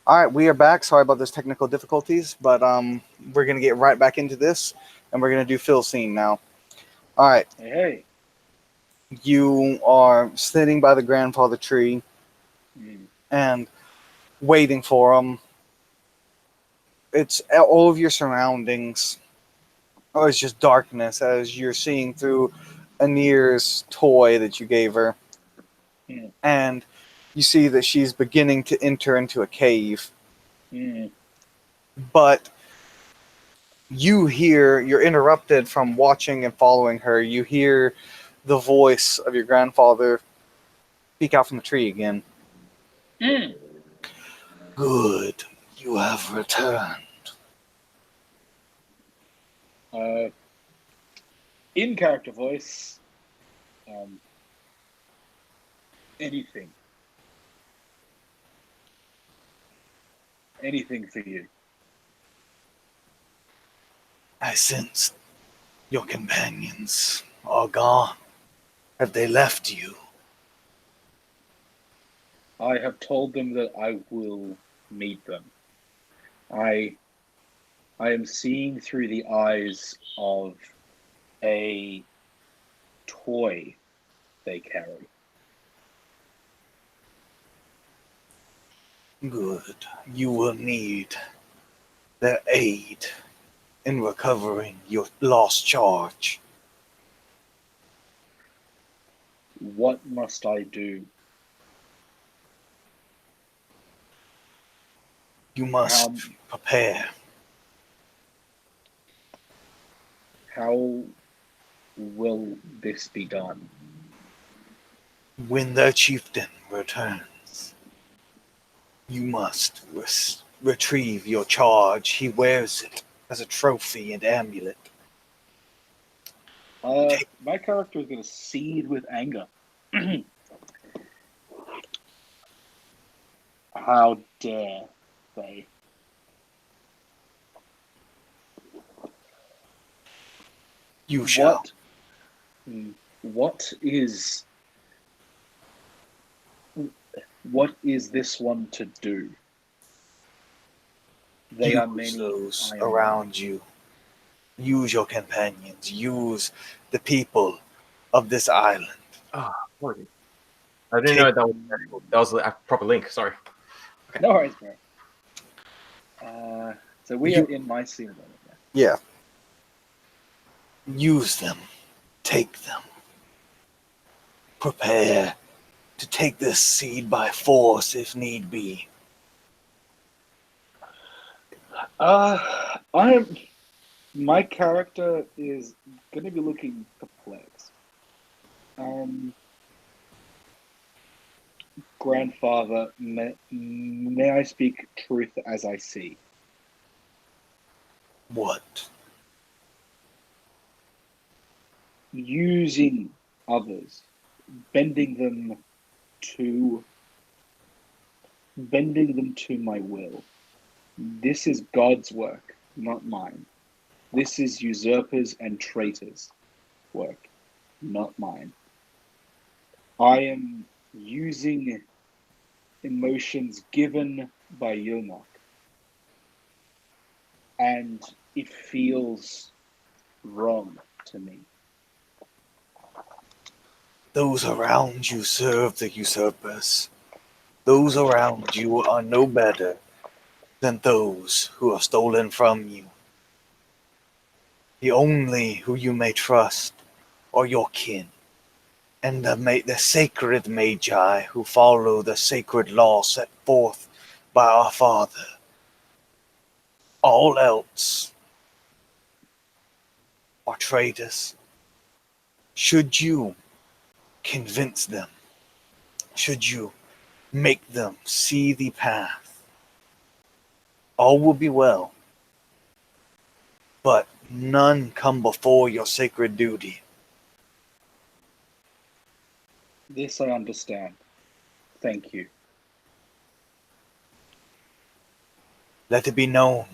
All right, we are back. Sorry about those technical difficulties, but we're gonna get right back into this, and we're gonna do Phil's scene now. All right, Hey, you are sitting by the grandfather tree hey. and waiting for him. It's all of your surroundings. Oh, it's just darkness as you're seeing through Anir's toy that you gave her, Mm, and you see that she's beginning to enter into a cave. mm, But you're interrupted from watching and following her. You hear the voice of your grandfather speak out from the tree again. mm. Good, you have returned. Uh, in character voice, um, anything, anything for you. I sense your companions are gone. Have they left you? I have told them that I will meet them. I I am seeing through the eyes of a toy they carry. Good. You will need their aid in recovering your lost charge. What must I do? You must How prepare. how will this be done? When their chieftain returns, you must retrieve your charge. He wears it as a trophy and amulet. Take, My character is going to seethe with anger. How dare they? you shall. What what is what is this one to do? They are Use many, those I am one. around you. Use your companions. Use the people of this island. Oh, sorry. I didn't Take know that was a proper link. Sorry. Okay. No worries, bro. So we are you. in my scene moment. Yeah. Use them. Take them. Prepare to take this seed by force if need be. I am. My character is going to be looking perplexed. Um, Grandfather, may I speak truth as I see? What? Using others, bending them to bending them to my will. This is God's work, not mine. This is usurpers and traitors' work, not mine. I am using emotions given by Yilmok, and it feels wrong to me. Those around you serve the usurpers. Those around you are no better than those who are stolen from you. The only who you may trust are your kin, and the sacred magi who follow the sacred law set forth by our Father. All else are traitors. Should you convince them, should you make them see the path, all will be well, but none come before your sacred duty. This I understand. Thank you. Let it be known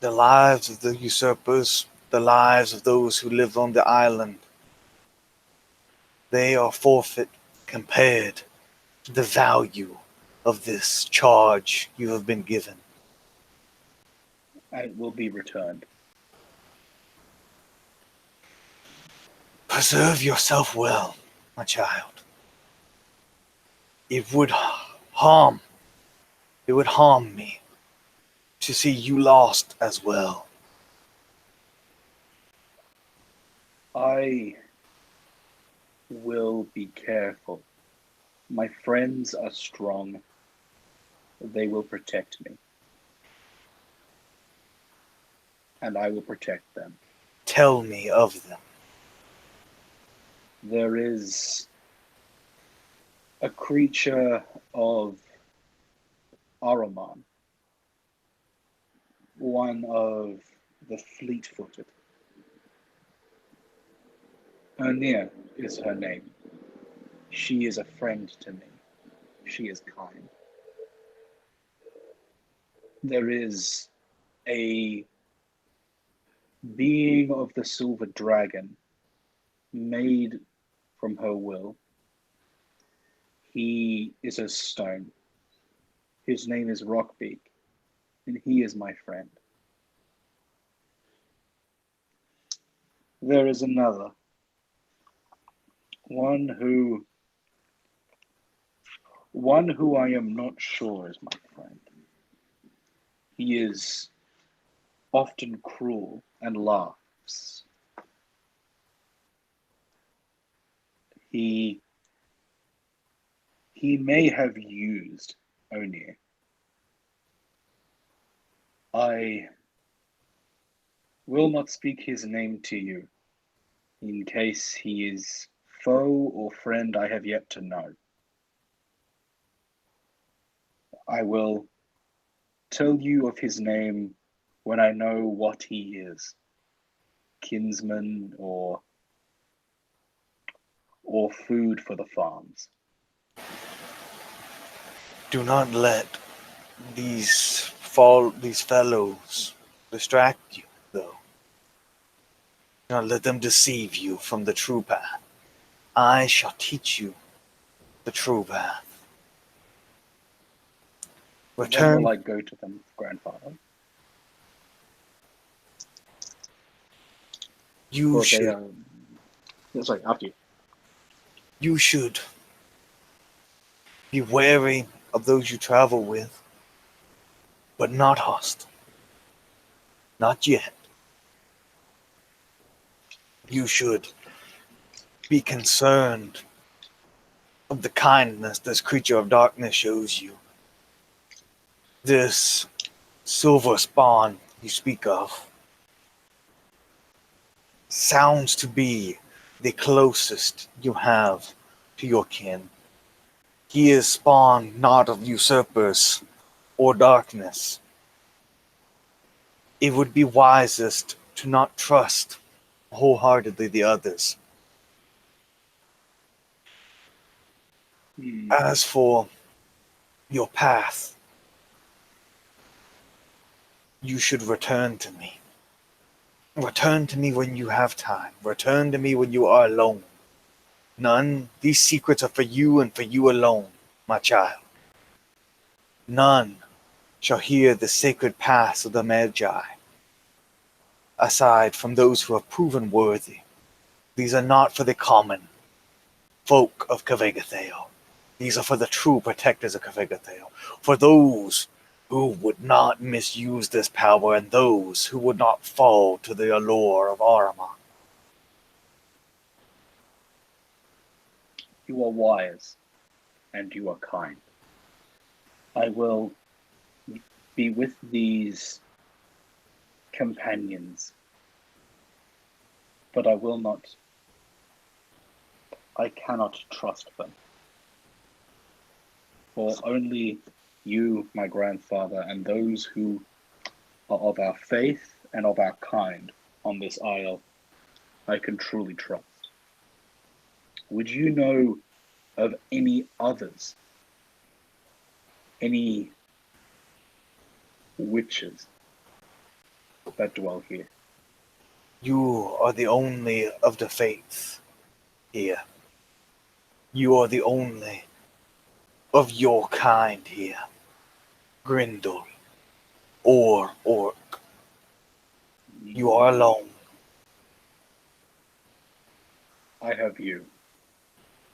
the lives of the usurpers, the lives of those who live on the island, they are forfeit compared to the value of this charge you have been given. And it will be returned. Preserve yourself well, my child. It would harm me to see you lost as well. I will be careful. My friends are strong. They will protect me. And I will protect them. Tell me of them. There is a creature of Ahriman, one of the fleet-footed. Ernir is her name. She is a friend to me. She is kind. There is a being of the silver dragon made from her will. He is a stone. His name is Rockbeak, and he is my friend. There is another, one who I am not sure is my friend. He is often cruel and laughs. He may have used Onir. I will not speak his name to you, in case he is foe or friend I have yet to know. I will tell you of his name when I know what he is, kinsman or food for the farms. Do not let these fellows distract you, though. Do not let them deceive you from the true path. I shall teach you the true path. When Return. will I go to them, grandfather? You Or they should. are... Sorry, after you. You should be wary of those you travel with, but not hostile. Not yet. You should be concerned of the kindness this creature of darkness shows you. This silver spawn you speak of sounds to be the closest you have to your kin. He is spawn not of usurpers or darkness. It would be wisest to not trust wholeheartedly the others. As for your path, you should return to me. Return to me when you have time. Return to me when you are alone. These secrets are for you and for you alone, my child. None shall hear the sacred paths of the Magi, aside from those who have proven worthy. These are not for the common folk of Kvegathale. These are for the true protectors of Kvegathale. For those who would not misuse this power and those who would not fall to the allure of Ahriman. You are wise, and you are kind. I will be with these companions, but I cannot trust them. For only you, my grandfather, and those who are of our faith and of our kind on this isle, I can truly trust. Would you know of any others? Any witches that dwell here? You are the only of the faith here. You are the only of your kind here. Grindel or Orc. You are alone. I have you,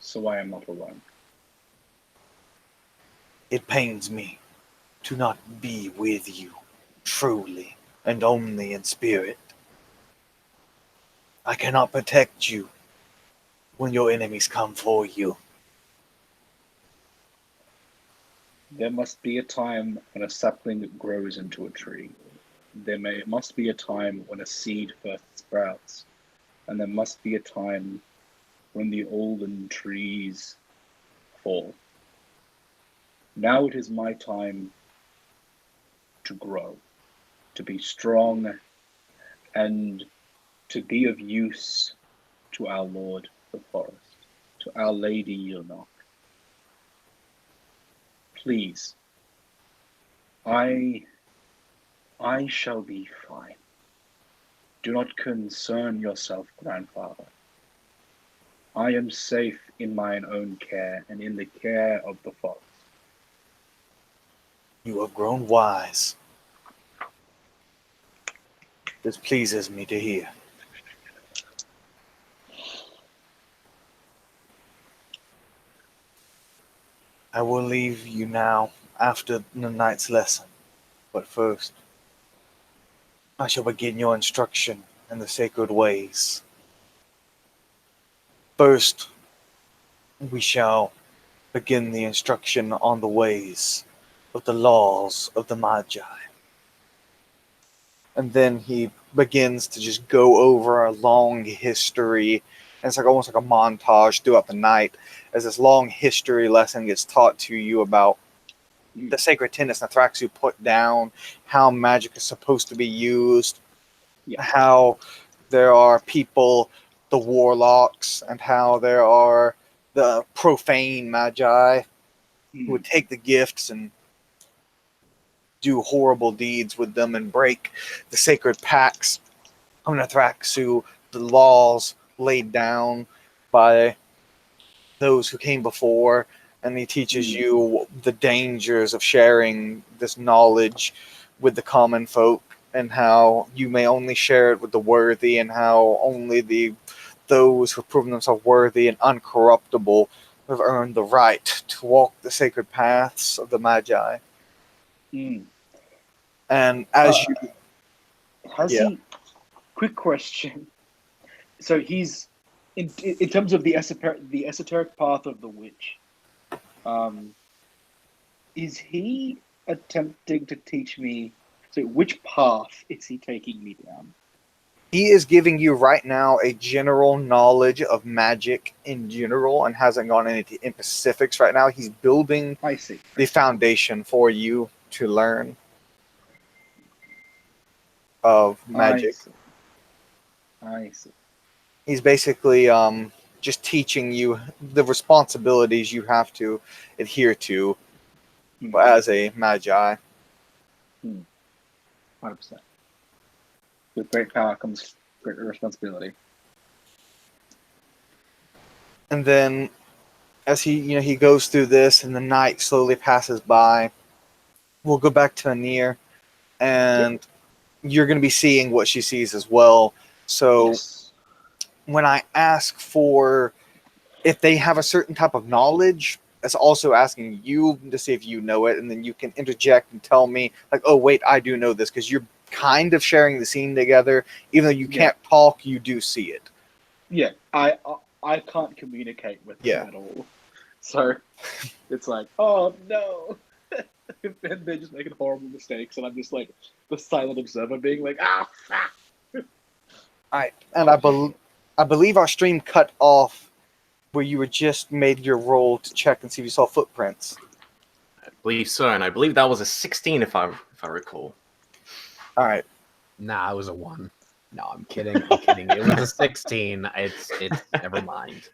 so I am not alone. It pains me to not be with you, truly and only in spirit. I cannot protect you when your enemies come for you. There must be a time when a sapling grows into a tree. Must be a time when a seed first sprouts, and there must be a time when the olden trees fall. Now it is my time to grow, to be strong, and to be of use to our Lord the Forest, to Our Lady Yilnock. Please, I shall be fine. Do not concern yourself, grandfather. I am safe in mine own care and in the care of the forest. You have grown wise. This pleases me to hear. I will leave you now after the night's lesson, but first, I shall begin your instruction in the sacred ways. First, we shall begin the instruction on the ways of the laws of the Magi. And then he begins to just go over a long history. And it's like almost like a montage throughout the night as this long history lesson gets taught to you about the sacred tenets Nathraxu put down, how magic is supposed to be used, how there are people, the warlocks, and how there are the profane magi who would take the gifts and do horrible deeds with them and break the sacred pacts of Nathraxu, the laws laid down by those who came before. And he teaches you the dangers of sharing this knowledge with the common folk, and how you may only share it with the worthy, and how only those who have proven themselves worthy and uncorruptible have earned the right to walk the sacred paths of the Magi. And as he? Quick question. So he's in terms of the esoteric path of the witch. Is he attempting to teach me? So which path is he taking me down? He is giving you right now a general knowledge of magic in general and hasn't gone into specifics right now. He's building the foundation for you to learn of magic. I see. He's basically just teaching you the responsibilities you have to adhere to as a magi. 100%. With great power comes great responsibility. And then, as he goes through this, and the night slowly passes by, we'll go back to Anir, and you're going to be seeing what she sees as well. So, when I ask for if they have a certain type of knowledge, it's also asking you to see if you know it, and then you can interject and tell me, like, oh, wait, I do know this, because you're kind of sharing the scene together. Even though you can't talk, you do see it. Yeah, I can't communicate with them at all. So it's like, oh no. And they're just making horrible mistakes, and I'm just like the silent observer being like, fuck. Alright, and I believe our stream cut off where you were just made your roll to check and see if you saw footprints. I believe so, and I believe that was a 16 if I recall. Alright. Nah, it was a 1. No, I'm kidding. It was a 16. It's never mind.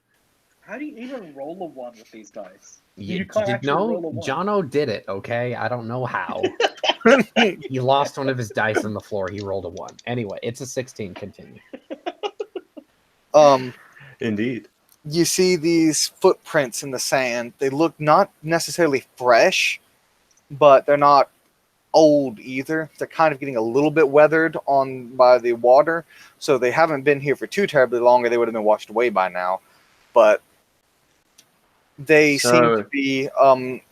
How do you even roll a 1 with these dice? You can't roll a 1. Jono did it, okay? I don't know how. He lost one of his dice on the floor. He rolled a 1. Anyway, it's a 16. Continue. Indeed. you see these footprints in the sand. They look not necessarily fresh, but they're not old either. They're kind of getting a little bit weathered on by the water, so they haven't been here for too terribly long, or they would have been washed away by now. But they seem to So, be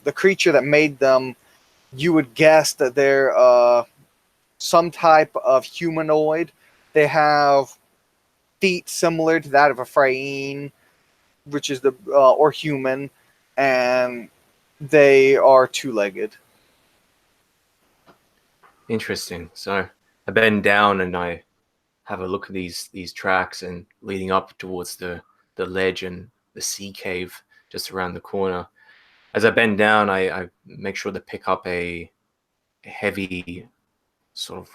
the creature that made them. You would guess that they're some type of humanoid. They have feet similar to that of a Freyene, which is the or human, and they are two-legged. interesting. So I bend down and I have a look at these tracks and leading up towards the ledge and the sea cave just around the corner. As I bend down, I make sure to pick up a heavy sort of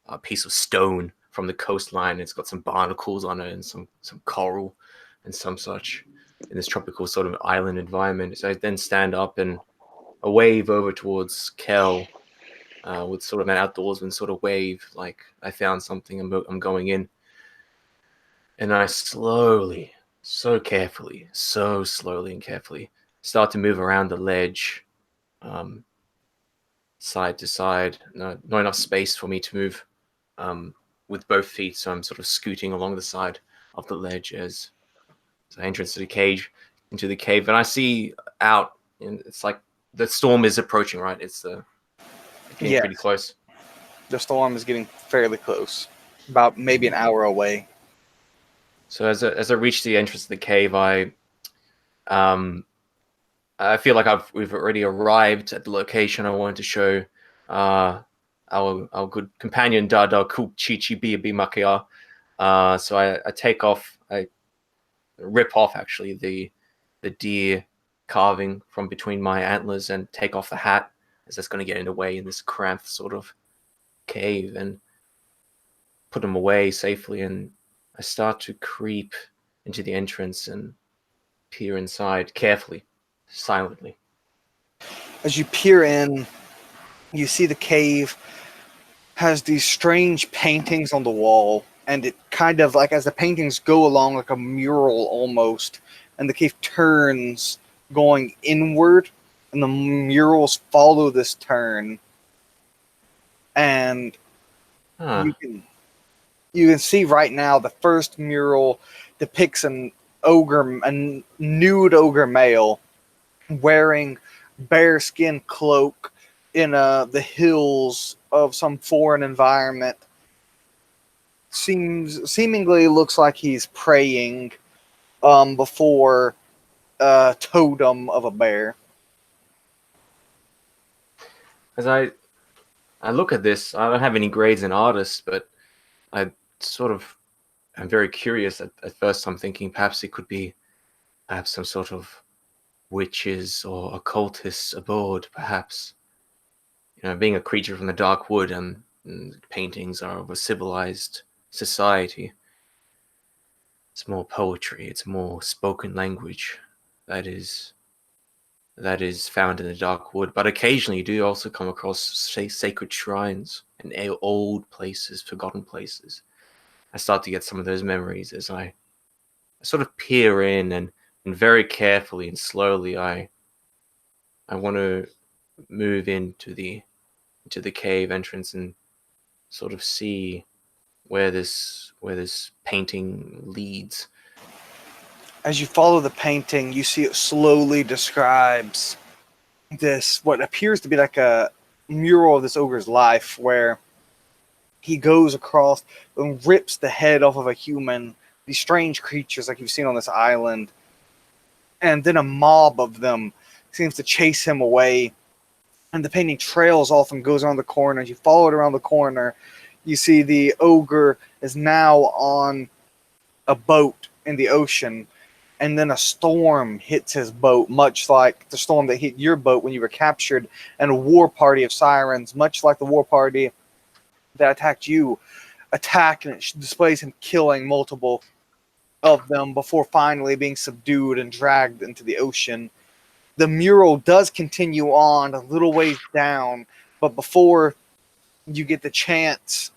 a piece of stone from the coastline. It's got some barnacles on it and some coral and some such in this tropical sort of island environment. So I then stand up and I wave over towards Kel with sort of an outdoorsman sort of wave, like I found something, I'm going in. And I slowly, so slowly and carefully start to move around the ledge, side to side. Not enough space for me to move with both feet, so I'm sort of scooting along the side of the ledge as the entrance to the cage, into the cave. And I see out, and it's like the storm is approaching, right? It's getting pretty close. The storm is getting fairly close, about maybe an hour away. So as I reach the entrance of the cave, I feel like we've already arrived at the location I wanted to show our good companion Dada Kuk Chichi Bi Makia. So I take off, I rip off actually the deer carving from between my antlers and take off the hat, as that's going to get in the way in this cramped sort of cave, and put them away safely. And I start to creep into the entrance and peer inside carefully, silently. As you peer in, you see the cave has these strange paintings on the wall, and it kind of like as the paintings go along like a mural almost, and the cave turns going inward, and the murals follow this turn, and you can see right now the first mural depicts a nude ogre male wearing bearskin cloak in the hills of some foreign environment. Seemingly looks like he's praying before a totem of a bear. As I look at this, I don't have any grades in artists, but I'm very curious. At first, I'm thinking perhaps it could be perhaps some sort of witches or occultists aboard, perhaps. Being a creature from the dark wood, and paintings are of a civilized society. It's more poetry, it's more spoken language that is found in the dark wood. But occasionally you do also come across sacred shrines and old places, forgotten places. I start to get some of those memories as I sort of peer in, and very carefully and slowly I want to move into the cave entrance and sort of see where this painting leads. As you follow the painting, you see it slowly describes this, what appears to be like a mural of this ogre's life, where he goes across and rips the head off of a human, these strange creatures like you've seen on this island, and then a mob of them seems to chase him away, and the painting trails off and goes around the corner. As you follow it around the corner, you see the ogre is now on a boat in the ocean, and then a storm hits his boat, much like the storm that hit your boat when you were captured, and a war party of sirens, much like the war party that attacked you, attack, and it displays him killing multiple of them before finally being subdued and dragged into the ocean. The mural does continue on a little ways down, but before you get the chance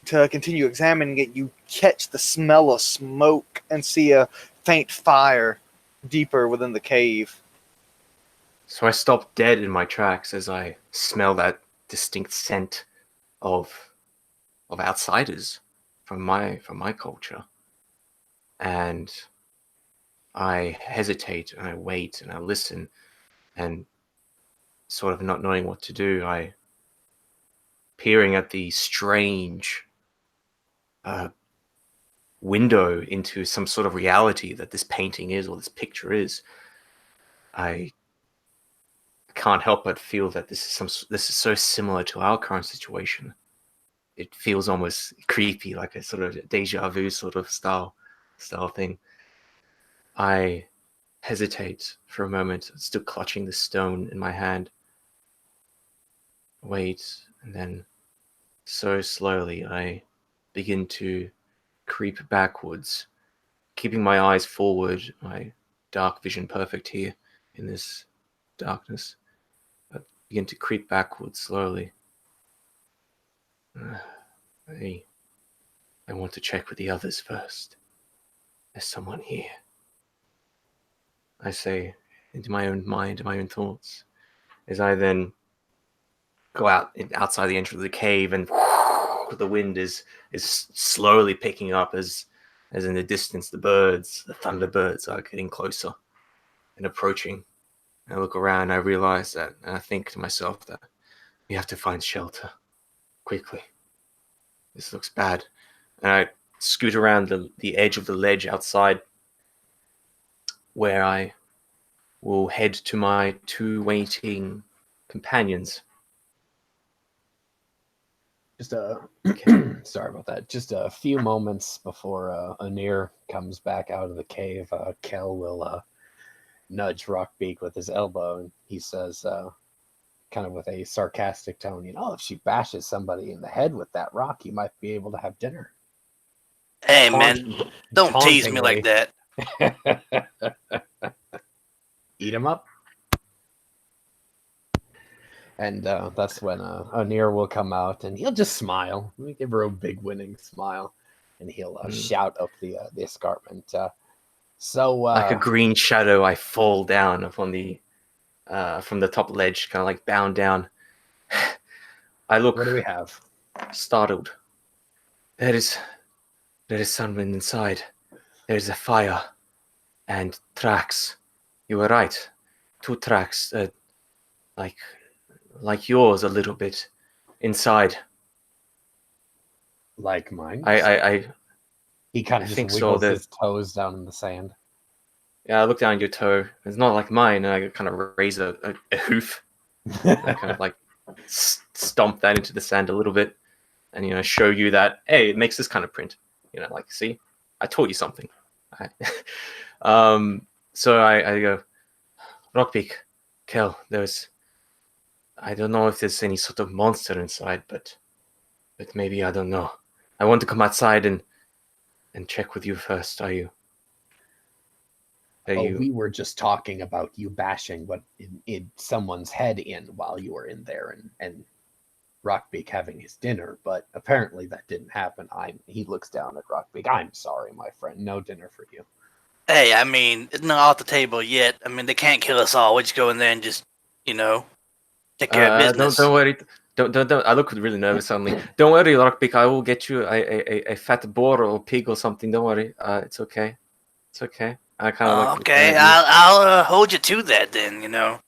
to continue examining it, you catch the smell of smoke and see a faint fire deeper within the cave. So I stop dead in my tracks as I smell that distinct scent of outsiders from my culture. And I hesitate and I wait and I listen, and sort of not knowing what to do, I peering at the strange window into some sort of reality that this painting is, or this picture is. I can't help but feel that this is so similar to our current situation. It feels almost creepy, like a sort of deja vu sort of style thing. I hesitate for a moment, still clutching the stone in my hand. Wait, and then so slowly I begin to creep backwards, keeping my eyes forward, my dark vision perfect here in this darkness. I begin to creep backwards slowly. I want to check with the others first. There's someone here, I say into my own mind, my own thoughts, as I then go outside the entrance of the cave, and the wind is slowly picking up as in the distance the thunderbirds are getting closer and approaching. And I look around, I realize that, and I think to myself that we have to find shelter quickly. This looks bad. And I scoot around the edge of the ledge outside, where I will head to my 2 waiting companions. Just sorry about that. Just a few moments before Anir comes back out of the cave, Kel will nudge Rockbeak with his elbow, and he says, kind of with a sarcastic tone, if she bashes somebody in the head with that rock, you might be able to have dinner. Hey, man, don't tease me like that. Eat him up. And that's when Anir will come out, and he'll just smile. We give her a big winning smile, and he'll shout up the escarpment. Like a green shadow, I fall down upon the from the top ledge, kind of like bound down. I look. What do we have? Startled. There is someone inside. There is a fire and tracks. You were right. 2 tracks, like yours a little bit inside. Like mine? He kind of just wiggles his toes down in the sand. Yeah, I look down at your toe. It's not like mine, and I kind of raise a hoof. I kind of like stomp that into the sand a little bit, and show you that, hey, it makes this kind of print. Like, see, I taught you something. So I go, Rockbeak, Kel, I don't know if there's any sort of monster inside, but maybe, I don't know. I want to come outside and check with you first. Are you? We were just talking about you bashing in someone's head in while you were in there, and Rockbeak having his dinner, but apparently that didn't happen. He looks down at Rockbeak. I'm sorry, my friend. No dinner for you. Hey, I mean, it's not off the table yet. I mean, they can't kill us all. We just go in there and just, take care of business. Don't worry. Don't. I look really nervous suddenly. Don't worry, Rockbeak. I will get you a fat boar or pig or something. Don't worry. It's okay. It's okay. I kind of okay. I'll hold you to that then.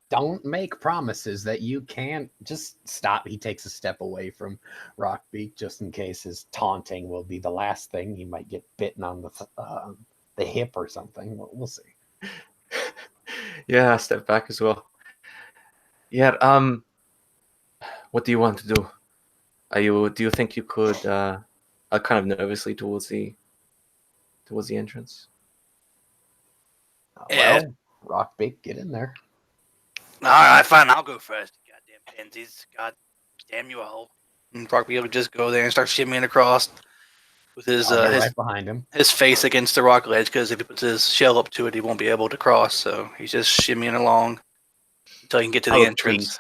Don't make promises that you can't. Just stop. He takes a step away from Rockbeak just in case his taunting will be the last thing. He might get bitten on the hip or something. We'll see. Yeah, I step back as well. Yeah. What do you want to do? Do you think you could? I kind of nervously towards the entrance. Yeah. Well, Rockbeak, get in there. All right, fine. I'll go first. Goddamn pansies. God damn you all. And Rockbeak will just go there and start shimmying across with his right behind him, his face against the rock ledge, because if he puts his shell up to it, he won't be able to cross. So he's just shimmying along until he can get to the entrance.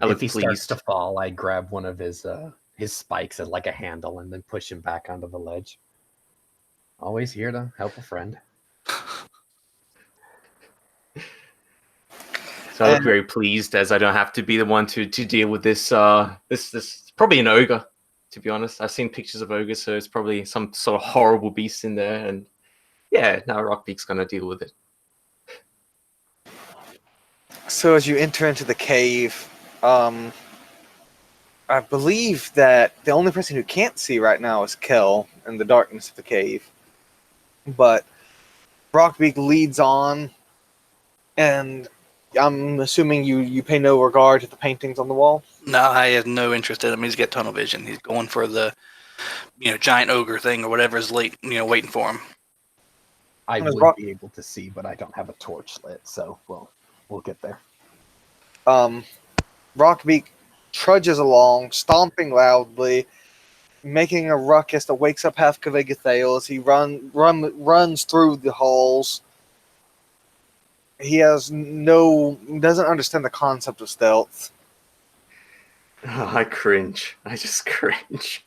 If he starts to fall, I grab one of his spikes as like a handle and then push him back onto the ledge. Always here to help a friend. So I look And- very pleased as I don't have to be the one to deal with this. This probably an ogre, to be honest. I've seen pictures of ogres, so it's probably some sort of horrible beast in there. And yeah, now Rockbeak's gonna deal with it. So as you enter into the cave, I believe that the only person who can't see right now is Kel in the darkness of the cave. But Rockbeak leads on, and I'm assuming you pay no regard to the paintings on the wall. No, I have no interest in him. He's got tunnel vision. He's going for the, giant ogre thing or whatever is late, waiting for him. I Does would Rock- be able to see, but I don't have a torch lit, so we'll get there. Rockbeak trudges along, stomping loudly, making a ruckus that wakes up half Kavagathale as he runs through the halls. He doesn't understand the concept of stealth. I cringe. I just cringe.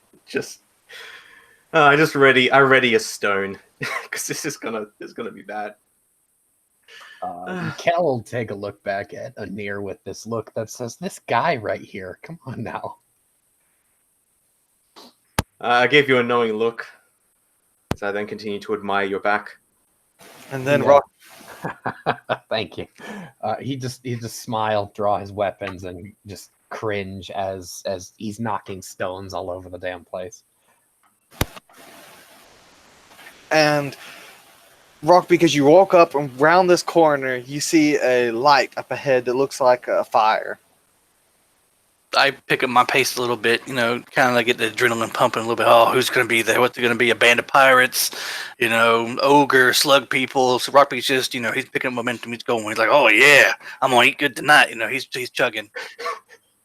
I ready a stone because this is gonna be bad. Kel will take a look back at Anir with this look that says, "This guy right here, come on now." I gave you a knowing look, as I then continue to admire your back. And then Yeah. Rock Thank you. He just smile, draw his weapons, and just cringe as he's knocking stones all over the damn place. and Rockbeak, as you walk up and round this corner, you see a light up ahead that looks like a fire. I pick up my pace a little bit, kind of like get the adrenaline pumping a little bit. Oh, who's going to be there? What's going to be? A band of pirates, ogre, slug people. So Rockbeak's just, he's picking up momentum. He's going. He's like, oh yeah, I'm gonna eat good tonight. He's chugging.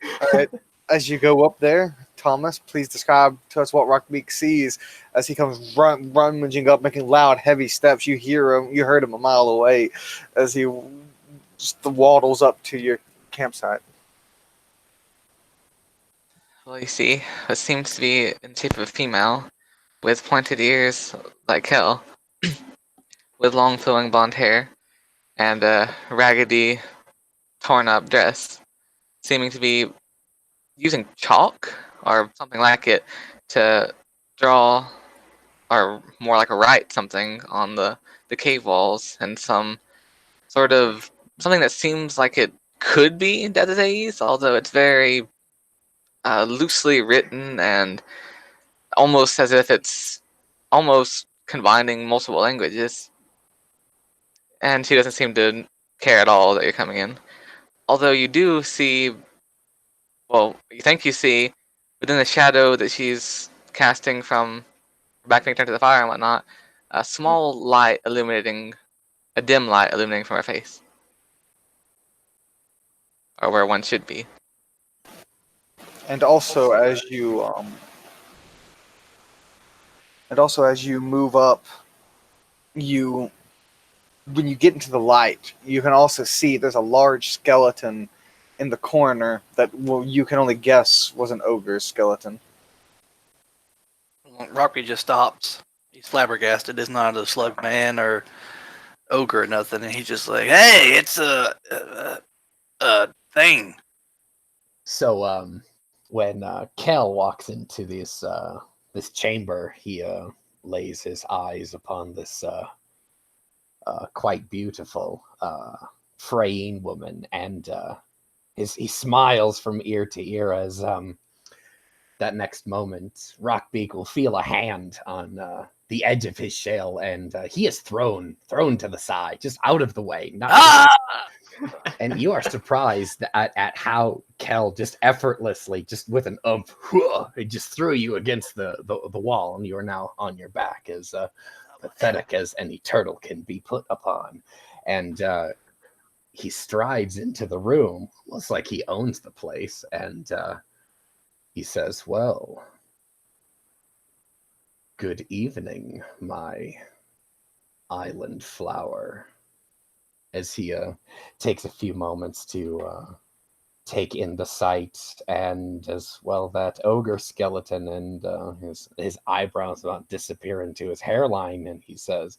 All right. As you go up there, Thomas, please describe to us what Rockbeak sees as he comes rummaging up, making loud, heavy steps. You hear him. You heard him a mile away as he just waddles up to your campsite. Well, you see, it seems to be in the shape of a female, with pointed ears like Kel, with long flowing blonde hair, and a raggedy, torn up dress, seeming to be using chalk or something like it to draw, or more like a write something on the cave walls, and some sort of something that seems like it could be Dedadaes, although it's very loosely written and almost as if it's almost combining multiple languages. And she doesn't seem to care at all that you're coming in. Although you do see, well, you think you see, within the shadow that she's casting from her back being turned to the fire and whatnot, a small light illuminating, a dim light illuminating from her face. Or where one should be. And also, as you move up, when you get into the light, you can also see there's a large skeleton in the corner that you can only guess was an ogre's skeleton. Rockbeak just stops. He's flabbergasted. It's not a slug man or ogre or nothing, and he's just like, "Hey, it's a thing." So, when Kel walks into this chamber, he lays his eyes upon this quite beautiful fraying woman, and he smiles from ear to ear as that next moment, Rockbeak will feel a hand on the edge of his shell, and he is thrown to the side, just out of the way. And you are surprised at how Kel just effortlessly, just with an it just threw you against the wall, and you are now on your back, as pathetic as any turtle can be put upon. And he strides into the room, looks like he owns the place, and he says, "Well, good evening, my island flower," as he takes a few moments to take in the sight, and as well that ogre skeleton, and his eyebrows about disappear into his hairline, and he says,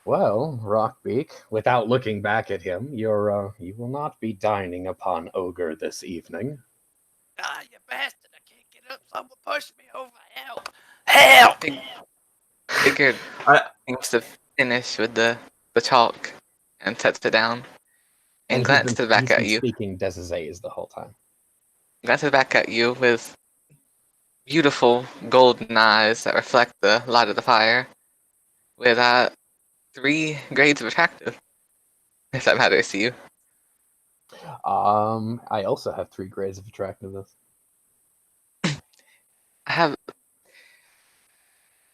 Well, Rockbeak, without looking back at him, you will not be dining upon ogre this evening. Ah, you bastard! I can't get up. Someone push me over. Help! Help! Figured I- seems to finish with the chalk and sets it down and glances back he's at been you. speaking Desizes the whole time. Glances back at you with beautiful golden eyes that reflect the light of the fire with 3 grades of attractive, if that matters to you. I also have 3 grades of attractiveness. I have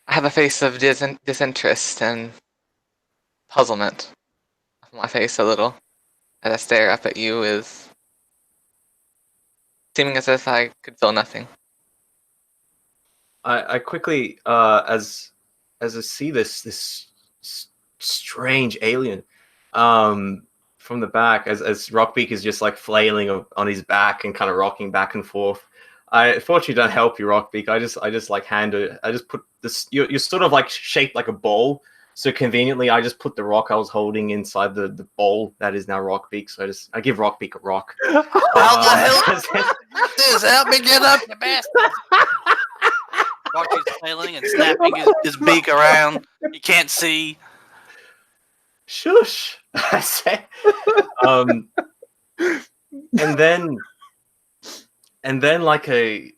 a face of disinterest and puzzlement on my face a little as I stare up at you with seeming as if I could feel nothing. I quickly, as I see this strange alien, from the back, as Rockbeak is just like flailing on his back and kind of rocking back and forth. I fortunately don't help you, Rockbeak. I just like I just put this. You're sort of like shaped like a ball. So conveniently, I just put the rock I was holding inside the bowl that is now Rockbeak. So I give Rockbeak a rock. How the hell this? Help me get up, you bastard! Archie's flailing and snapping his beak around. You can't see. Shush! I say. And then like a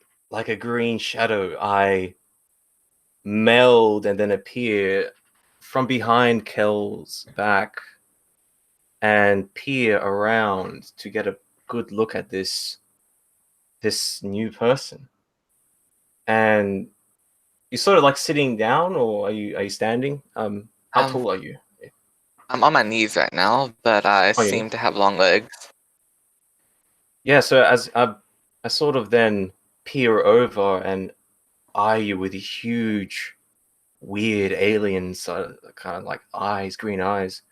green shadow, I meld and then appear from behind Kel's back and peer around to get a good look at this new person. And you're sort of like sitting down, or are you standing? How tall are you? I'm on my knees right now, but I Oh, yeah. seem to have long legs. Yeah, so as I sort of then peer over and eye you with huge, weird alien kind of like eyes, green eyes,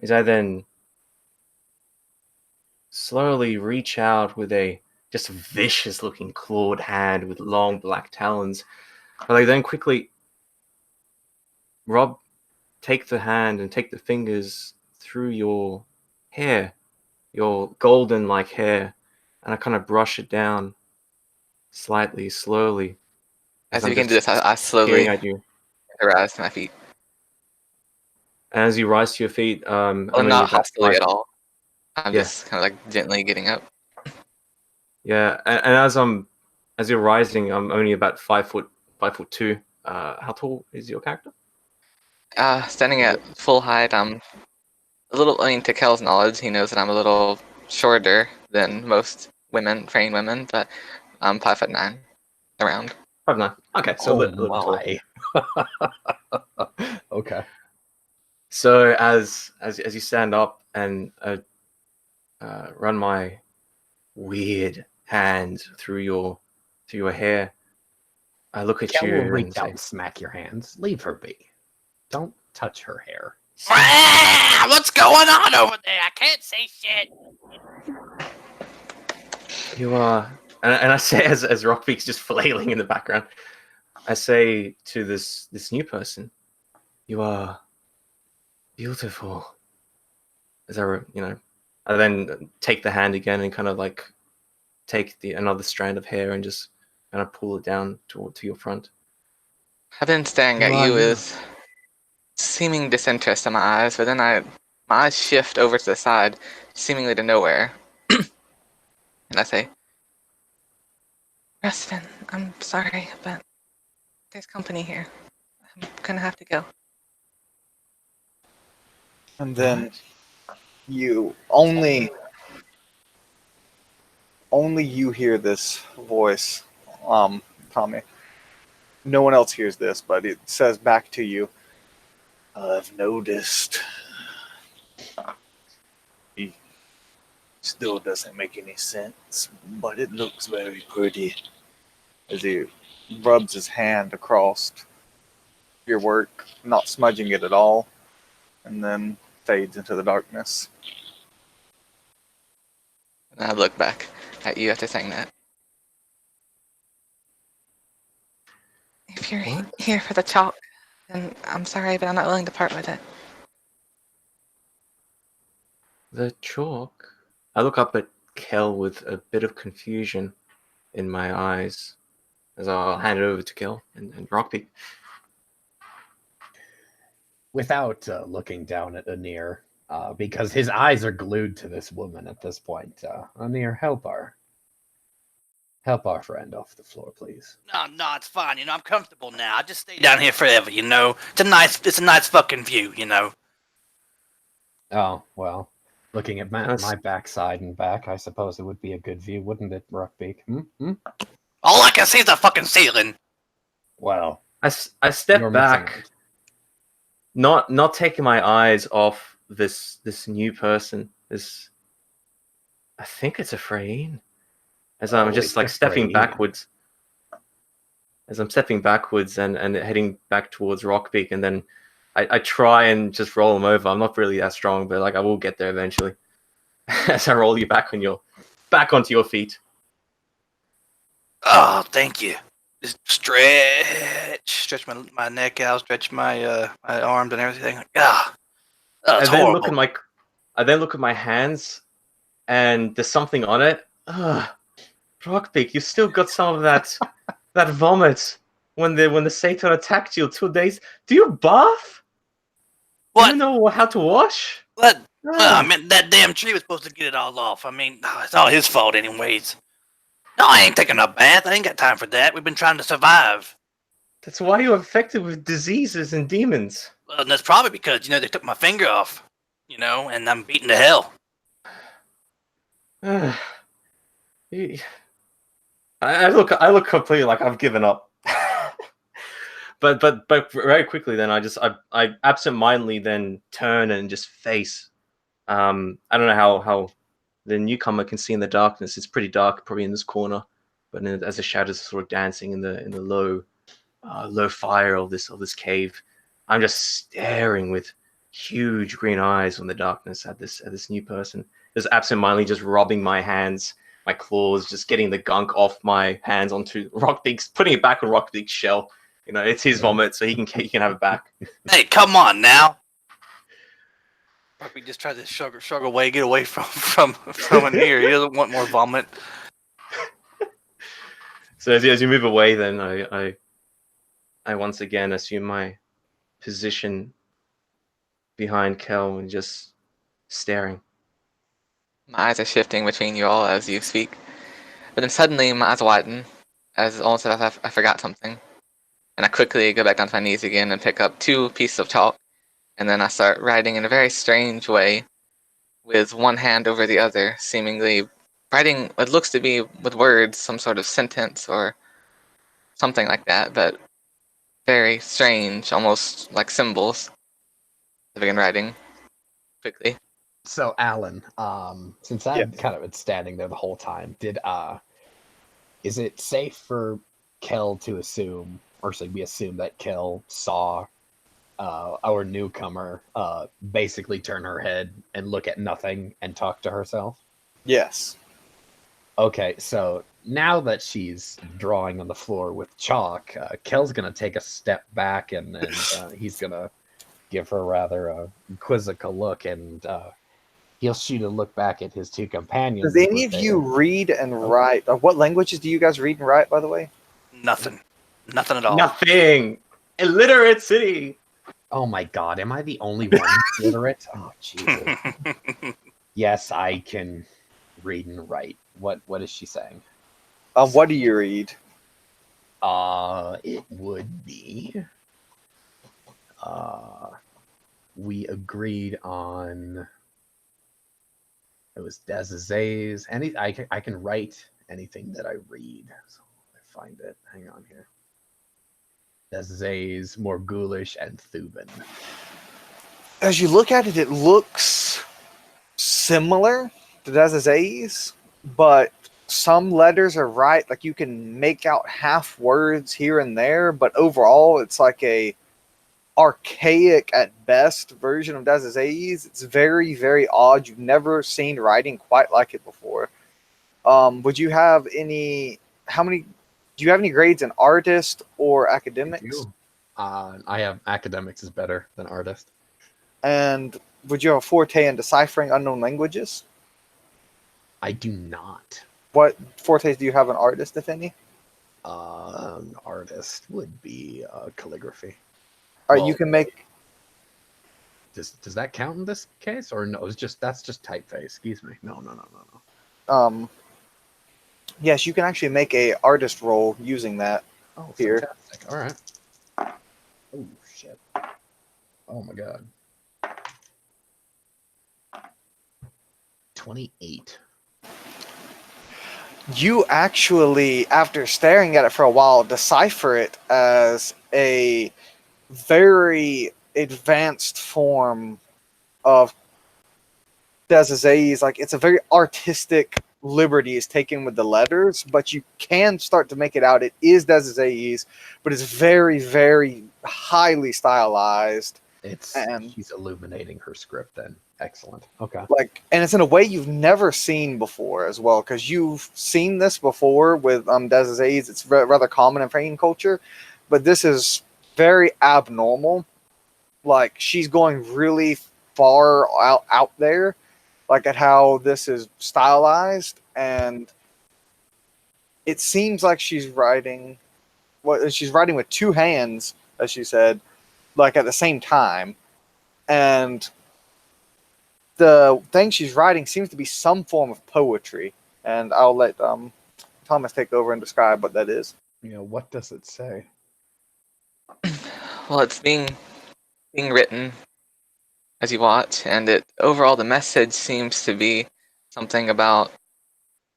as I then slowly reach out with a just vicious looking clawed hand with long black talons. But I then quickly, Rob, take the hand and take the fingers through your hair, your golden like hair, and I kind of brush it down slightly, slowly. As I'm you begin to do just this, I slowly peering at you. rise to my feet. And as you rise to your feet, Well, I know not you're about hostily 5 at all. I'm Yeah. just kind of like gently getting up. Yeah, and as you're rising, I'm only about 5'2". How tall is your character? Standing at full height, I'm a little, I mean, to Kel's knowledge, he knows that I'm a little shorter than most trained women, but I'm 5'9", around. 5'9". Okay, so a little bit tall. Okay. So as you stand up and run my weird hand through your hair, I look at Kel will you reach and out say, and smack your hands. Leave her be. Don't touch her hair. Ah, what's going on over there? I can't see shit. "You are," and I say as Rockbeak's just flailing in the background, I say to this new person, "You are beautiful." As I then take the hand again and kind of like take another strand of hair and just kind of pull it down to your front. I've been staring Who at are you you? with seeming disinterest in my eyes, but then my eyes shift over to the side, seemingly to nowhere. And I say, Preston, I'm sorry, but there's company here. I'm gonna have to go. And then you only you hear this voice, Tommy. No one else hears this, but it says back to you, I've noticed. He still doesn't make any sense, but it looks very pretty. As he rubs his hand across your work, not smudging it at all, and then fades into the darkness. And I look back at you after saying that. If you're What? here for the chalk, then I'm sorry, but I'm not willing to part with it. The chalk. I look up at Kel with a bit of confusion in my eyes as I'll hand it over to Kel and Rockbeak. Without looking down at Anir, because his eyes are glued to this woman at this point. Anir, help our friend off the floor, please. No, it's fine. I'm comfortable now. I just stay down here forever. It's a nice fucking view. Oh, well, looking at That's- my backside and back, I suppose it would be a good view, wouldn't it, Rockbeak? All I can see is the fucking ceiling. Well, I step you're back, missing out. not taking my eyes off this new person. I think it's a Freyne. As I'm just it's like a stepping Freyne. backwards. As I'm stepping backwards and heading back towards Rockbeak, and then I try and just roll him over. I'm not really that strong, but like I will get there eventually. As I roll you back onto your feet. Oh, thank you. Just stretch my neck out, stretch my arms and everything. It's I then horrible. look at my hands, and there's something on it. Rockbeak, you still got some of that vomit when the Satan attacked you 2 days. Do you bath? What? Do you know how to wash? What? I mean, that damn tree was supposed to get it all off. I mean, it's all his fault anyways. No, I ain't taking a bath. I ain't got time for that. We've been trying to survive. That's why you're infected with diseases and demons. And that's probably because, they took my finger off. And I'm beaten to hell. I look completely like I've given up. but very quickly then I absentmindedly then turn and just face. I don't know how the newcomer can see in the darkness. It's pretty dark, probably in this corner, but as the shadows are sort of dancing in the low fire of this cave, I'm just staring with huge green eyes on the darkness at this new person. Just absentmindedly just rubbing my hands, my claws, just getting the gunk off my hands onto Rockbeak's, putting it back on Rockbeak's shell. It's his vomit, so he can have it back. Hey, come on now. We just tried to shrug away, get away from in here. He doesn't want more vomit. So as you move away, then I once again assume my position behind Kel and just staring. My eyes are shifting between you all as you speak. But then suddenly my eyes widen, as almost as I forgot something. And I quickly go back down to my knees again and pick up 2 pieces of chalk. And then I start writing in a very strange way, with one hand over the other, seemingly writing what looks to be with words, some sort of sentence or something like that, but very strange, almost like symbols. I begin writing quickly. So, Alan, since I've kind of been standing there the whole time, is it safe for Kel to assume, or should we assume that Kel saw our newcomer basically turn her head and look at nothing and talk to herself? Yes. Okay, so now that she's drawing on the floor with chalk, Kel's going to take a step back and he's going to give her rather a quizzical look, and he'll shoot a look back at his 2 companions. Does any of you read and write? What languages do you guys read and write, by the way? Nothing at all. Nothing. Illiterate city. Oh my god, am I the only one illiterate? Oh, Jesus. Yes, I can read and write. What is she saying? What do you read? It would be... we agreed on... It was Desizes. I can write anything that I read. So I find it. Hang on here. Desizes, Morghulish, and Thuban. As you look at it, it looks similar to Desizes, but some letters are right. Like you can make out half words here and there, but overall it's like a archaic at best version of Desizes. It's very, very odd. You've never seen writing quite like it before. Would you have any... Do you have any grades in artist or academics? I have academics is better than artist. And would you have a forte in deciphering unknown languages? I do not. What fortes do you have in artist, if any? An artist would be calligraphy. All right, you Well, can make. Does that count in this case, or no? That's just typeface. Excuse me. No. Yes, you can actually make a artist roll using that. Oh, Here. fantastic. All right. Oh shit. Oh my god. 28. You actually, after staring at it for a while, decipher it as a very advanced form of Desazaes. Like, it's a very artistic liberty is taken with the letters, but you can start to make it out. It is Desazaes, but it's very, very highly stylized. She's illuminating her script then. Excellent. Okay. Like, and it's in a way you've never seen before as well, because you've seen this before with Desazaes. It's rather common in painting culture, but this is very abnormal. Like, she's going really far out there, like at how this is stylized, and it seems like she's writing with two hands, as she said, like at the same time, and the thing she's writing seems to be some form of poetry, and I'll let Thomas take over and describe what that is. What does it say? Well, it's being written as you watch, and overall the message seems to be something about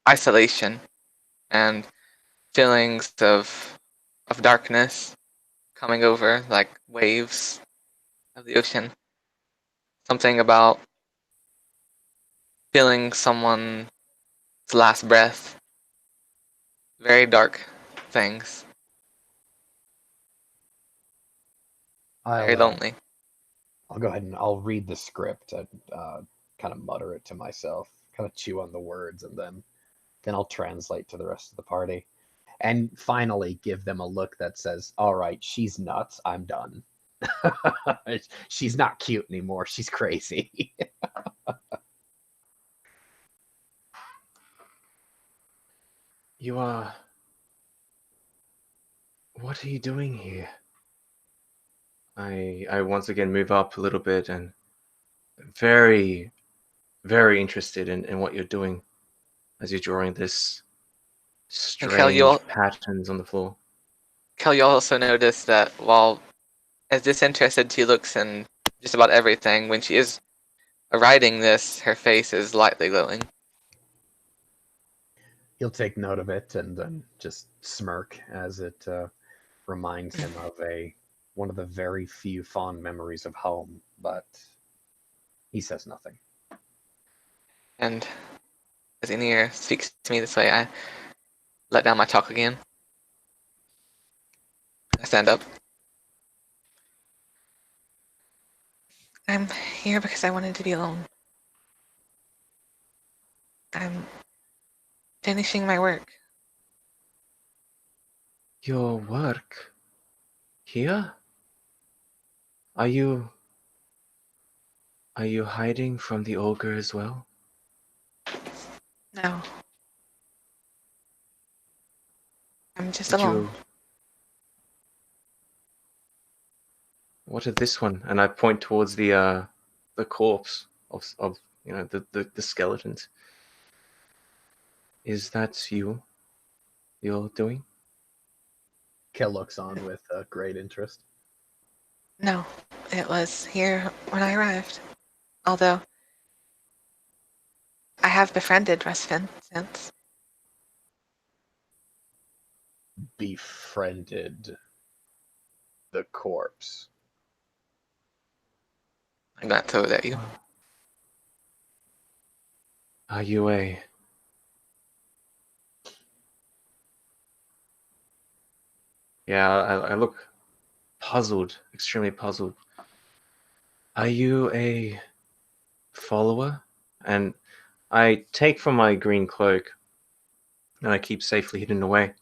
isolation and feelings of darkness coming over like waves of the ocean. Something about feeling someone's last breath. Very dark things. Very lonely. I'll go ahead and I'll read the script and kind of mutter it to myself, kind of chew on the words, and then I'll translate to the rest of the party. And finally give them a look that says, all right, she's nuts. I'm done. She's not cute anymore. She's crazy. You are... What are you doing here? I once again move up a little bit and very, very interested in what you're doing as you're drawing this strange patterns on the floor. Kel, you also notice that while as disinterested she looks in just about everything, when she is writing this, her face is lightly glowing. He'll take note of it and then just smirk as it reminds him of one of the very few fond memories of home, but he says nothing. And as Aenir speaks to me this way, I let down my chalk again. I stand up. I'm here because I wanted to be alone. I'm finishing my work. Your work? Here? Are you hiding from the ogre as well? No. I'm just alone. What is this one? And I point towards the corpse of the skeletons. Is that you're doing? Kel looks on with great interest. No, it was here when I arrived. Although I have befriended Rusfin since. Befriended the corpse. I'm not told at you. Are you a... Yeah, I look puzzled, extremely puzzled. Are you a follower? And I take from my green cloak, and I keep safely hidden away.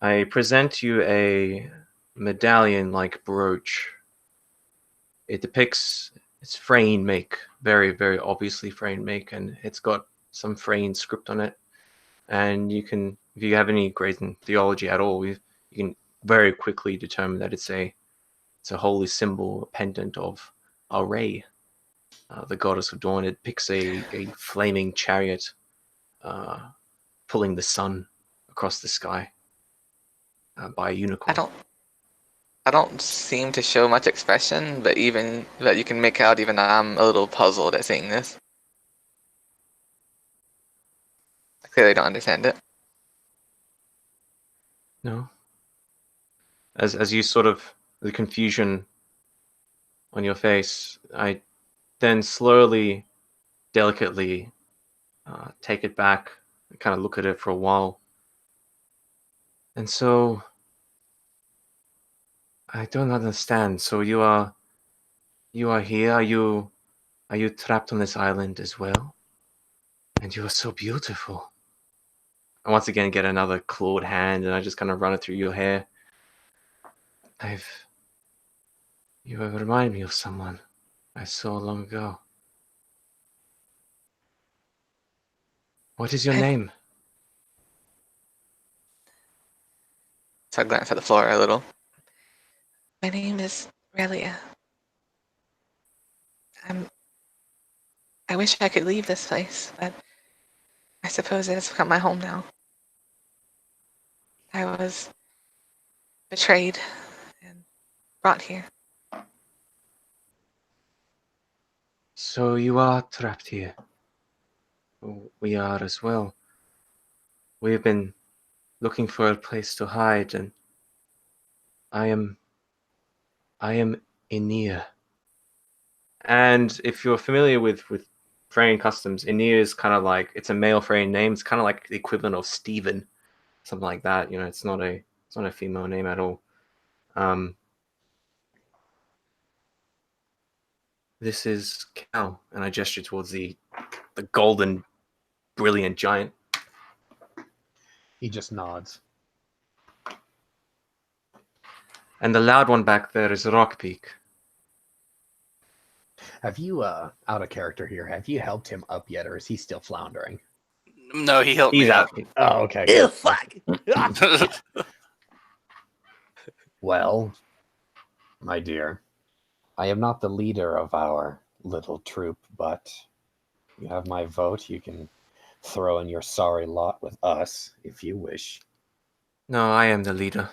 I present you a medallion-like brooch. It depicts It's Freyne make, very, very obviously Freyne make, and it's got some Freyne script on it. And you can, if you have any grades in theology at all, you can very quickly determine that it's a holy symbol, a pendant of Array, the goddess of dawn. It picks a flaming chariot pulling the sun across the sky by a unicorn. I don't seem to show much expression, but even that you can make out, even I'm a little puzzled at seeing this. I clearly don't understand it. No. As you sort of, the confusion on your face, I then slowly, delicately take it back and kind of look at it for a while. And so, I don't understand. So you are here? Are you trapped on this island as well? And you are so beautiful. I once again get another clawed hand and I just kind of run it through your hair. You have reminded me of someone I saw long ago. What is your name? So I glance at the floor a little. My name is Relia. I wish I could leave this place, but I suppose it has become my home now. I was betrayed and brought here. So you are trapped here. We are as well. We have been looking for a place to hide, and I am Aenir. And if you're familiar with Freyne customs, Aenir is kind of like, it's a male Freyne name. It's kind of like the equivalent of Stephen, something like that. You know, it's not a female name at all. This is Cal, and I gesture towards the golden, brilliant giant. He just nods. And the loud one back there is Rockpeak. Have you, out of character here, have you helped him up yet, or is he still floundering? No, he helped He's me out. Oh, okay. Ew, good. fuck. Well, my dear, I am not the leader of our little troop, but you have my vote. You can throw in your sorry lot with us if you wish. No, I am the leader.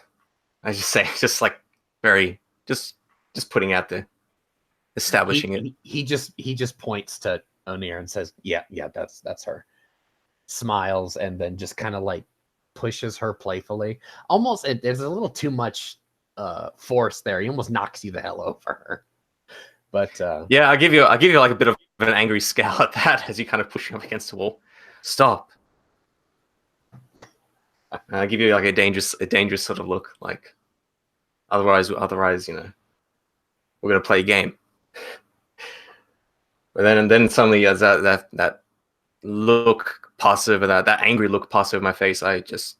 I just say, just like very, just putting out there, establishing it. He just points to Onir and says, "Yeah, that's her." Smiles and then just kind of like pushes her playfully. Almost, there's a little too much force there. He almost knocks you the hell over her. But Yeah, I'll give you like a bit of an angry scowl at that as you kind of push him up against the wall. Stop. I'll give you like a dangerous sort of look, like otherwise, you know, we're gonna play a game. But then suddenly, as that look passes over, that angry look passes over my face, I just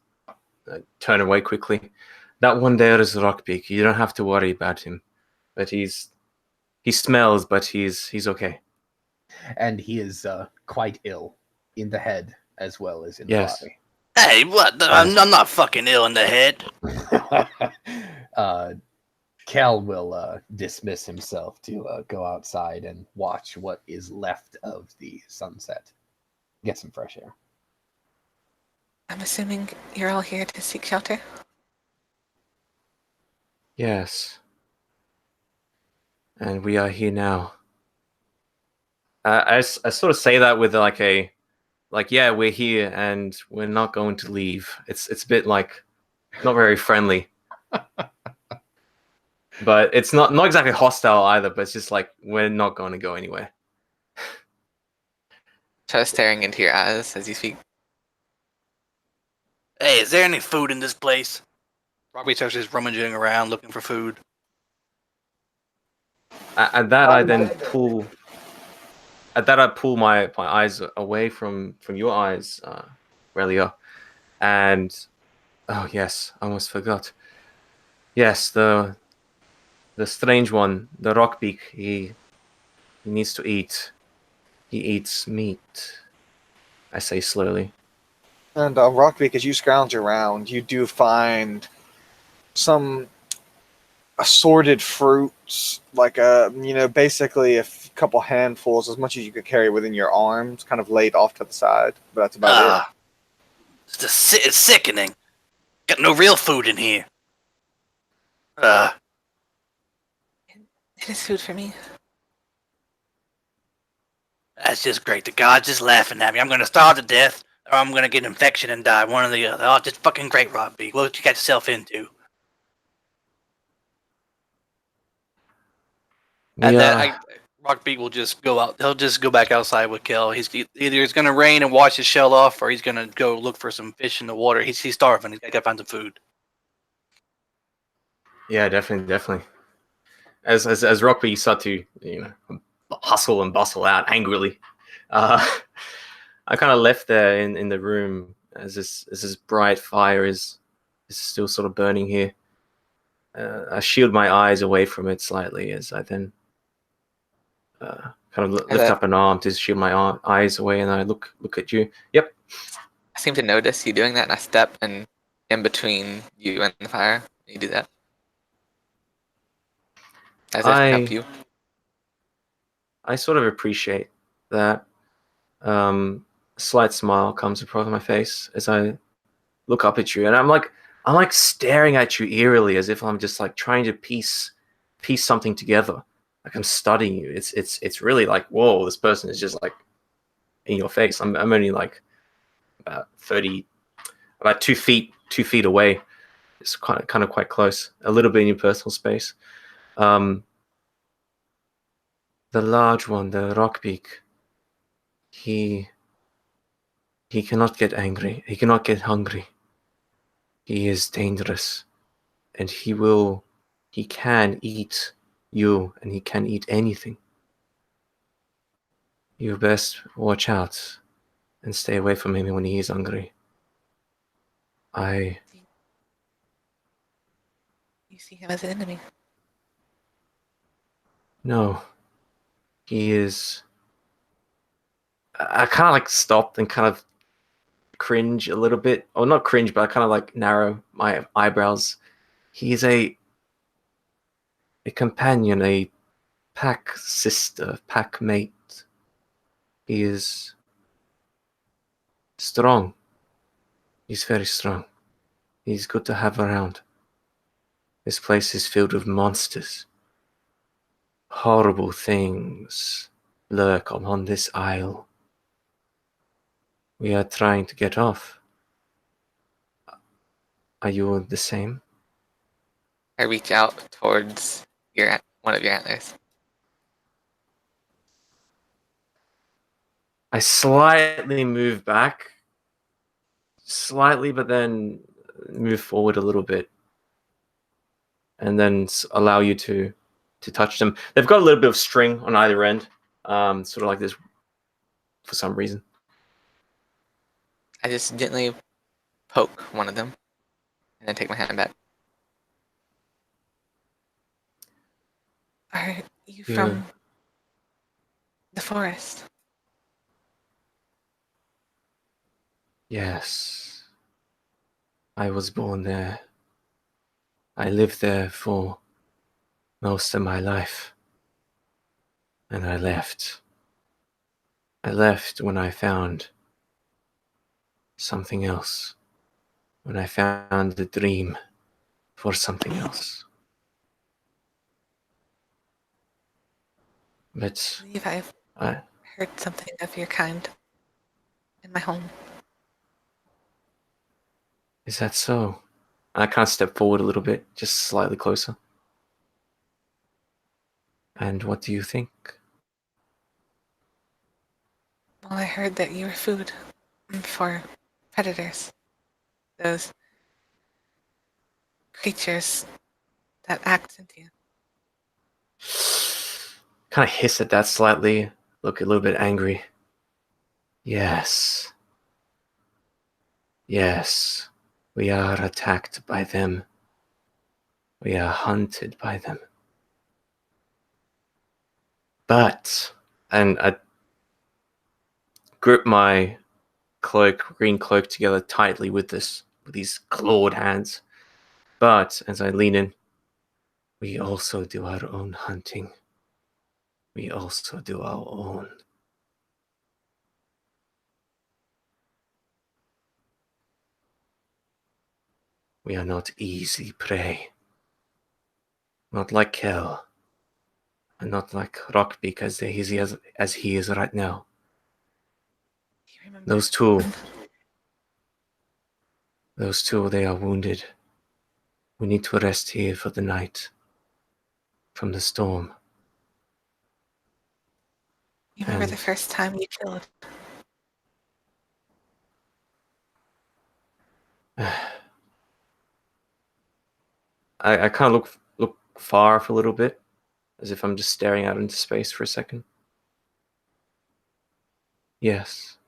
turn away quickly. That one there is Rockbeak. You don't have to worry about him, but he smells, but he's okay. and he is quite ill in the head as well as in Yes. the Hey, what? I'm not fucking ill in the head. body. Cal will dismiss himself to go outside and watch what is left of the sunset. Get some fresh air. I'm assuming you're all here to seek shelter? Yes. And we are here now. I sort of say that with yeah, we're here and we're not going to leave. It's a bit like not very friendly. But it's not exactly hostile either, but it's just like we're not going to go anywhere. Try staring into your eyes as you speak. Hey, is there any food in this place? Robbie starts just rummaging around looking for food. At that, I then pull. At that, I pull my eyes away from your eyes, Relia, and oh yes, I almost forgot. Yes, the strange one, the Rockbeak. He He needs to eat. He eats meat. I say slowly. And Rockbeak, as you scrounge around, you do find some assorted fruits, like basically couple handfuls, as much as you could carry within your arms, kind of laid off to the side. But that's about it. Ah, it's sickening. Got no real food in here. It is food for me. That's just great. The gods just laughing at me. I'm gonna starve to death, or I'm gonna get an infection and die. One or the other. Oh, just fucking great, Rockbeak. What you got yourself into? And then Rockbeak will just go out. He'll just go back outside with Kel. Either it's gonna rain and wash his shell off, or he's gonna go look for some fish in the water. He's starving. He's gotta find some food. Yeah, definitely. As Rockbeak start to hustle and bustle out angrily, I kind of left there in the room as this bright fire is still sort of burning here. I shield my eyes away from it slightly as I then kind of lift up an arm to shield my eyes away, and I look at you. Yep. I seem to notice you doing that, and I step in between you and the fire. You do that. As if to help you. I sort of appreciate that. A slight smile comes across my face as I look up at you, and I'm like staring at you eerily, as if I'm just like trying to piece something together. Like I'm studying you. It's really like, whoa, this person is just like in your face. I'm only like about 2 feet away. It's kind of quite close. A little bit in your personal space. The large one, the Rockbeak, he cannot get angry. He cannot get hungry. He is dangerous, and he can eat you, and he can eat anything. You best watch out and stay away from him when he is hungry. You see him as an enemy. No, he is. I kind of like stopped and kind of cringe a little bit, or not cringe, but I kind of like narrow my eyebrows. He is a companion, a pack sister, pack mate. He is strong. He's very strong. He's good to have around. This place is filled with monsters. Horrible things lurk on this isle. We are trying to get off. Are you the same? I reach out towards one of your antlers. I slightly move back. Slightly, but then move forward a little bit. And then allow you to touch them. They've got a little bit of string on either end. Sort of like this for some reason. I just gently poke one of them and then take my hand back. Are you from the forest? Yes. I was born there. I lived there for most of my life. And I left. I left when I found something else. When I found the dream for something else. But I believe I've heard something of your kind in my home. Is that so? I kind of step forward a little bit, just slightly closer. And what do you think? Well, I heard that you were food for predators. Those creatures that act sentient. Kind of hiss at that slightly, look a little bit angry. Yes. Yes. We are attacked by them. We are hunted by them. But and I grip my green cloak together tightly with these clawed hands. But as I lean in, we also do our own hunting. We also do our own. We are not easy prey. Not like Kel, and not like Rockbeak as he is right now. You remember Those two, they are wounded. We need to rest here for the night from the storm. You remember the And first time you killed? I kind of look far for a little bit, as if I'm just staring out into space for a second. Yes,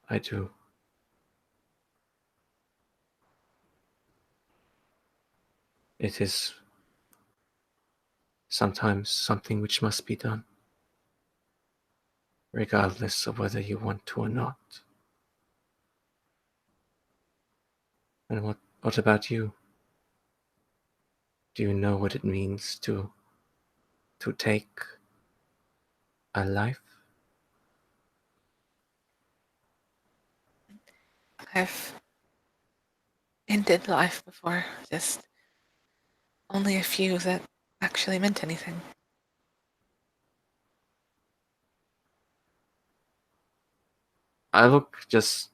I do. It is sometimes something which must be done, regardless of whether you want to or not. And what about you? Do you know what it means to take a life? I've ended life before, just only a few that actually meant anything. I look just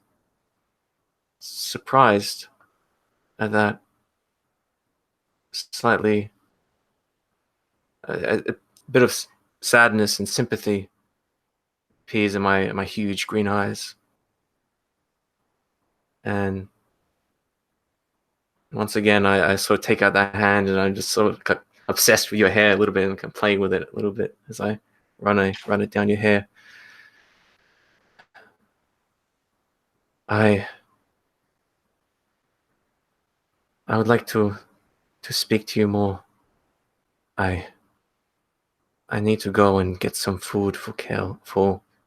surprised at that, slightly a bit of sadness and sympathy appears in my huge green eyes. And once again, I sort of take out that hand, and I'm just sort of obsessed with your hair a little bit, and kind of playing with it a little bit as I run it down your hair. I would like to speak to you more. I need to go and get some food for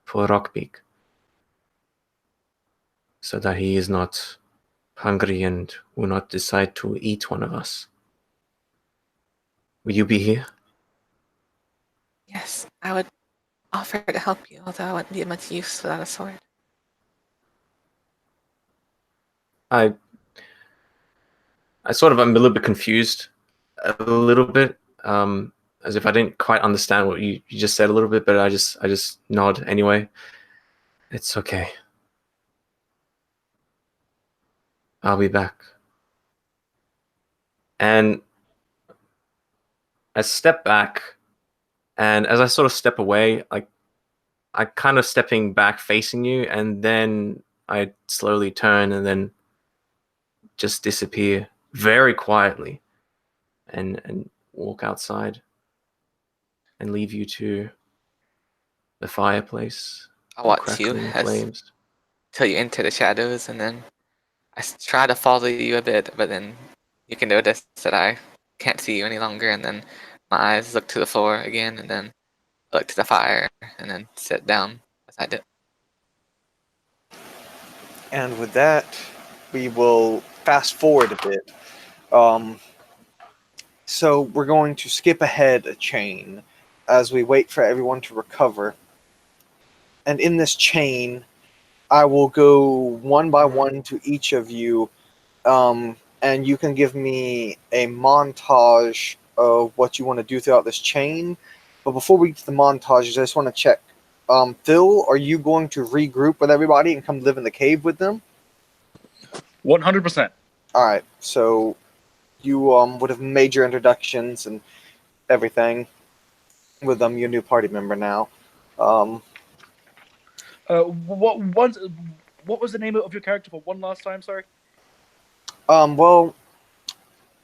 Rockbeak, so that he is not hungry and will not decide to eat one of us. Will you be here? Yes, I would offer to help you, although I wouldn't be of much use without a sword. I sort of am a little bit confused, a little bit, as if I didn't quite understand what you just said a little bit, but I just nod anyway. It's okay. I'll be back. And I step back, and as I sort of step away, like I kind of stepping back facing you, and then I slowly turn and then just disappear very quietly and walk outside and leave you to the fireplace, I'll the watch you crackling flames. till you enter the shadows, and then try to follow you a bit, but then you can notice that I can't see you any longer, and then my eyes look to the floor again, and then look to the fire, and then sit down beside it. And with that, we will fast forward a bit. So we're going to skip ahead a chain as we wait for everyone to recover. And in this chain, I will go one by one to each of you, and you can give me a montage of what you want to do throughout this chain. But before we get to the montages, I just want to check. Phil, are you going to regroup with everybody and come live in the cave with them? 100%. All right, so you would have made your introductions and everything with your new party member now. What was the name of your character for one last time? Sorry. Well,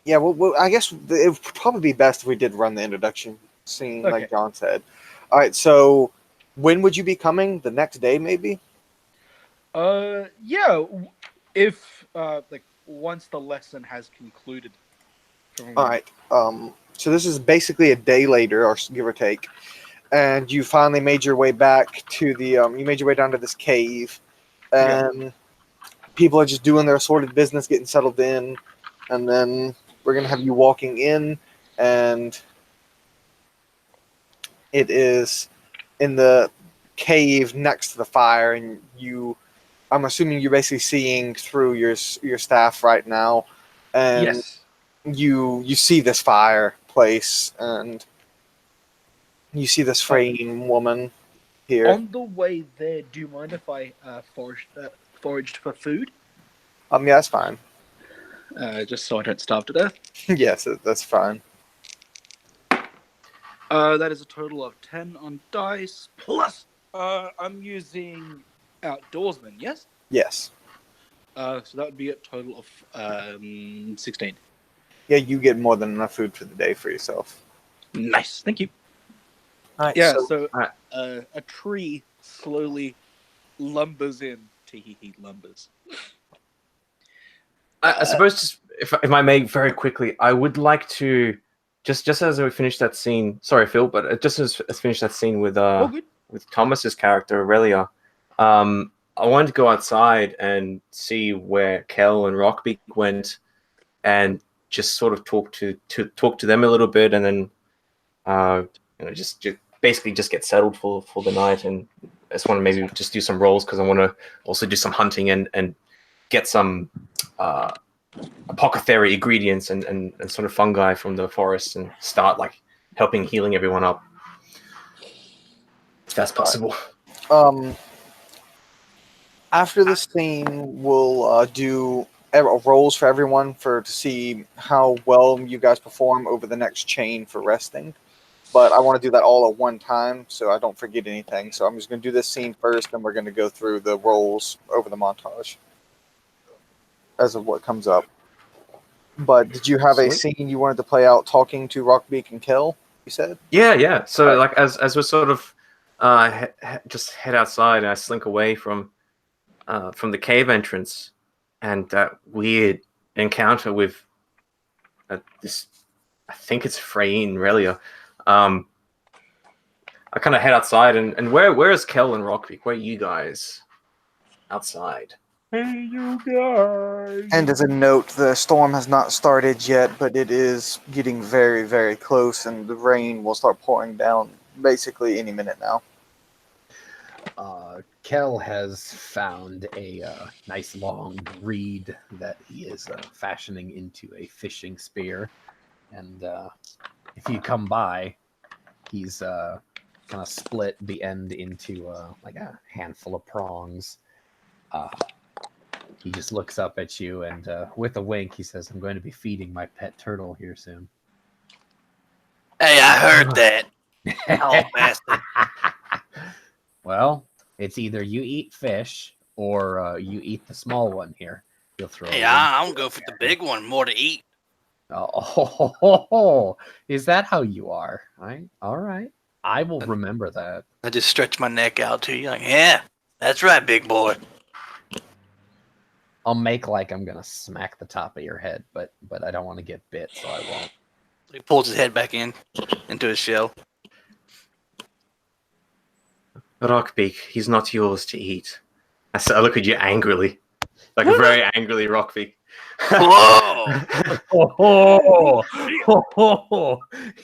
yeah. Well, I guess it would probably be best if we did run the introduction scene, Okay. like John said. All right. So, when would you be coming? The next day, maybe. Yeah. If like once the lesson has concluded. All right. So this is basically a day later, or give or take, and you finally made your way back to the. You made your way down to this cave, and people are just doing their assorted business, getting settled in, and then we're gonna have you walking in, and it is in the cave next to the fire, and you. I'm assuming you're basically seeing through your staff right now, and Yes. you see this fireplace, and you see this fraying woman here. On the way there, do you mind if I foraged for food? Yeah, that's fine. Just so I don't starve to death. Yes, that's fine. That is a total of 10 on dice, plus I'm using outdoorsman, yes? Yes. So that would be a total of 16. Yeah, you get more than enough food for the day for yourself. Nice, thank you. Alright, Yeah, so so Alright. a tree slowly lumbers in. Tee lumbers. I suppose just if I may very quickly, I would like to just as we finish that scene. Sorry, Phil, but just as finish that scene with Oh, good. with Thomas's character Aurelia. I wanted to go outside and see where Kel and Rockbeak went, and just sort of talk to them a little bit, and then just basically just get settled for the night. And I just want to maybe just do some rolls because I want to also do some hunting and get some apothecary ingredients and sort of fungi from the forest and start like helping healing everyone up, if that's possible. After this scene, we'll do rolls for everyone to see how well you guys perform over the next chain for resting. But I want to do that all at one time so I don't forget anything. So I'm just going to do this scene first, and we're going to go through the rolls over the montage as of what comes up. But did you have a scene you wanted to play out talking to Rockbeak and Kel, you said? Yeah. So like as we're sort of just head outside, and I slink away from the cave entrance, and that weird encounter with this, I think it's Frayne Relia. I kind of head outside, and where is Kel and Rockbeak? Where are you guys? Outside. Hey, you guys. And as a note, the storm has not started yet, but it is getting very, very close, and the rain will start pouring down basically any minute now. Kel has found a nice long reed that he is fashioning into a fishing spear. And if you come by, he's kind of split the end into like a handful of prongs. He just looks up at you, and with a wink, he says, "I'm going to be feeding my pet turtle here soon." Hey, I heard that. Oh, bastard. Well, it's either you eat fish or you eat the small one here. He'll throw. Hey, I'm gonna go for the big one, more to eat. Oh, is that how you are? All right. I will remember that. I just stretch my neck out to you, like, yeah, that's right, big boy. I'll make like I'm gonna smack the top of your head, but I don't want to get bit, so I won't. He pulls his head back into his shell. Rockbeak, he's not yours to eat. I look at you angrily, like very angrily, Rockbeak. Whoa!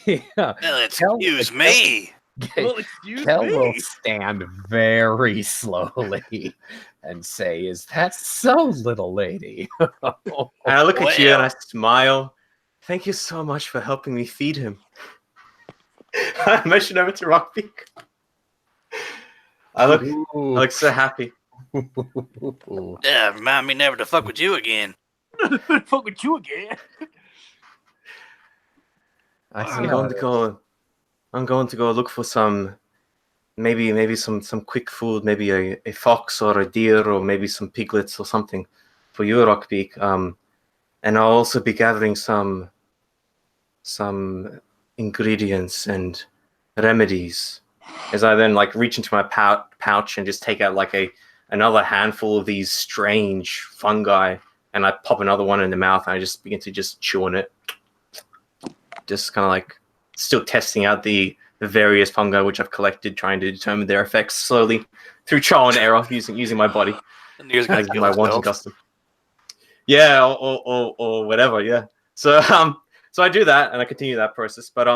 Yeah. Well, excuse me. Well, excuse Kel me. will stand very slowly and say, "Is that so, little lady?" And I look at you and I Well. smile. Thank you so much for helping me feed him. I motion over to Rockbeak. I look so happy. Yeah, remind me never to fuck with you again. Fuck with you again. I'm going to go look for some, maybe some quick food, maybe a fox or a deer or maybe some piglets or something for you, Rockbeak. And I'll also be gathering some ingredients and remedies. As I then like reach into my pouch and just take out like another handful of these strange fungi, and I pop another one in the mouth, and I just begin to just chew on it. Just kind of like still testing out the various fungi which I've collected, trying to determine their effects slowly through trial and error using my body And Nier's gonna as kill my wanton himself. custom. Yeah, or whatever. Yeah. So so I do that and I continue that process. But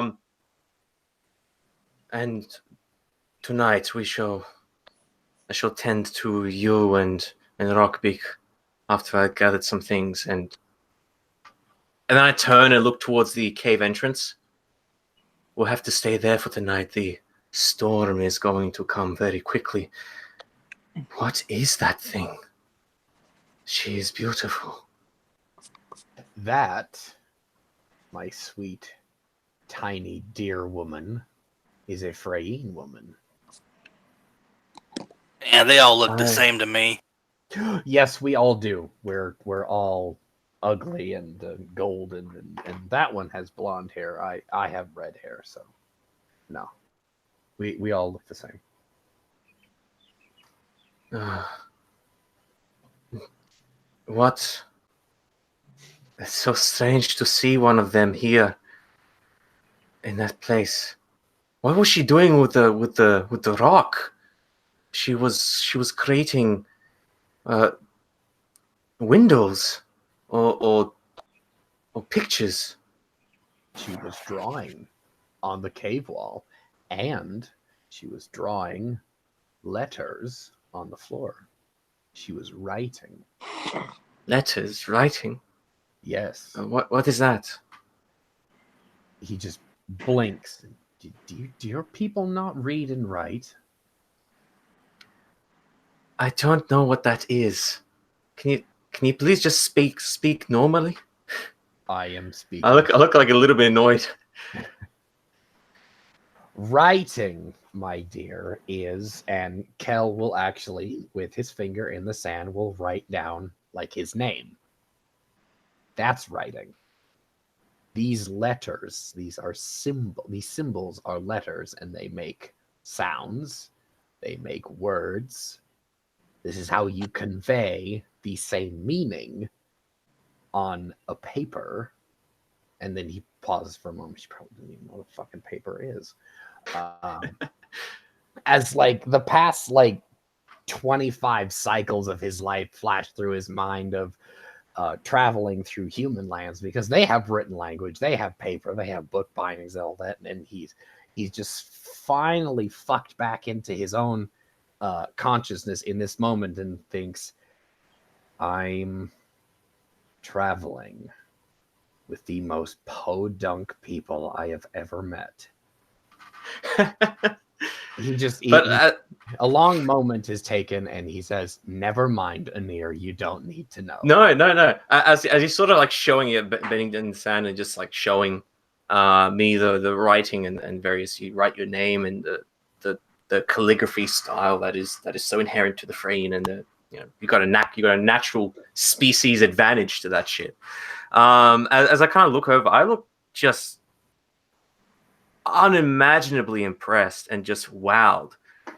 and tonight I shall tend to you and Rockbeak after I gathered some things, and then I turn and look towards the cave entrance. We'll have to stay there for tonight. The storm is going to come very quickly. What is that thing? She is beautiful. That, my sweet, tiny, dear woman, is a Freyine woman. Yeah, they all look the I- same to me. Yes, we all do. We're all ugly and golden, and that one has blonde hair. I have red hair, so no, we all look the same. What? It's so strange to see one of them here in that place. What was she doing with the rock? She was creating windows or pictures. She was drawing on the cave wall, and she was drawing letters on the floor. She was writing. Letters, writing. Yes. What is that? He just blinks. Do your people not read and write? I don't know what that is. Can you please just speak normally? I am speaking. I look like a little bit annoyed. Writing, my dear, is, and Kel will actually, with his finger in the sand, will write down like his name. That's writing. These letters, these symbols are letters, and they make sounds, they make words. This is how you convey the same meaning on a paper. And then he pauses for a moment. She probably doesn't even know what a fucking paper is. As like the past 25 cycles of his life flash through his mind of traveling through human lands, because they have written language, they have paper, they have book bindings and all that, and he's just finally fucked back into his own consciousness in this moment and thinks, I'm traveling with the most podunk people I have ever met. A long moment is taken, and he says, "Never mind, Anir. You don't need to know." No. As he's sort of like showing it, bending in the sand and just like showing me the writing and various. You write your name and the calligraphy style that is so inherent to the Freyine, and you got a natural species advantage to that shit. As I kind of look over, I look just unimaginably impressed and just wowed.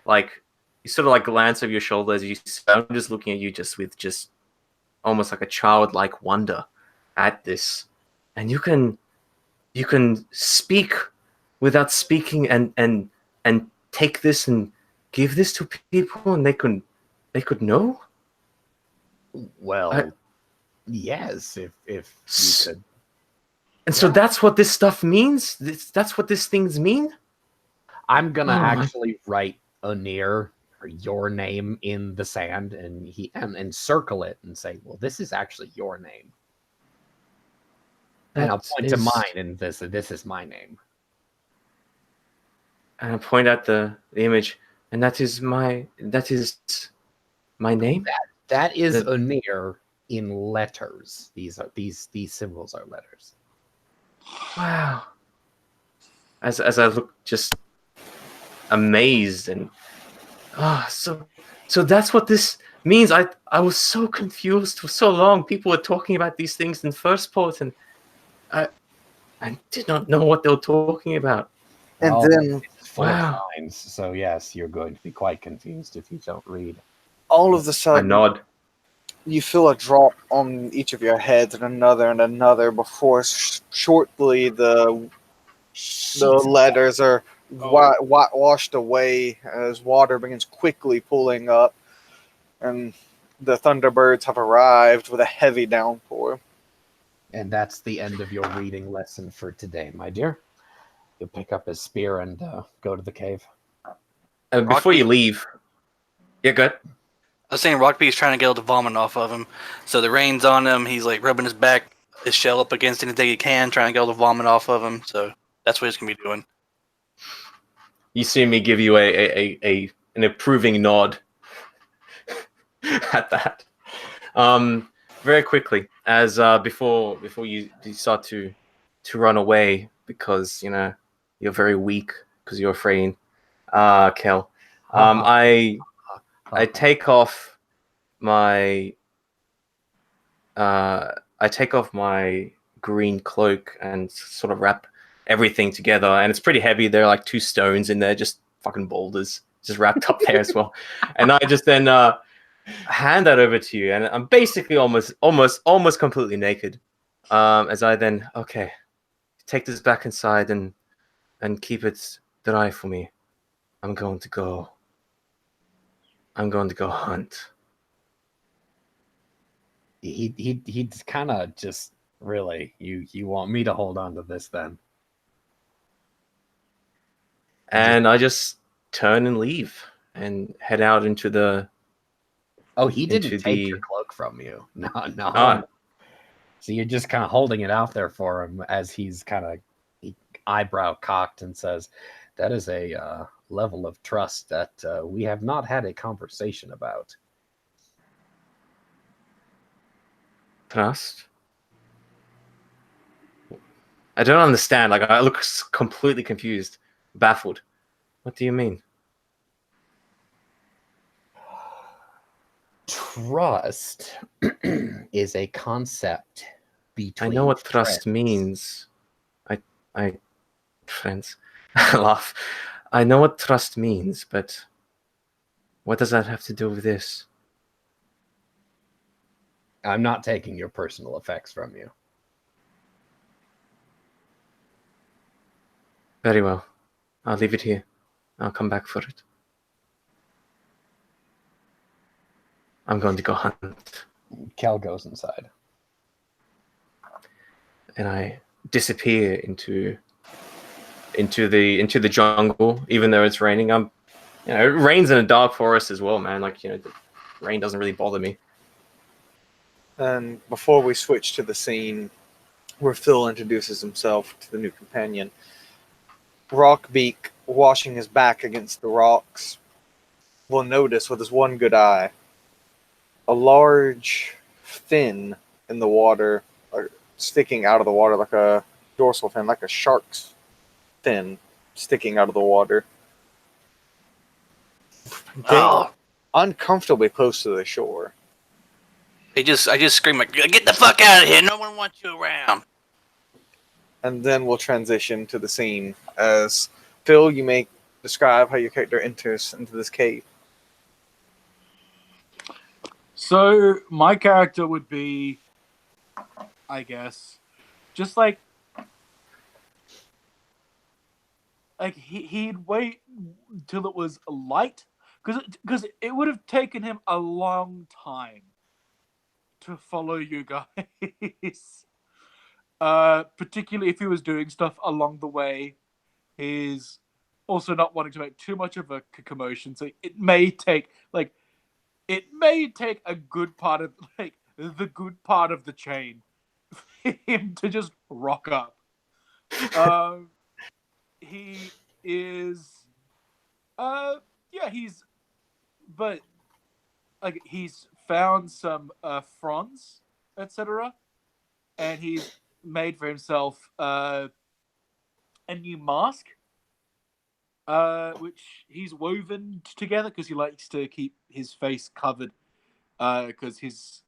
Like, you sort of like glance over your shoulder as I'm just looking at you just with just almost like a childlike wonder at this. And you can speak without speaking and take this and give this to people and they could know? Well, yes, if you could. And so that's what this stuff means? That's what these things mean? I'm gonna actually write Anir, or your name, in the sand, and circle it and say, well, this is actually your name. And I'll point to mine, and this is my name. And I point at the image, and that is my name? That is Anir in letters. These symbols are letters. Wow. As I look just amazed and so that's what this means. I was so confused for so long. People were talking about these things in First Port, and I did not know what they were talking about. And then it's full of signs, so yes, you're going to be quite confused if you don't read. all of a I sudden, nod. you feel a drop on each of your heads, and another before shortly the letters are washed away as water begins quickly pulling up, and the Thunderbirds have arrived with a heavy downpour. And that's the end of your reading lesson for today, my dear. You'll pick up his spear and go to the cave. Before you leave, yeah, good. I was saying Rockbee's trying to get all the vomit off of him. So the rain's on him. He's like rubbing his back, his shell up against anything he can, trying to get all the vomit off of him. So that's what he's going to be doing. You see me give you an approving nod at that. Very quickly, as before you start to run away because you're very weak because you're afraid, Kel. I take off my green cloak and sort of wrap everything together, and it's pretty heavy. There are like 2 stones in there, just fucking boulders, just wrapped up there as well. And I just then hand that over to you, and I'm basically almost completely naked. As I then take this back inside and keep it dry for me. I'm going to go hunt. He's kind of just really you want me to hold on to this then. And I just turn and leave and head out into the. Oh, he didn't take your cloak from you. No. So you're just kind of holding it out there for him as he's kind of eyebrow cocked and says, "That is a level of trust that we have not had a conversation about." Trust? I don't understand. Like, I look completely confused, baffled. What do you mean? Trust is a concept between. I know what trust means. Friends, I laugh. I know what trust means, but what does that have to do with this? I'm not taking your personal effects from you. Very well. I'll leave it here. I'll come back for it. I'm going to go hunt. Kel goes inside. And I disappear into the jungle, even though it's raining. It rains in a dark forest as well, man. Like, the rain doesn't really bother me. And before we switch to the scene where Phil introduces himself to the new companion, Rockbeak, washing his back against the rocks, will notice with his one good eye a large fin in the water, sticking out of the water like a dorsal fin, like a shark's fin sticking out of the water. Uncomfortably close to the shore. I just scream like, "Get the fuck out of here! No one wants you around." And then we'll transition to the scene as Phil, you may describe how your character enters into this cave. So my character would be, I guess, just like he'd wait till it was light, because it would have taken him a long time to follow you guys. Particularly if he was doing stuff along the way. He's also not wanting to make too much of a commotion, so it may take a good part of the good part of the chain for him to just rock up. He is he's found some fronds, etc., and he's made for himself a new mask, which he's woven together because he likes to keep his face covered, because his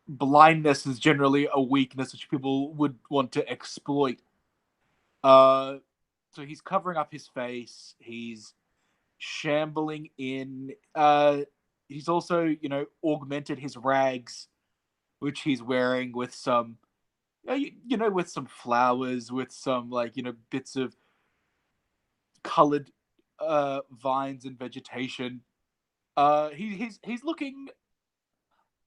blindness is generally a weakness which people would want to exploit. So he's covering up his face. He's shambling in. He's also, augmented his rags, which he's wearing with some, with some flowers, with some bits of colored vines and vegetation. He's looking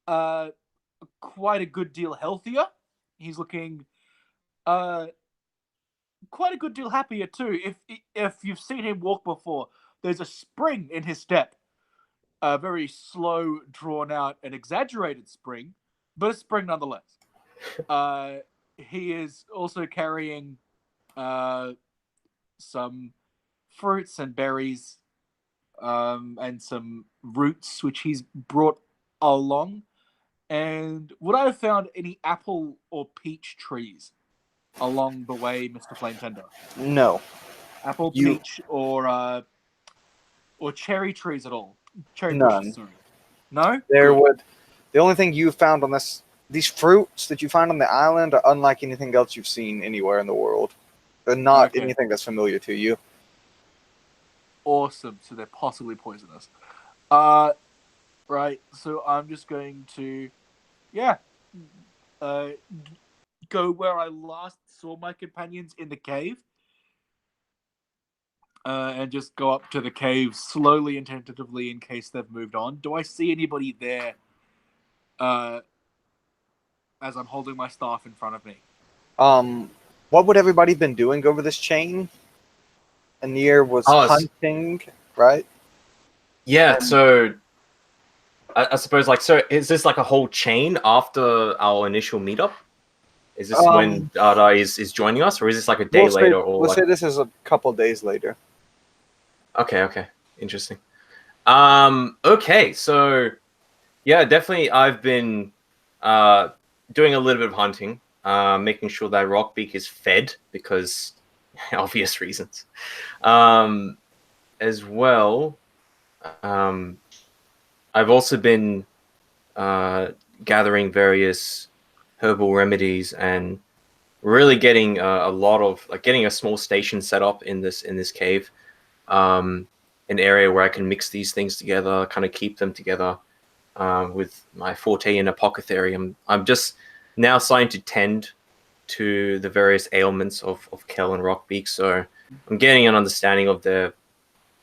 quite a good deal healthier. He's looking quite a good deal happier too. If you've seen him walk before, there's a spring in his step. A very slow, drawn out, and exaggerated spring, but a spring nonetheless. He is also carrying some fruits and berries and some roots which he's brought along. And would I have found any apple or peach trees along the way, Mr. Flametender? No. Apple, You- peach, or cherry trees at all? Cherry None. bushes, sorry. No? There Good. would. The only thing you found on these fruits that you find on the island are unlike anything else you've seen anywhere in the world. They're not Okay. anything that's familiar to you. Awesome. So they're possibly poisonous. Right. So I'm just going to, go where I last saw my companions in the cave. And just go up to the cave slowly and tentatively in case they've moved on. Do I see anybody there as I'm holding my staff in front of me? What would everybody been doing over this chain? Anir was Oh, it's- hunting, right? Yeah, so I suppose so is this like a whole chain after our initial meetup? Is this when Dada is joining us, or is this like a day We'll say, later? Or we'll like... say this is a couple days later. Okay, interesting. Okay, so yeah, definitely I've been doing a little bit of hunting, making sure that Rockbeak is fed because obvious reasons. As well, I've also been gathering various herbal remedies and really getting a lot of getting a small station set up in this cave, an area where I can mix these things together, kind of keep them together with my forte in apothecary. I'm just now starting to tend to the various ailments of Kel and Rockbeak, so I'm getting an understanding of their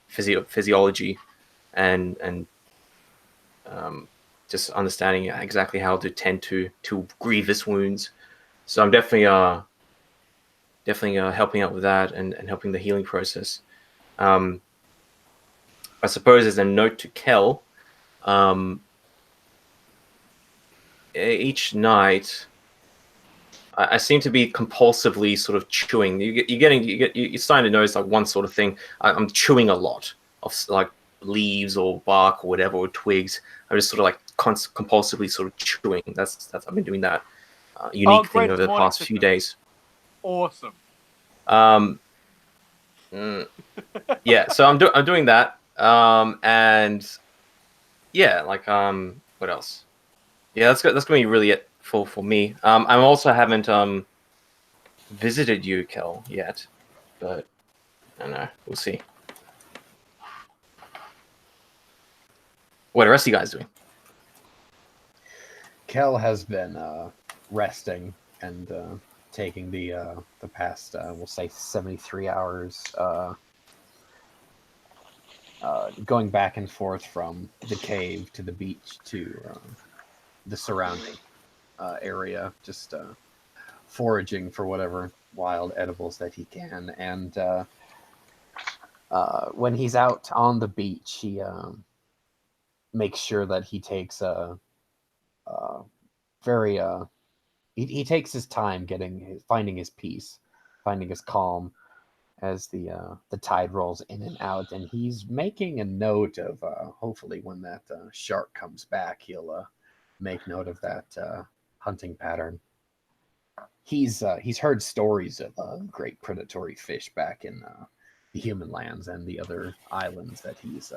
physiology and just understanding exactly how to tend to grievous wounds. So I'm definitely helping out with that and helping the healing process. I suppose as a note to Kel, each night I seem to be compulsively sort of chewing. You're starting to notice like one sort of thing. I'm chewing a lot of like leaves or bark or whatever, or twigs. I'm just sort of like compulsively sort of chewing. That's I've been doing that unique thing great, over it's the morning past few sickness. days. Awesome. Yeah, so I'm doing that. And yeah, like what else? Yeah, that's gonna be really it for me. I also haven't visited you, Kel, yet, but I don't know. We'll see. What are the rest of you guys doing? Kel has been resting and taking the past, we'll say, 73 hours, going back and forth from the cave to the beach to the surrounding area, just foraging for whatever wild edibles that he can. And when he's out on the beach, he makes sure that he takes a very he takes his time finding his peace, finding his calm as the tide rolls in and out, and he's making a note of hopefully when that shark comes back, he'll make note of that hunting pattern. He's heard stories of great predatory fish back in the human lands and the other islands that he's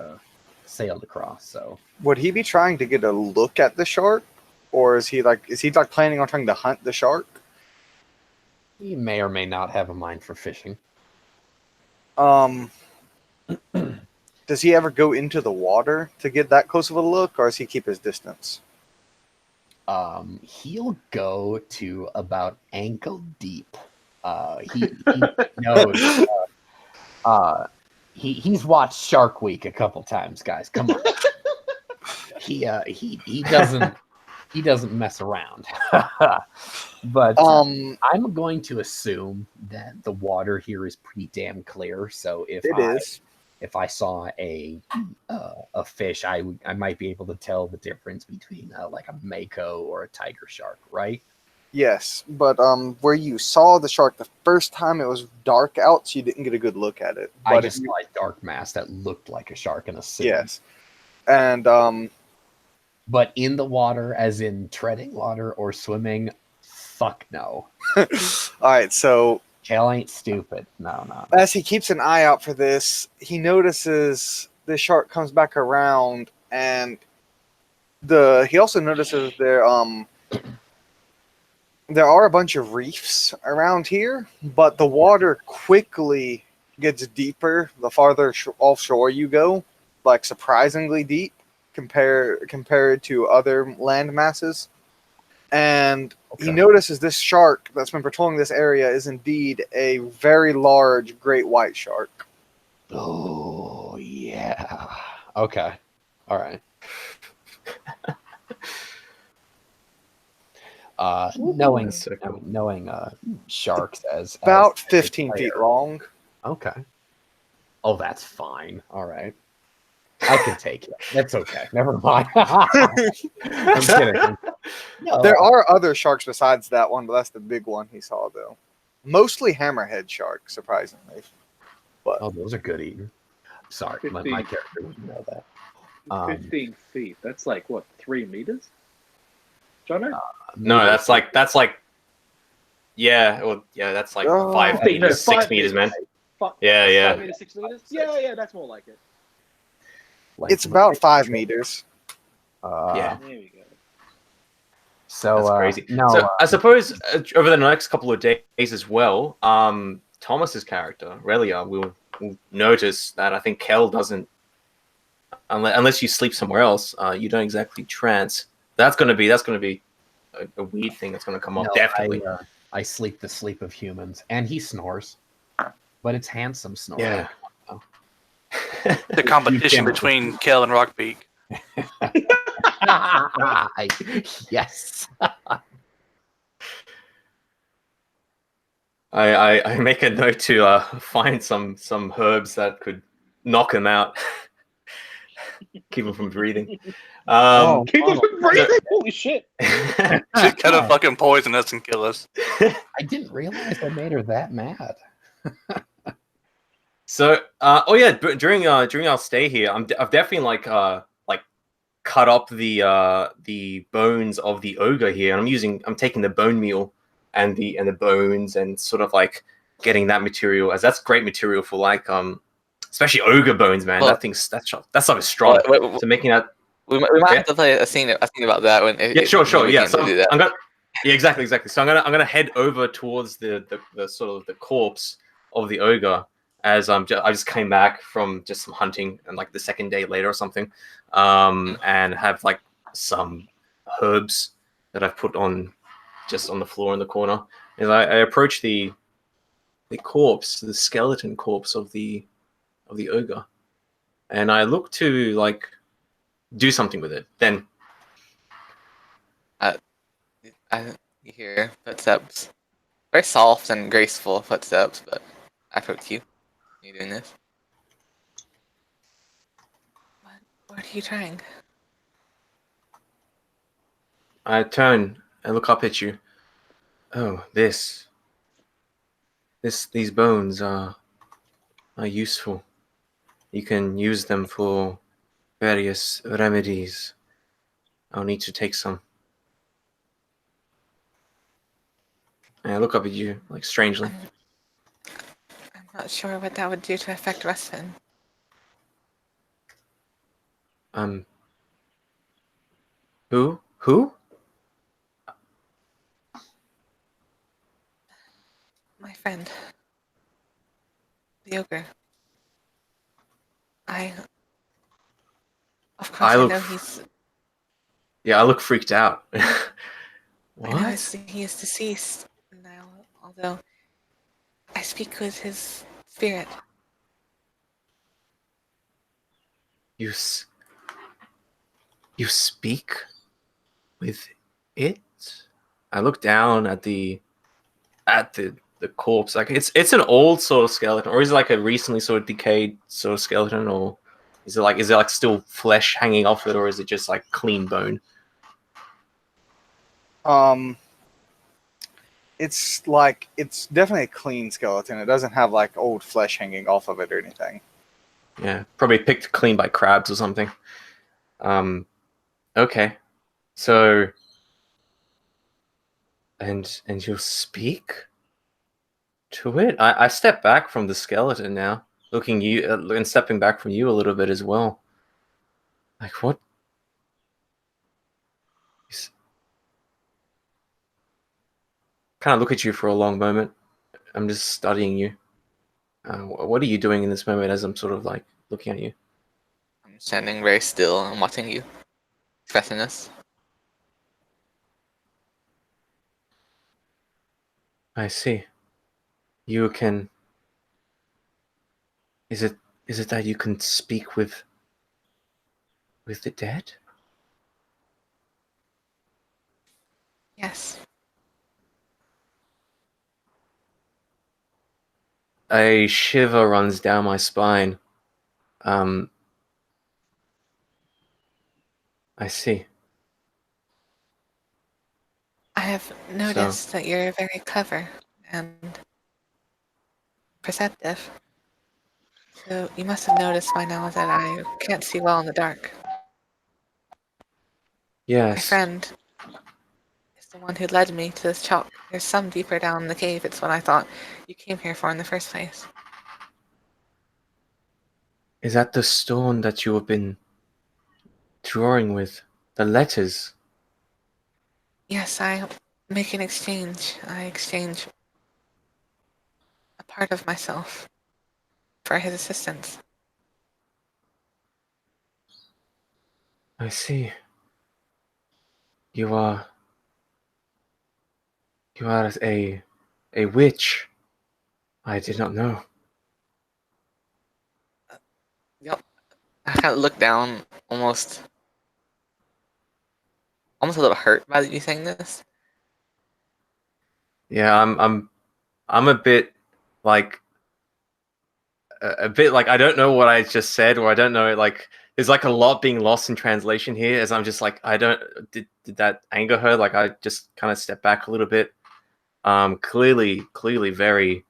sailed across. So Would he be trying to get a look at the shark, or is he planning on trying to hunt the shark? he may or may not have a mind for fishing. Does he ever go into the water to get that close of a look, or does he keep his distance? He'll go to about ankle deep. He knows he's watched Shark Week a couple times, guys. Come on. he doesn't mess around. But I'm going to assume that the water here is pretty damn clear. So if I saw a fish, I might be able to tell the difference between like a mako or a tiger shark, right? Yes, but where you saw the shark the first time, it was dark out, so you didn't get a good look at it. I But just saw a dark mass that looked like a shark in a suit. yes, and But in the water, as in treading water or swimming, fuck no. all right. So Kel ain't stupid. No. as he keeps an eye out for this, he notices the shark comes back around, and he also notices there are a bunch of reefs around here, but the water quickly gets deeper the farther offshore you go, like surprisingly deep compared to other land masses. And he notices this shark that's been patrolling this area is indeed a very large great white shark. Oh, yeah. Okay. All right. Knowing sharks as About a 15 player. feet long. Okay. Oh, that's fine. All right. I can take it. That's okay. Never mind. I'm kidding. No, There are other sharks besides that one, but that's the big one he saw, though. Mostly hammerhead sharks, surprisingly. Oh, those are good eating. Sorry, my 15. character wouldn't know that. 15 feet. That's like, what, 3 meters? Jono? No, that's like yeah, well, yeah, that's like Oh. 5 Hey, no, meters, 6 5 meters, man. Fi- Yeah. 5 meters, 6 meters? Yeah, that's more like it. Like, It's about 5 meters. Yeah. There we go. So That's crazy. No, So I suppose over the next couple of days as well, Thomas's character Relia will notice that I think Kel doesn't, unless you sleep somewhere else, you don't exactly trance. That's gonna be a weird thing that's gonna come up. no, Definitely. I sleep the sleep of humans, and he snores, but it's handsome snore. Yeah. The competition between Kel and Rockbeak. Yes. I make a note to find some herbs that could knock him out, keep him from breathing. Keep them from breathing! Holy shit! She's gonna fucking poison us and kill us. I didn't realize I made her that mad. So, during our stay here, I've definitely like cut up the bones of the ogre here, and I'm taking the bone meal and the bones and sort of like getting that material, as that's great material for like especially ogre bones, man. Well, that's like a strong. So making that. We might have to play a scene about that when. Sure. we Yeah, can so do that. exactly. So I'm gonna head over towards the sort of the corpse of the ogre, as I just came back from just some hunting, and like the second day later or something, and have like some herbs that I've put on just on the floor in the corner. And I approach the corpse, the skeleton corpse of the ogre, and I look to like do something with it. Then You hear footsteps, very soft and graceful footsteps, but I approach you. Are you doing this? What are you trying? I turn and look up at you. Oh, these bones are useful. You can use them for various remedies. I'll need to take some. And I look up at you like strangely. I'm not sure what that would do to affect Rustin. Who? My friend, the ogre. Of course, I know he's. Yeah, I look freaked out. I know What? he is deceased now, although I speak with his spirit. You you speak with it? I look down at the corpse. Like it's an old sort of skeleton, or is it like a recently sort of decayed sort of skeleton, or is it like still flesh hanging off it, or is it just like clean bone? It's definitely a clean skeleton. It doesn't have like old flesh hanging off of it or anything. Yeah, probably picked clean by crabs or something. Okay, so and you'll speak to it. I step back from the skeleton now, looking you and stepping back from you a little bit as well. Like what? Kind of look at you for a long moment. I'm just studying you. What are you doing in this moment as I'm sort of like looking at you? I'm standing very still and watching you. Expecting this. I see. You can. Is it that you can speak with the dead? Yes. A shiver runs down my spine. I see. I have noticed that you're very clever and perceptive. So you must have noticed by now that I can't see well in the dark. Yes. My friend is the one who led me to this chalk. There's some deeper down in the cave. It's what I thought you came here for in the first place. Is that the stone that you have been drawing with? The letters? Yes, I make an exchange. I exchange a part of myself for his assistance. I see. You are a witch. I did not know. Yep. I kind of look down, almost a little hurt by you saying this. Yeah, I'm a bit like I don't know what I just said, or I don't know, like there's like a lot being lost in translation here, as I'm just like, I don't did that anger her? Like I just kind of step back a little bit. Clearly very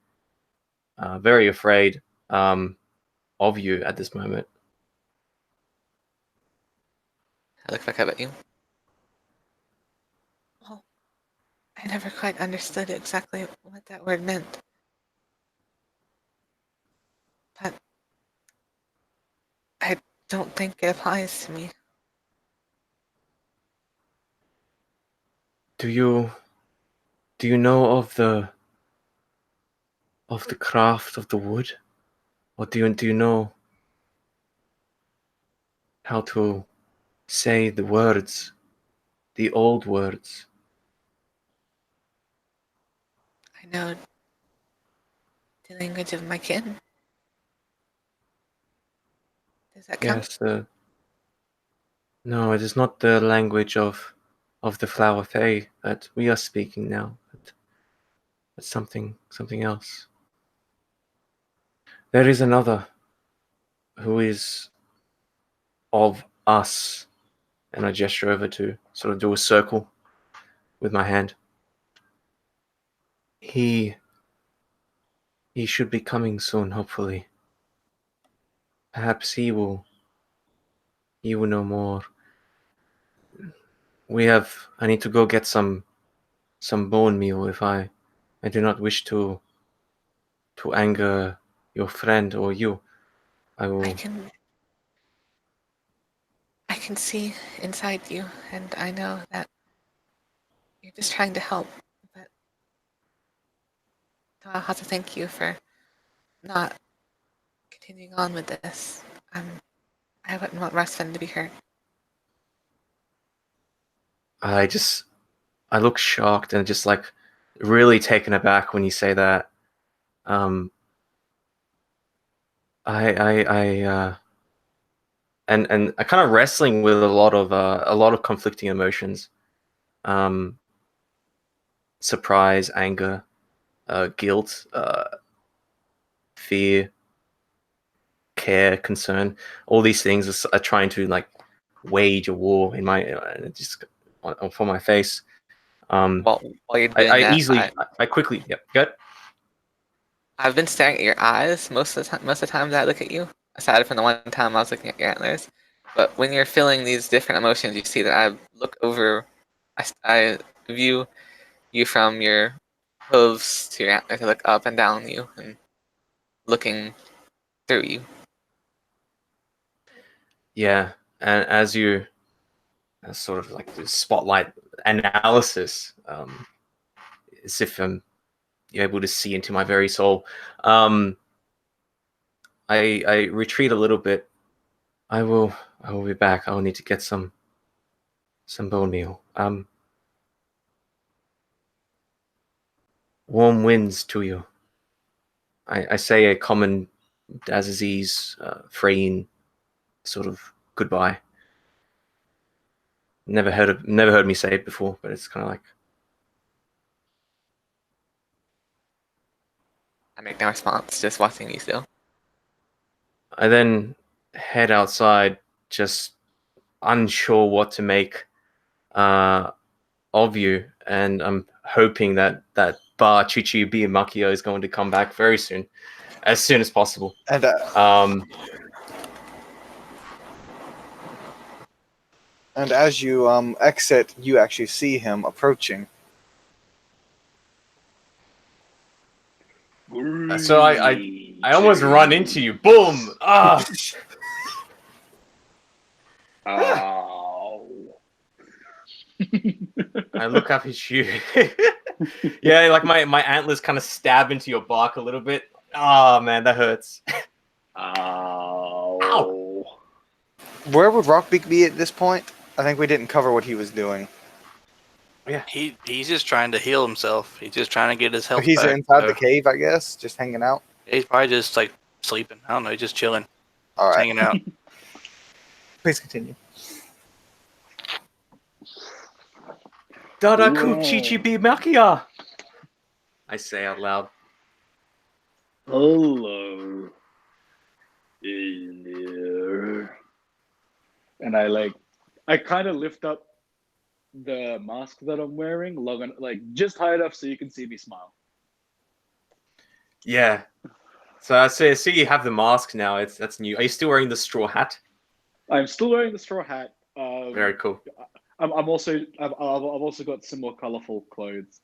very afraid of you at this moment. I look back up at you. Well, I never quite understood exactly what that word meant. But I don't think it applies to me. Do you know of the craft of the wood? Or do you know how to say the words, the old words? I know the language of my kin. Does that count? Yes, no, it is not the language of the flower fae that we are speaking now, but something else. There is another who is of us, and I gesture over to sort of do a circle with my hand. He should be coming soon, hopefully. Perhaps he will know more. I need to go get some bone meal if I do not wish to anger your friend or you. I will. I can see inside you, and I know that you're just trying to help. But I'll have to thank you for not continuing on with this. I wouldn't want Russven to be hurt. I look shocked and just like really taken aback when you say that. I and I kind of wrestling with a lot of conflicting emotions, surprise, anger, guilt, fear, care, concern. All these things are trying to like wage a war in my just for my face. While you're doing I that, easily, I quickly, yep, good. I've been staring at your eyes most of the time. Most of the time that I look at you, aside from the one time I was looking at your antlers. But when you're feeling these different emotions, you see that I look over. I view you from your hooves to your antlers. I look up and down you and looking through you. Yeah, and as you sort of like the spotlight analysis, as if you're able to see into my very soul. I retreat a little bit. I will be back. I will need to get some bone meal. Warm winds to you. I say a common Dazazese Freyne sort of goodbye. Never heard me say it before, but it's kind of like I make no response, just watching you still. I then head outside, just unsure what to make of you, and I'm hoping that bar Chichi B Makio is going to come back very soon, as soon as possible. And and as you exit, you actually see him approaching. So I almost run into you. Boom! Ah! Ow. I look up at you. Yeah, like my antlers kind of stab into your bark a little bit. Oh man, that hurts. Ow. Ow. Where would Rockbeak be at this point? I think we didn't cover what he was doing. He's just trying to heal himself. He's just trying to get his health He's back. inside so the cave, I guess, just hanging out. He's probably just like sleeping. I don't know. He's just chilling, All just right, hanging out. please continue. Dadaku Whoa. Chichi B Makia. I say out loud. Hello. In there. And I kind of lift up the mask that I'm wearing, like just high enough so you can see me smile. Yeah. So I see you have the mask now. That's new. Are you still wearing the straw hat? I'm still wearing the straw hat. Very cool. I've also got some more colorful clothes.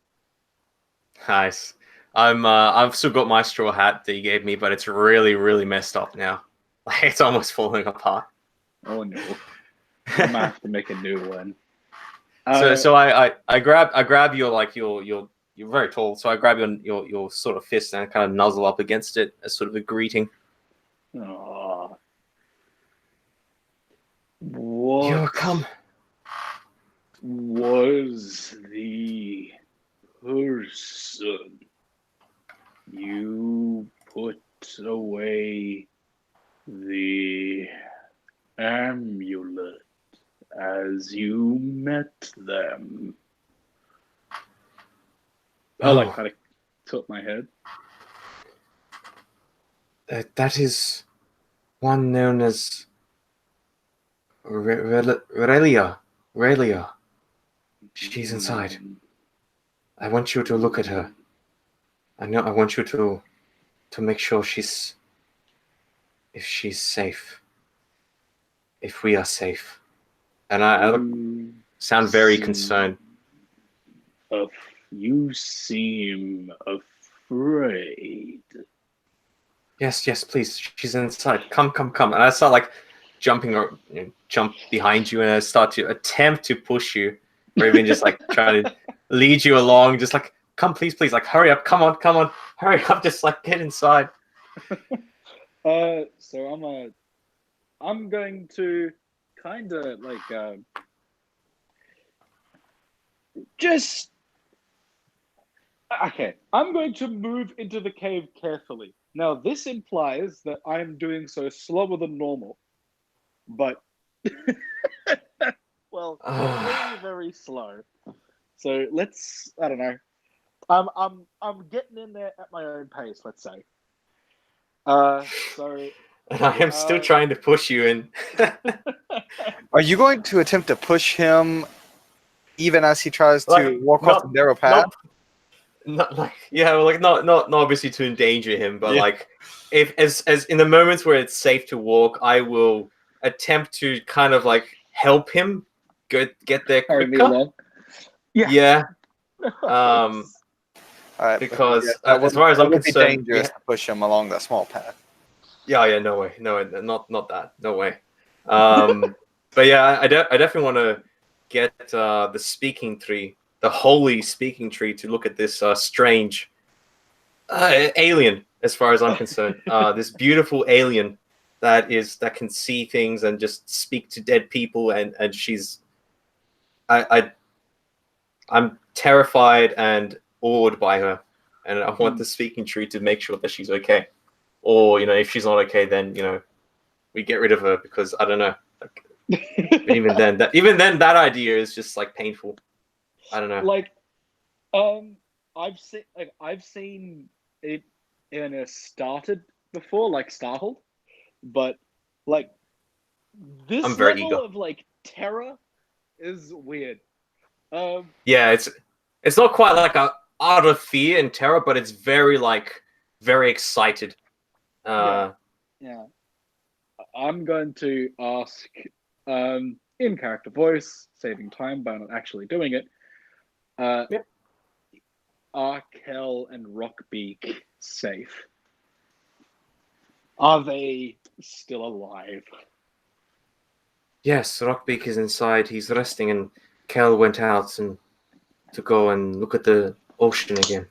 Nice. I've still got my straw hat that you gave me, but it's really, really messed up now. Like it's almost falling apart. Oh no. I might have to make a new one. So I grab your you're very tall, so I grab your sort of fist and kind of nuzzle up against it as sort of a greeting. Aw. What You're come. was the person you put away the amulet as you met them? I Oh. kind of tilt my head. That is one known as Relia. Relia. She's inside. I want you to look at her. I want you to make sure she's safe. If we are safe. And I sound very concerned. You seem afraid. Yes, please. She's inside. Come. And I start like jumping or jump behind you, and I start to attempt to push you, or even just like try to lead you along. Just like, come, please, like hurry up. Come on, hurry up. Just like get inside. So I'm going to kind of like just okay. I'm going to move into the cave carefully. Now, this implies that I'm doing so slower than normal. but well, very very slow. So let's I don't know. I'm getting in there at my own pace. Let's say. So And I am still Uh, trying to push you in. Are you going to attempt to push him even as he tries to Like, walk off the narrow path? Not like, yeah, well, like not obviously to endanger him, but Yeah. like if as in the moments where it's safe to walk, I will attempt to kind of like help him get there carry me quicker. along. Yeah. Yeah, All right, because that as far as I'm would be concerned, dangerous to push him along that small path. yeah, no way, not that, no way. But yeah, I definitely want to get the speaking tree, the holy speaking tree, to look at this strange alien, as far as I'm concerned. This beautiful alien that can see things and just speak to dead people, and she's, I'm terrified and awed by her, and I want the speaking tree to make sure that she's okay. Or, if she's not okay, then we get rid of her, because I don't know. But even then, that idea is just like painful. I don't know. Like, I've seen it in a started before, like Startled, but like this I'm very level eager. of like terror is weird. Yeah, it's not quite like a out of fear and terror, but it's very excited. Yeah. I'm going to ask, in character voice, saving time by not actually doing it. Yep. Are Kel and Rockbeak safe? Are they still alive? Yes, Rockbeak is inside. He's resting, and Kel went out to go and look at the ocean again.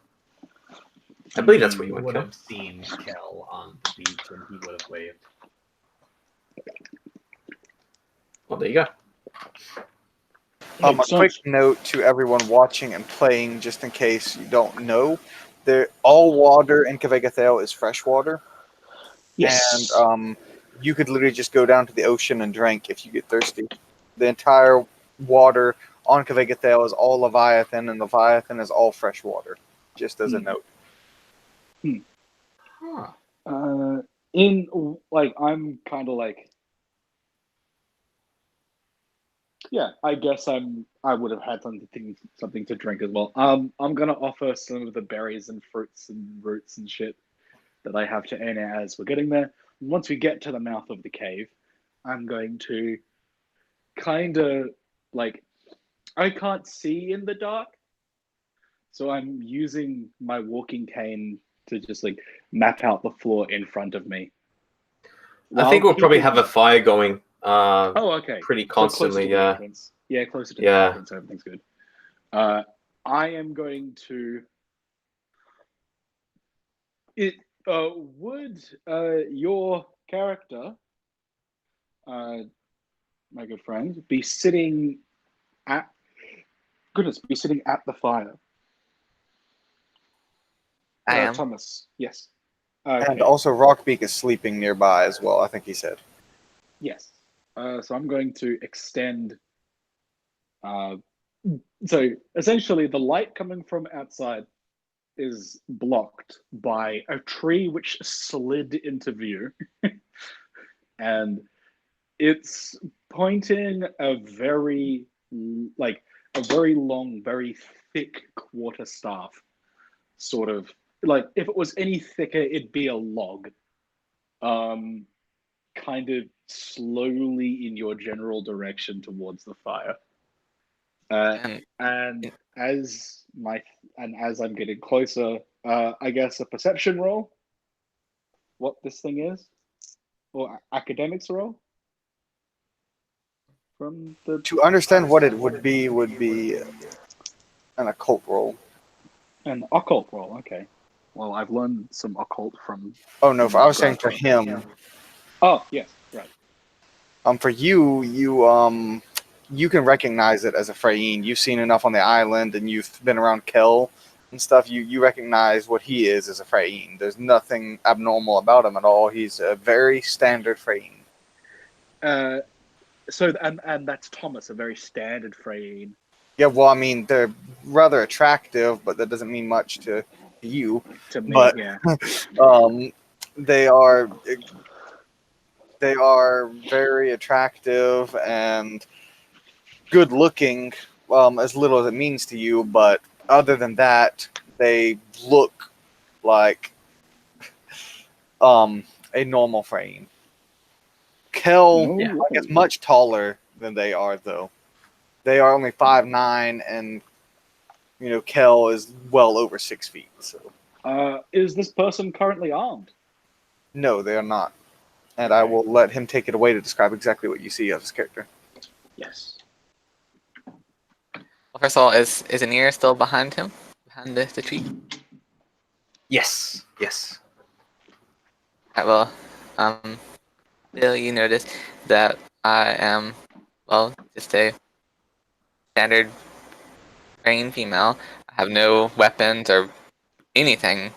I believe that's where you went, would Kel. have seen Kel on the beach, and he would have waved. Well, there you go. A Makes quick sense. note to everyone watching and playing, just in case you don't know, all water in Kvegathel is fresh water, Yes. and you could literally just go down to the ocean and drink if you get thirsty. The entire water on Kvegathel is all Leviathan, and Leviathan is all fresh water. Just as a note. Huh. I'm kind of like, yeah, I guess I would have had something to drink as well. I'm gonna offer some of the berries and fruits and roots and shit that I have to Aina as we're getting there. Once we get to the mouth of the cave, I'm going to kind of like, I can't see in the dark, so I'm using my walking cane to just like map out the floor in front of me. I think we'll probably keeping- have a fire going. Oh, okay. Pretty So closer constantly, to the yeah. entrance. Yeah, closer to the Yeah. entrance, everything's good. I am going to. Would your character, my good friend, be sitting at the fire? I am. Thomas, yes. And also, Rockbeak is sleeping nearby as well, I think he said. Yes. So I'm going to extend. So essentially, the light coming from outside is blocked by a tree which slid into view, and it's pointing a very long, very thick quarterstaff, sort of like if it was any thicker, it'd be a log. Kind of slowly in your general direction towards the fire. And as I'm getting closer, I guess a perception roll. What this thing is, or academics roll. From the To understand what it would be an occult roll. an occult roll. Okay. Well, I've learned some occult from. Oh no, I was saying for him. Oh yes, right. For you can recognize it as a Freyine. You've seen enough on the island, and you've been around Kel and stuff. You recognize what he is as a Freyine. There's nothing abnormal about him at all. He's a very standard Freyine. And that's Thomas, a very standard frame. Yeah, well, I mean, they're rather attractive, but that doesn't mean much to you. To me, But yeah. they are very attractive and good looking, as little as it means to you. But other than that, they look like a normal frame. Kel, No Yeah. I guess, much taller than they are, though. They are only 5'9", and Kel is well over 6 feet. So Is this person currently armed? no, they are not. And I will let him take it away to describe exactly what you see of his character. Yes. Well, first of all, is Anir still behind him? Behind the tree? Yes. Yes. Alright, well, Bill, you notice that I am, well, just a standard trained female. I have no weapons or anything,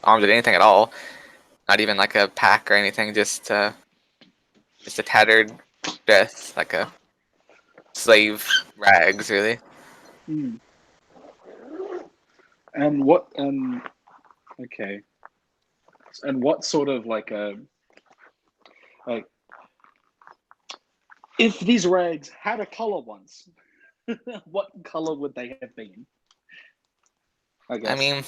armed with anything at all. Not even like a pack or anything, just a tattered dress, like a slave rags, really. Hmm. And what? Okay. And what sort of like if these rags had a color once, what color would they have been? I guess. I mean,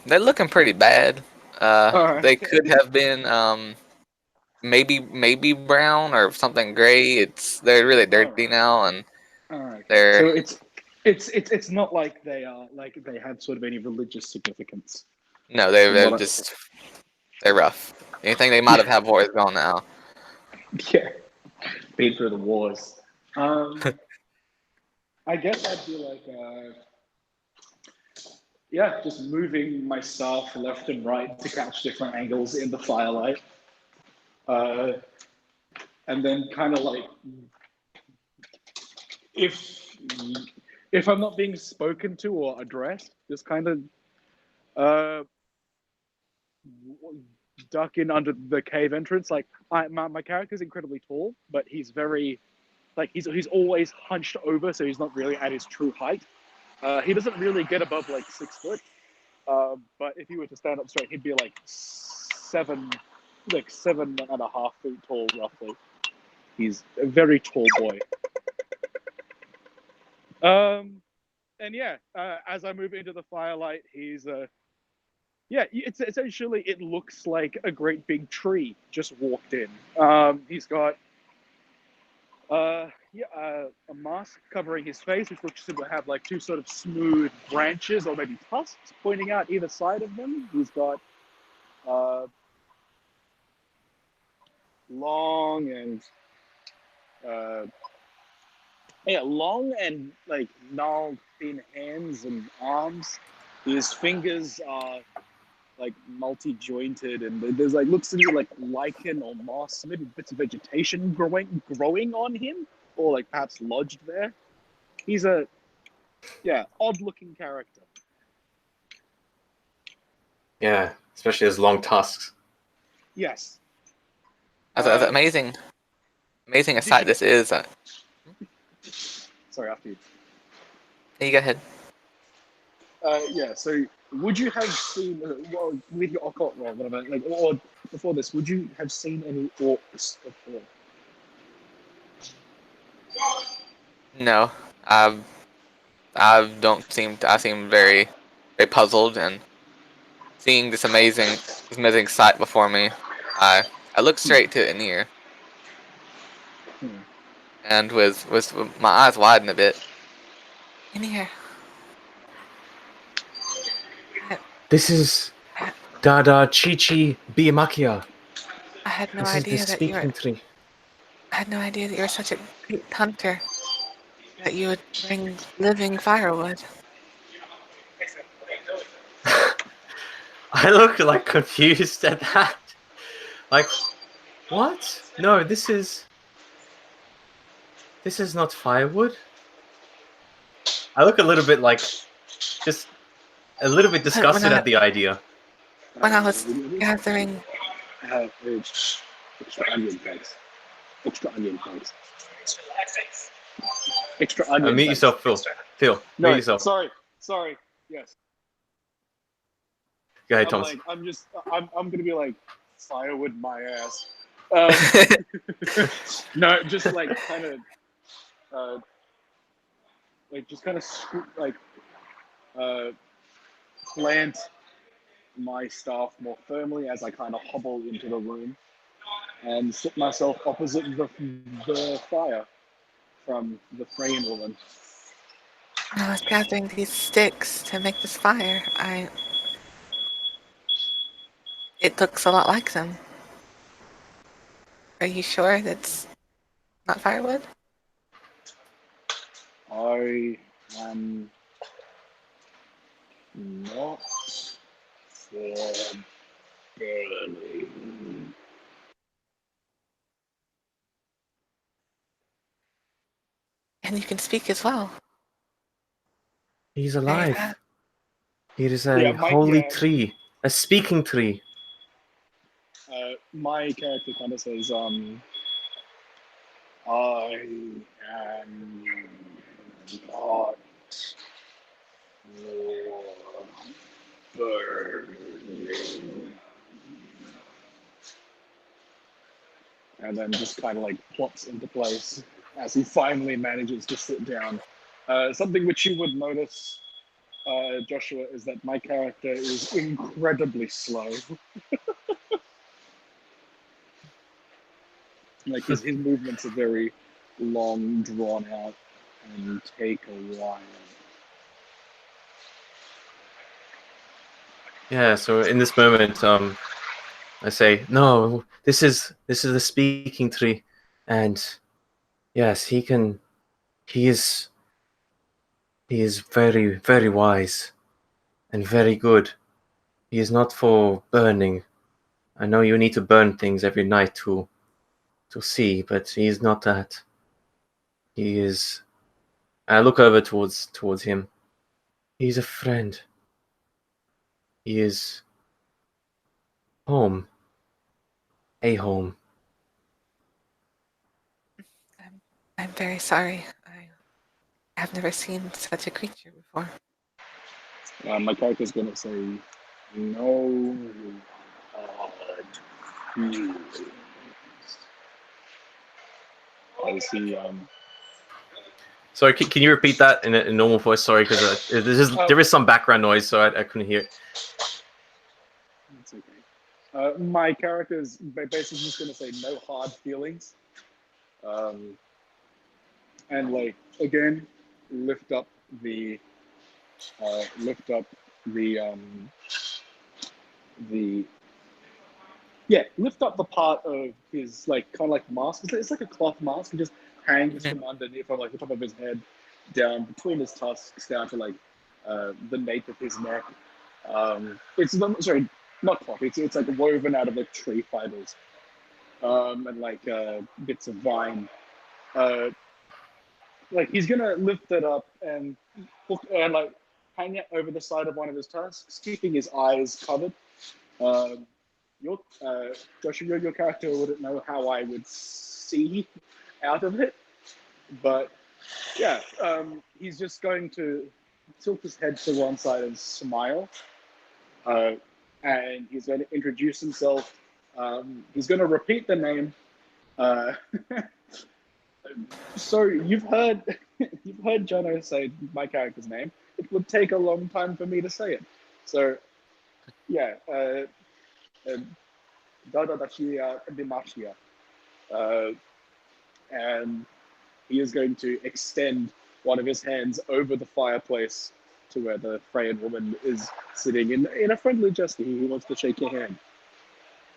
they're looking pretty bad. Alright. They could have been maybe brown or something gray. They're really dirty Alright. now, and Alright. they're So it's not like they are like they have sort of any religious significance. no, From they're what just they're rough. Anything they might have had before is gone now. Yeah, been through the wars. I guess I'd be like, yeah, just moving myself left and right to catch different angles in the firelight, and then kind of like, if I'm not being spoken to or addressed, just kind of duck in under the cave entrance. Like my character's incredibly tall, but he's very like he's always hunched over, so he's not really at his true height. He doesn't really get above like 6 foot, but if he were to stand up straight, he'd be like 7.5 feet tall, roughly. He's a very tall boy. And yeah, as I move into the firelight, he's yeah, it's essentially it looks like a great big tree just walked in. He's got a mask covering his face, which looks to have like two sort of smooth branches or maybe tusks pointing out either side of him. He's got long and like gnarled thin hands and arms. His fingers are like multi-jointed, and there's like looks to be like lichen or moss, maybe bits of vegetation growing on him, or like perhaps lodged there. He's a odd-looking character. Yeah, especially his long tusks. Yes. That's amazing a sight this is. Sorry, after you. You go ahead. Yeah. So, would you have seen with your occult roll, whatever, like, or before this, would you have seen any orcs before? No, I seem very, very puzzled, and seeing this amazing sight before me, I look straight to Anir, and with my eyes widen a bit. Anir, This is Dada Chichi Biamakia. I had no This is the idea that you were. speaking tree. I had no idea that you were such a great hunter. That you would bring living firewood. I look like confused at that. Like, what? No, this is not firewood. I look a little bit like, just a little bit disgusted at the idea. When I was gathering, Extra onion, thanks. Extra onion. Mute thanks. yourself, Phil. Phil, No, mute yourself. sorry. Yes. Go ahead, I'm Thomas. like, I'm gonna be like, firewood my ass. Um, no, just like kind of, plant my staff more firmly as I kind of hobble into the room and sit myself opposite the fire from the Freyan woman. I was gathering these sticks to make this fire. It looks a lot like them. Are you sure that's not firewood? I am not for burning. And you can speak as well. He's Very alive. bad. It is Yeah, a Mike, holy tree, a speaking tree. My character kind of says, I am not for burning. And then just kind of like plops into place as he finally manages to sit down. Something which you would notice, Joshua, is that my character is incredibly slow. Like his movements are very long, drawn out, and take a while. Yeah. So in this moment, I say, no, this is the speaking tree, and yes, he is very, very wise and very good. He is not for burning. I know you need to burn things every night to see, but he is not that. He is. I look over towards him. He's a friend. He is home. A home. I'm very sorry. I have never seen such a creature before. My character's gonna say, no hard feelings. As he, Sorry, can you repeat that in a normal voice? Sorry, because there is some background noise, so I couldn't hear it. It's okay. My character's basically just gonna say no hard feelings. And like, again, lift up the lift up the part of his like kind of like mask. It's like a cloth mask. It just hangs from underneath, from like the top of his head down between his tusks down to like the nape of his neck. It's not cloth. It's like woven out of like tree fibers and like bits of vine. Like he's gonna lift it up and like hang it over the side of one of his tusks, keeping his eyes covered. Joshua, your character wouldn't know how I would see out of it, but yeah, he's just going to tilt his head to one side and smile, and he's going to introduce himself. He's going to repeat the name. So you've heard Jono say my character's name. It would take a long time for me to say it. So yeah, Dadadashia Dimashia. And he is going to extend one of his hands over the fireplace to where the Freyan woman is sitting in a friendly gesture. He wants to shake your hand,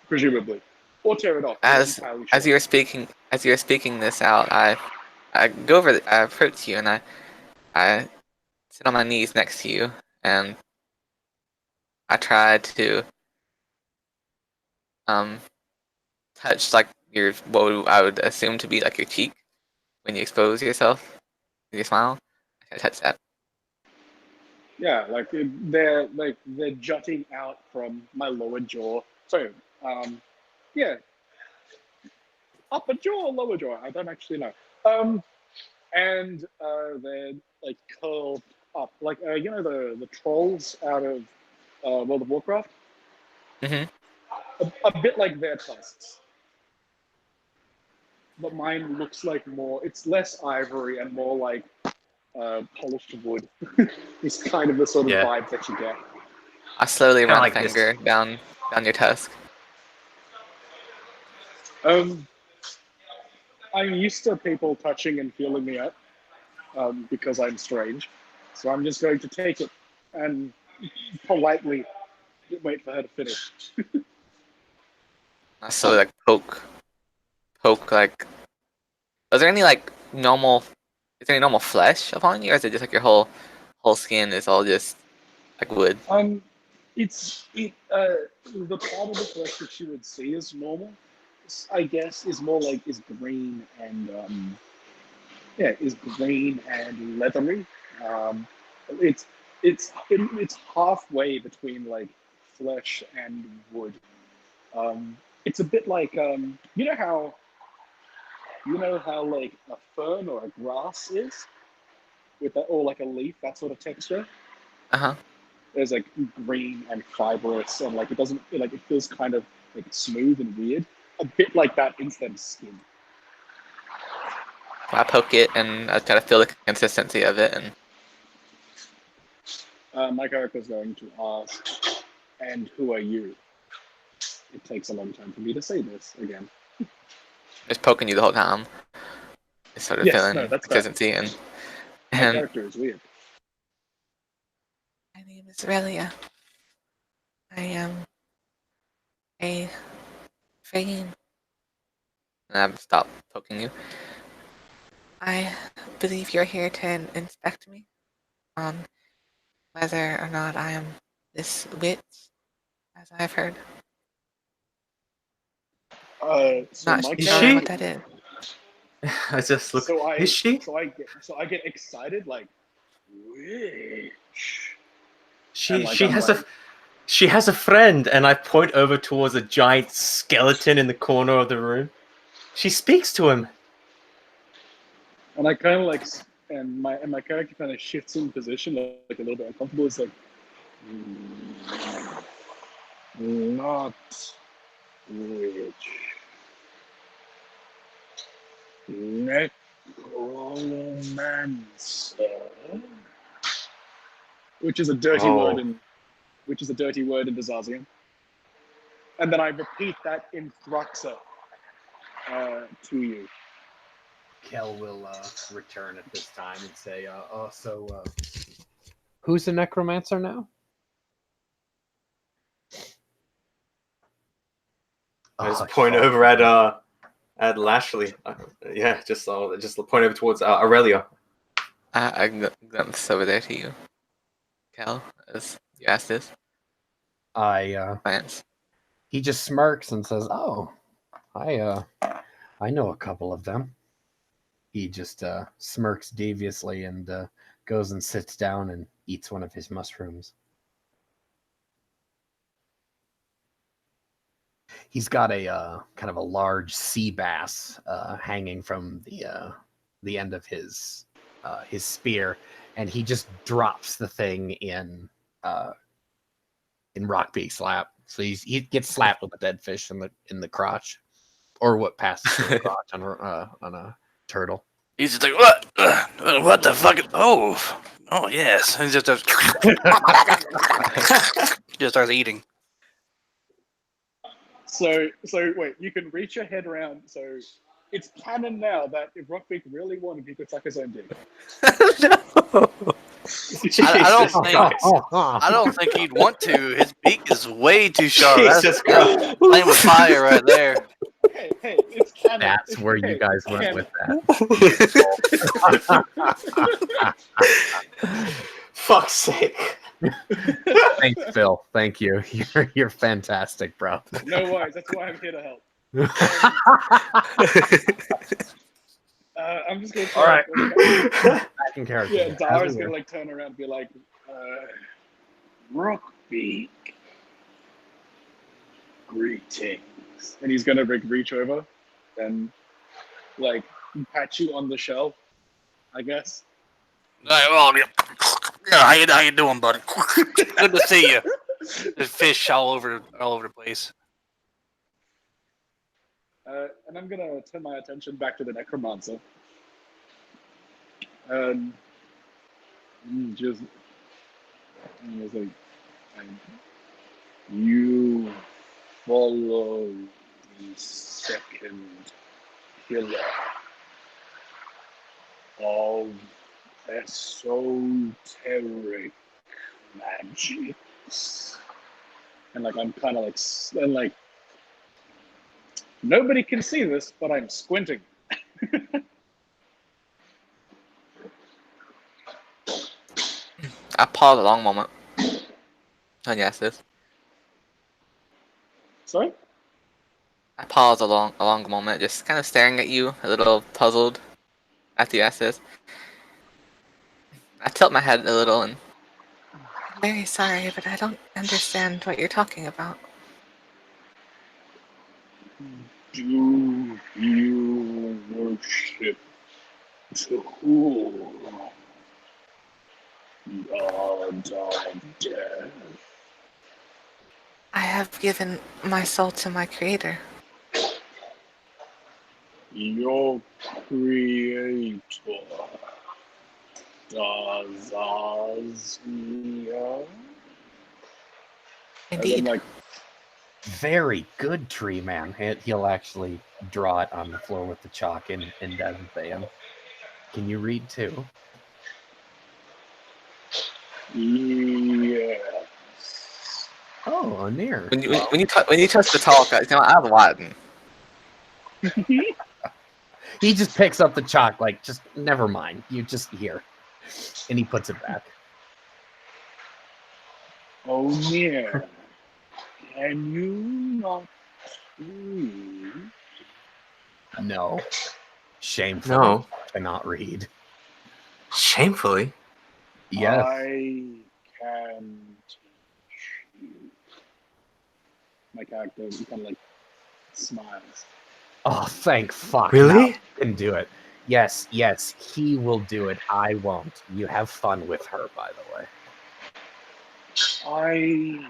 presumably, or tear it off. As you were speaking this out, I approach you and I sit on my knees next to you and I try to touch like what I would assume to be like your cheek when you expose yourself with your smile. I touch that. Yeah, like they're jutting out from my lower jaw. So, yeah, upper jaw or lower jaw? I don't actually know. And they're like curled up, like you know the trolls out of World of Warcraft. Mhm. A bit like their tusks, but mine looks like more. It's less ivory and more like polished wood. It's kind of the sort of Yeah. vibe that you get. I slowly Kinda run a like this. finger down your tusk. I'm used to people touching and feeling me up because I'm strange. So I'm just going to take it and politely wait for her to finish. I slowly like poke like. Is there any like normal? Is there any normal flesh upon you, or is it just like your whole skin is all just like wood? The part of the flesh that you would see as normal, I guess, is more like is green and is green and leathery. Um, it's it's halfway between like flesh and wood. It's a bit like you know how like a fern or a grass is with that, or like a leaf, that sort of texture. Uh-huh. There's like green and fibrous, and like it doesn't like it feels kind of like smooth and weird, a bit like that instead of skin. I poke it and I try to feel the consistency of it, and My character's going to ask, "And who are you?" It takes a long time for me to say this again. just poking you the whole time. Just sort of Yes, feeling no, that's fair. consistency My and character is weird. my name is Relia. I am a Fane. And I've stopped poking you. I believe you're here to inspect me on whether or not I am this witch, as I've heard. So Not my Is sure she? what that is. I just look. So Is she? I get excited like, witch. She And, like, she I'm has like- a she has a friend, and I point over towards a giant skeleton in the corner of the room. She speaks to him. And I kind of like, and my character kind of shifts in position, like a little bit uncomfortable. It's like, not witch, necromancer, which is a dirty word in Dazazian. And then I repeat that in Thruxer to you. Kel will return at this time and say, who's the necromancer now? I just point over at Lashley. Yeah, just point over towards Aurelia. I glimpse over there to you, Cal, as you asked this. Glance. He just smirks and says, "Oh, I know a couple of them." He just smirks deviously and goes and sits down and eats one of his mushrooms. He's got a kind of a large sea bass hanging from the end of his spear, and he just drops the thing in Rockbeak's lap. So he gets slapped with a dead fish in the crotch, or what passes for a crotch on a turtle. He's just like, what? What the fuck? Oh yes. He just does. Just starts eating. So wait, you can reach your head around. So it's canon now that if Rockbeak really wanted, he could suck his own dick. No. I don't Jesus think- Christ. I don't think he'd want to. His beak is way too sharp. Jesus Christ. Playing with fire right there. Hey, it's canon. That's where you guys went canon. with that. Fuck's sake. Thanks, Phil. Thank you. You're fantastic, bro. No worries. That's why I'm here to help. I'm just gonna. All right. Back in character. Yeah, As Dara's we gonna were. like turn around and be like, Rockbeak, greetings, and he's gonna reach over and like pat you on the shell, I guess. Well, yeah, how you doing, buddy? Good to see you. There's fish all over the place. And I'm gonna turn my attention back to the necromancer. And just and it's like, and you follow the second pillar of esoteric magics. And like I'm kind of like, and like nobody can see this, but I'm squinting. I pause a long moment. And yes, this. Sorry? I pause a long moment, just kind of staring at you, a little puzzled after you ask this. I tilt my head a little and. I'm very sorry, but I don't understand what you're talking about. Do you worship Tool, God of Death? I have given my soul to my creator. Your creator, Dazazia? And then, Indeed. like, Very good, Tree Man. He'll actually draw it on the floor with the chalk and Van. Can you read too? yes. Oh, Anir. When you touch the talk, you know, I have Latin. He just picks up the chalk, like, just never mind. You just here. And he puts it back. Oh, yeah. Can you not read? No. Shamefully. No. Cannot read. Shamefully. Yes. I can teach you. My character kind of like smiles. Oh, thank fuck. Really? Now he can do it. Yes, he will do it. I won't. You have fun with her, by the way. I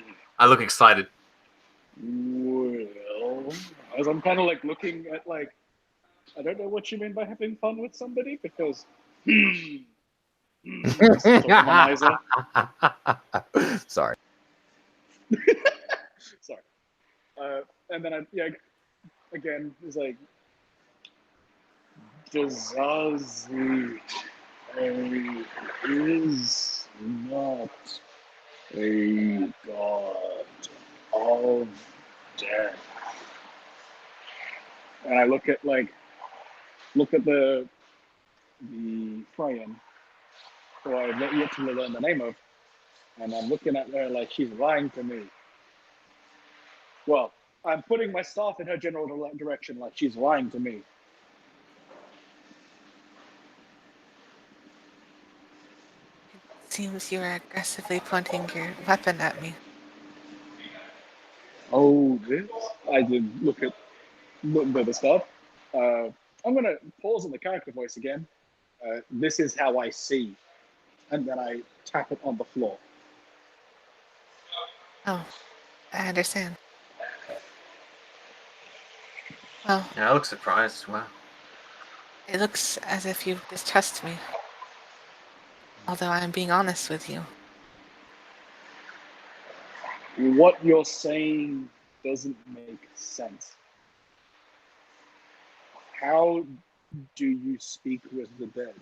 look excited. Well, as I'm kind of like looking at like, I don't know what you mean by having fun with somebody because, just sort of womanizer. Sorry. Sorry. And then again, it's like, Dazazi is not a god of death. And I look at the Freyan, who I've yet to learn the name of, and I'm looking at her like she's lying to me. Well, I'm putting my staff in her general direction like she's lying to me. Seems you are aggressively pointing your weapon at me. Oh, this? I did look at the stuff. I'm going to pause on the character voice again. This is how I see. And then I tap it on the floor. Oh, I understand. Well, Yeah, I look surprised. Wow. it looks as if you distrust me. Although I'm being honest with you. What you're saying doesn't make sense. How do you speak with the dead?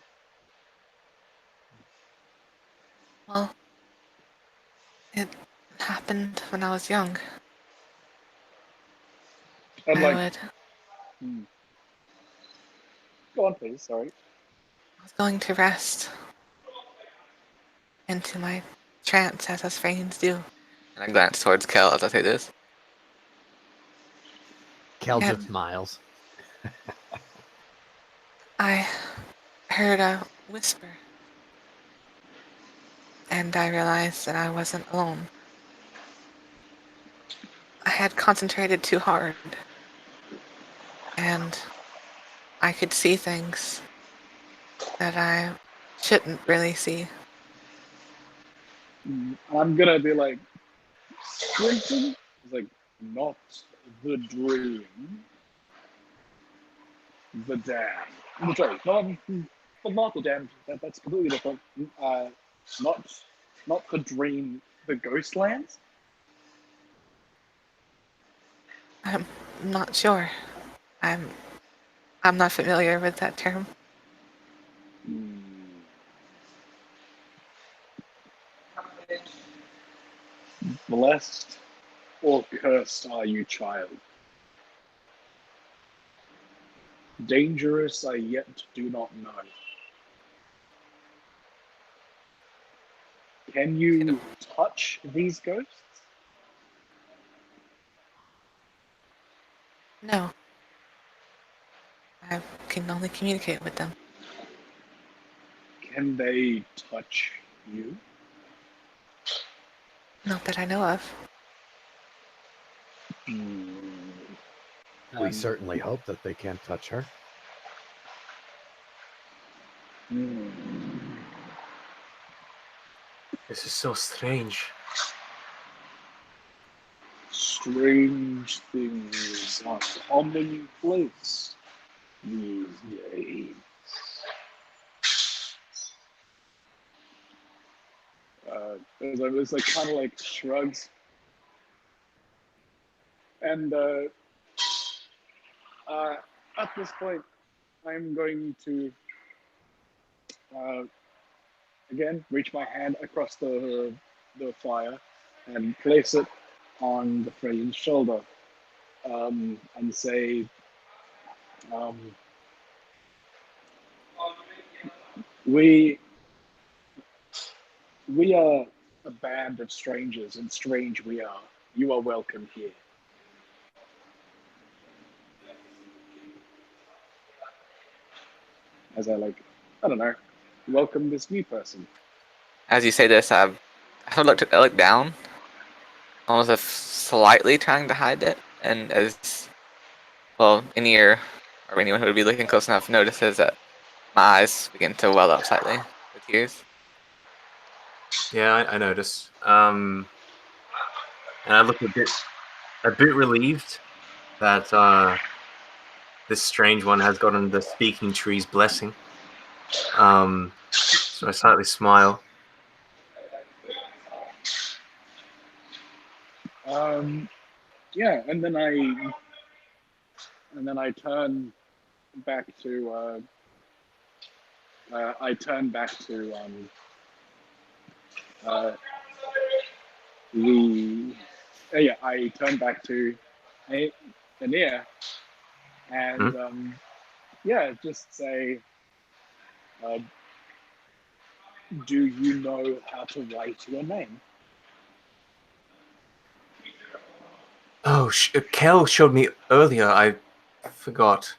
Well, it happened when I was young. And I like, go on, please. Sorry. I was going to rest into my trance as us Freyans do. And I glance towards Kel as I say this. Kel Yeah. just smiles. I heard a whisper. And I realized that I wasn't alone. I had concentrated too hard. And I could see things that I shouldn't really see. I'm gonna be like, squinting? It's like, not the dream. The dam. I'm sorry, not the dam. That's completely different. Not, not the dream. The Ghostlands. I'm not sure. I'm not familiar with that term. Blessed or cursed are you, child? Dangerous I yet do not know. Can you touch these ghosts? No. I can only communicate with them. Can they touch you? Not that I know of. We certainly hope that they can't touch her. This is so strange. Strange things are commonplace these days. It's like kind of like shrugs, and at this point, I'm going to again reach my hand across the fire and place it on the Freya's shoulder, and say, we are a band of strangers, and strange we are. You are welcome here. As I don't know, welcome this new person. As you say this, I look down, almost as slightly trying to hide it, and as well, Anir or anyone who would be looking close enough notices that my eyes begin to well up slightly with tears. Yeah, I noticed. And I look a bit relieved that this strange one has gotten the speaking tree's blessing. So I slightly smile. Yeah, and then I turn back to I turn back to Anir, and just say, do you know how to write your name? Oh, Kel showed me earlier. I forgot.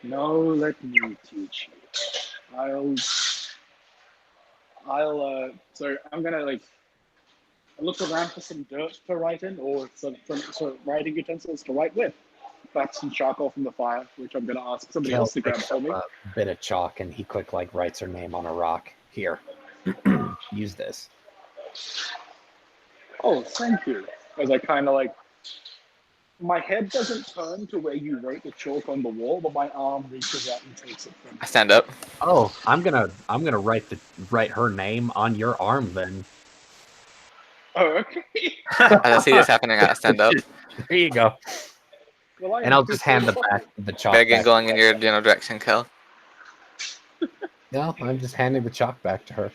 No, let me teach you. So I'm gonna look around for some dirt to write in, or some writing utensils to write with. Grab some charcoal from the fire, which I'm gonna ask somebody Kel else to grab picks for up me. a bit of chalk and he quick writes her name on a rock. Here, use this. Oh, thank you. As I kind of my head doesn't turn to where you wrote the chalk on the wall, but my arm reaches out and takes it from I you. stand up. Oh, I'm gonna write her name on your arm then. Oh, okay. As I see this happening, I stand up, There you go. Well, And I'll just hand the chalk begging, back. going in your general direction, Kel. No, I'm just handing the chalk back to her.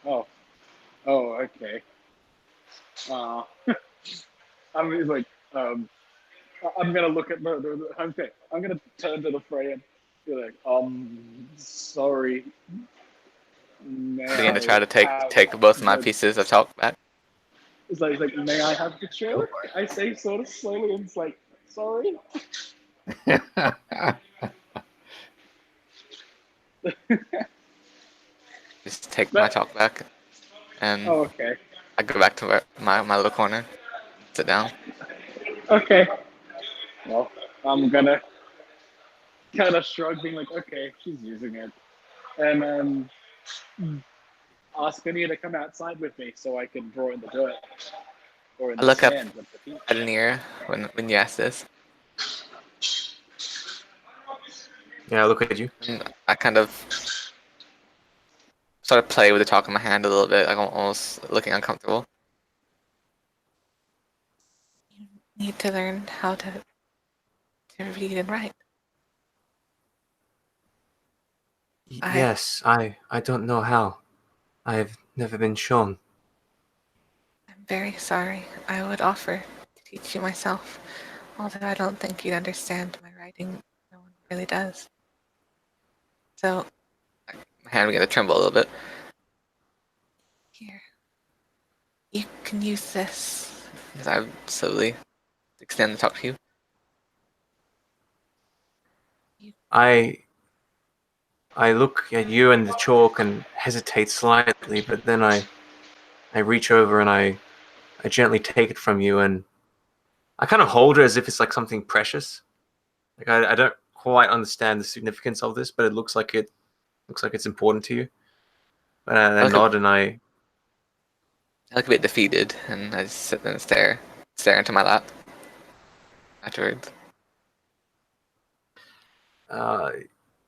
Oh, okay. I'm I'm gonna look at okay. I'm gonna turn to the Frey and be like, sorry. Begin to try to take both of my pieces of chalk back. It's like, may I have the chalk? I say sort of slowly, and it's like, sorry. Just take my chalk back, and Oh, okay. I go back to my little corner, sit down. Okay. Well, I'm gonna kind of shrug, being like, okay, she's using it. And ask Vinny to come outside with me so I can draw in the dirt. Or in I the look up sand with the feet. at Anir when you ask this. Yeah, I look at you. And I kind of sort of play with the chalk in my hand a little bit, like almost looking uncomfortable. You need to learn how to read and write. Yes, I don't know how. I've never been shown. I'm very sorry. I would offer to teach you myself, although I don't think you'd understand my writing. No one really does. So, My hand began to tremble a little bit. here. You can use this. As I slowly extend the chalk to you. I look at you and the chalk and hesitate slightly, but then I reach over and I gently take it from you and I kind of hold it as if it's like something precious. Like I don't quite understand the significance of this, but it looks like it's important to you. But I nod and I look a bit defeated, and I just sit there and stare into my lap. Afterwards,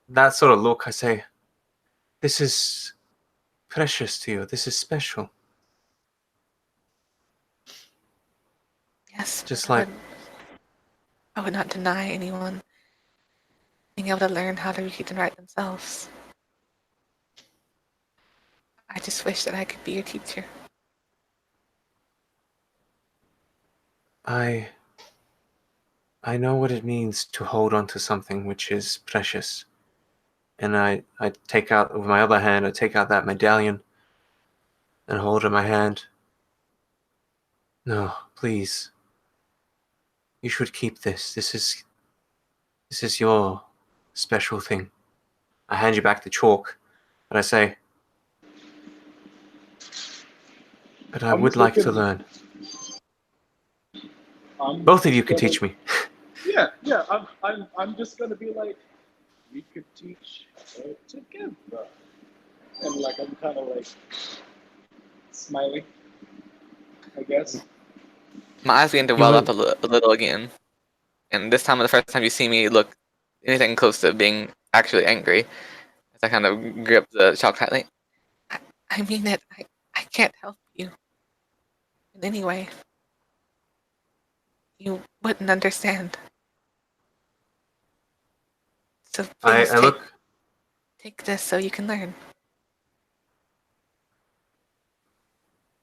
that sort of look, I say, this is precious to you. This is special. Yes, Just I like I would not deny anyone being able to learn how to read and write themselves. I just wish that I could be your teacher. I know what it means to hold on to something which is precious. And I take out, with my other hand, I take out that medallion and hold it in my hand. No, please. You should keep this. This is your special thing. I hand you back the chalk, and I say, but I I'm would like to thinking- learn. Both of you can teach me. Yeah. I'm just gonna be like, we could teach together, and like I'm kind of like smiling, I guess. my eyes begin to well up a little again, and this time, the first time you see me look anything close to being actually angry, as I kind of grip the chalk tightly. I mean it. I can't help you in any way. You wouldn't understand. So please I look. take this so you can learn.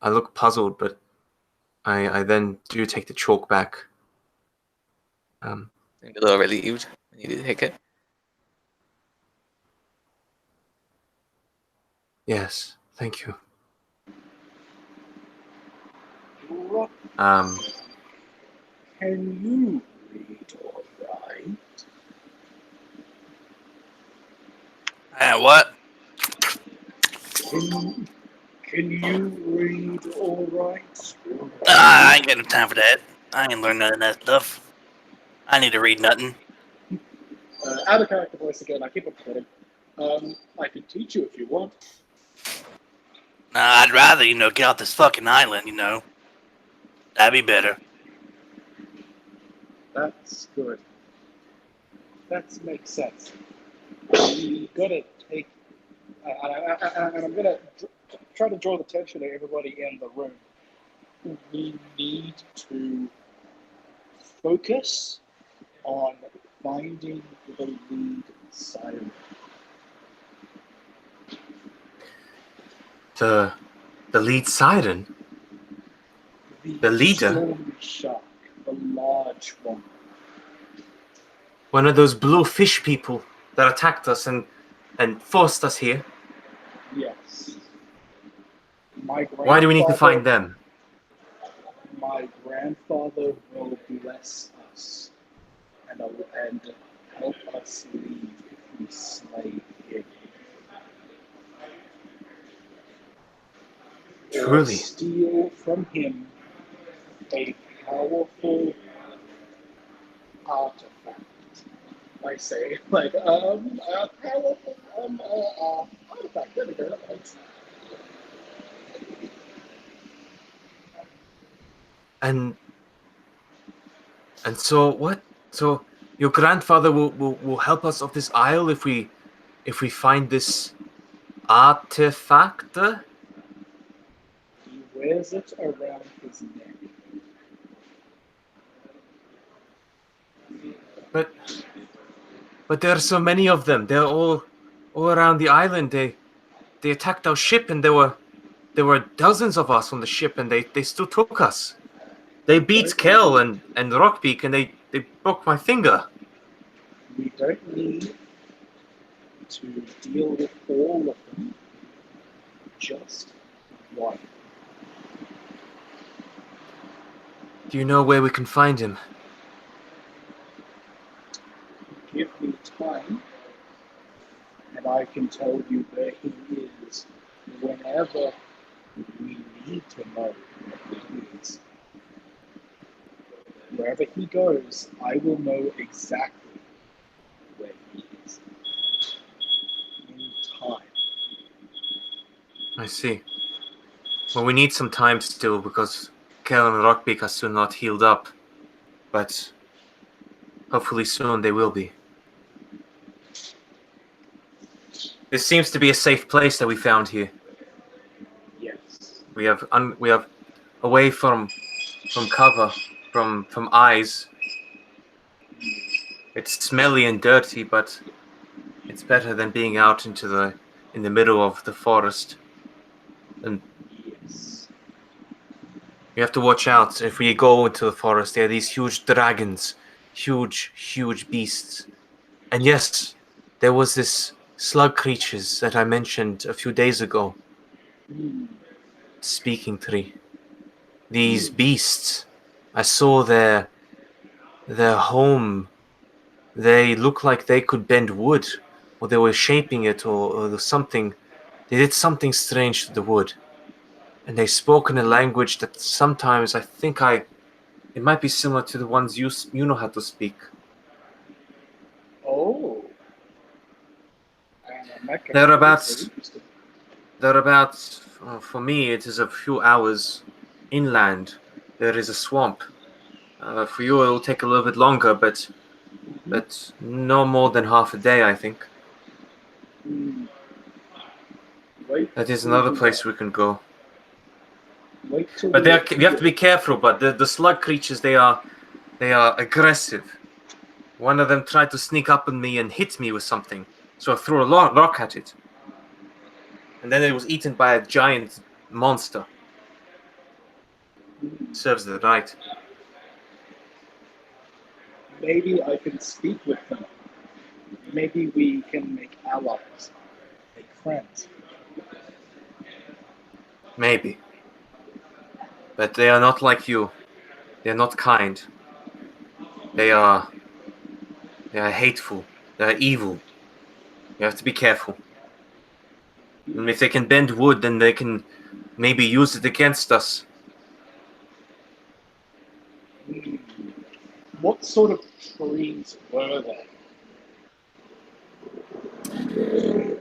I look puzzled, but I then do take the chalk back. I'm a little relieved when you do take it. Yes, thank you. What can you read or write? What? Can you read or write? I ain't got no time for that. I ain't learned none of that stuff. I need to read nothing. Out of character voice again. I keep upsetting. I can teach you if you want. I'd rather, get off this fucking island, That'd be better. That's good. That makes sense. We gotta take, and I'm gonna try to draw the attention of everybody in the room. We need to focus on finding the lead siren. The lead siren? The leader? Storm shark, the large one. One of those blue fish people that attacked us and forced us here. Yes. Why do we need to find them? My grandfather will bless us and help us leave if we slay him. Or Truly. steal from him a powerful artifact I say, like, powerful, artifact. There we go. Thanks. And so what? So your grandfather will help us off this isle if we find this artifact? He wears it around his neck. But there are so many of them. They're all around the island. They attacked our ship, and there were dozens of us on the ship, and they still took us. They beat Kel and Rockbeak, and they broke my finger. We don't need to deal with all of them, just one. Do you know where we can find him? Give me time, and I can tell you where he is whenever we need to know where he is. Wherever he goes, I will know exactly where he is. In time. I see. Well, we need some time still because Kel and Rockbeak are still not healed up. But hopefully soon they will be. This seems to be a safe place that we found here. Yes. We have away from cover, from eyes. It's smelly and dirty, but it's better than being out in the middle of the forest. And Yes. you have to watch out. If we go into the forest, there are these huge dragons, huge beasts. And yes, there was this slug creatures that I mentioned a few days ago. Speaking tree. These beasts, I saw their home. They look like they could bend wood, or they were shaping it, or something. They did something strange to the wood, and they spoke in a language that sometimes I think it might be similar to the ones you know how to speak. Oh. Thereabouts, for me, it is a few hours inland. There is a swamp. For you, it will take a little bit longer, but no more than half a day, I think. That is another place we can go. But you have to be careful. But the slug creatures, they are aggressive. One of them tried to sneak up on me and hit me with something, so I threw a rock at it, and then it was eaten by a giant monster. Serves the right. Maybe I can speak with them. Maybe we can make allies, make friends. Maybe. But they are not like you. They are not kind. They are hateful. They are evil. You have to be careful. And if they can bend wood, then they can maybe use it against us. What sort of trees were they?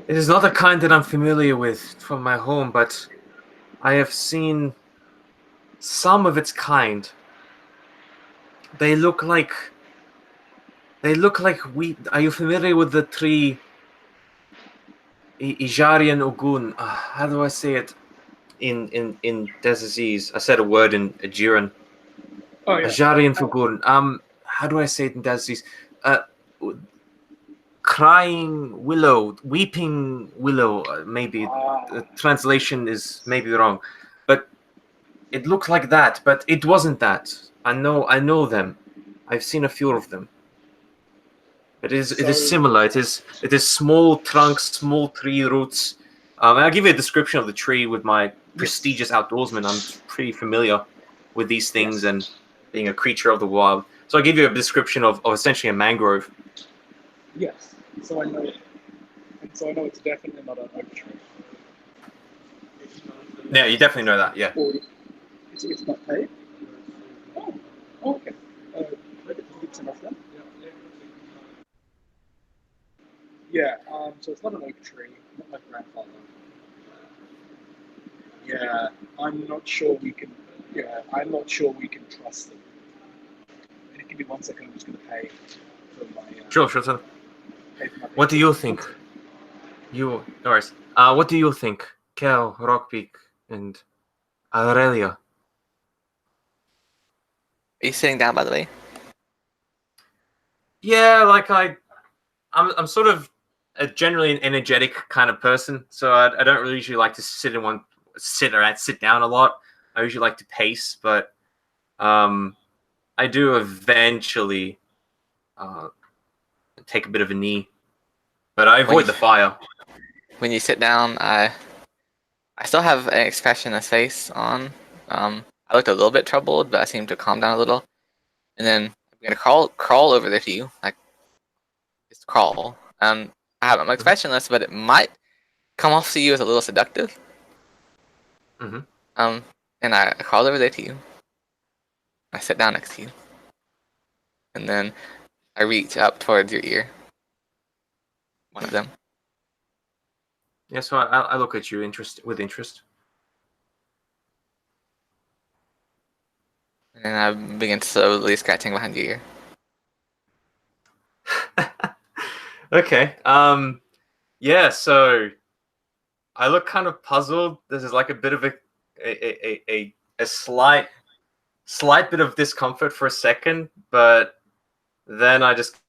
It is not a kind that I'm familiar with from my home, but I have seen some of its kind. They look like wheat. Are you familiar with the tree Ijarian Ogun? How do I say it in Deziz? I said a word in Ajiran. Oh, yeah. Ijarian Ogun. How do I say it in Deziz? Crying willow, weeping willow. Maybe the translation is maybe wrong, but it looked like that. But it wasn't that. I know them. I've seen a few of them. It is similar. It is small trunks, small tree roots. I'll give you a description of the tree with my prestigious outdoorsman. I'm pretty familiar with these things and being a creature of the wild. So I'll give you a description of essentially a mangrove. Yes, so I know it. And so I know it's definitely not an oak tree. Yeah, you definitely know that, yeah. Or it's not paid? Oh, okay. It's enough then. Yeah, so it's not an oak tree, not my grandfather. Yeah, I'm not sure we can. Yeah, I'm not sure we can trust them. Give me 1 second. I'm just going to pay for my. Sure, sure. So, Pay for my what do pizza. you think? Doris. What do you think, Kel, Rockbeak, and Aurelia? Are you sitting down, by the way? Yeah, like I'm sort of a generally an energetic kind of person, so I don't really usually like to sit down a lot. I usually like to pace, but I do eventually take a bit of a knee, but I avoid the fire. When you sit down, I still have an expressionless face on. I looked a little bit troubled, but I seemed to calm down a little. And then I'm gonna crawl over there to you, like just crawl. I'm expressionless, but it might come off to you as a little seductive. Mhm. And I crawl over there to you. I sit down next to you, and then I reach up towards your ear. One of them. Yeah, so I look at you with interest. And I begin slowly scratching behind your ear. Okay. Yeah. So I look kind of puzzled. This is like a bit of a slight bit of discomfort for a second, but then I just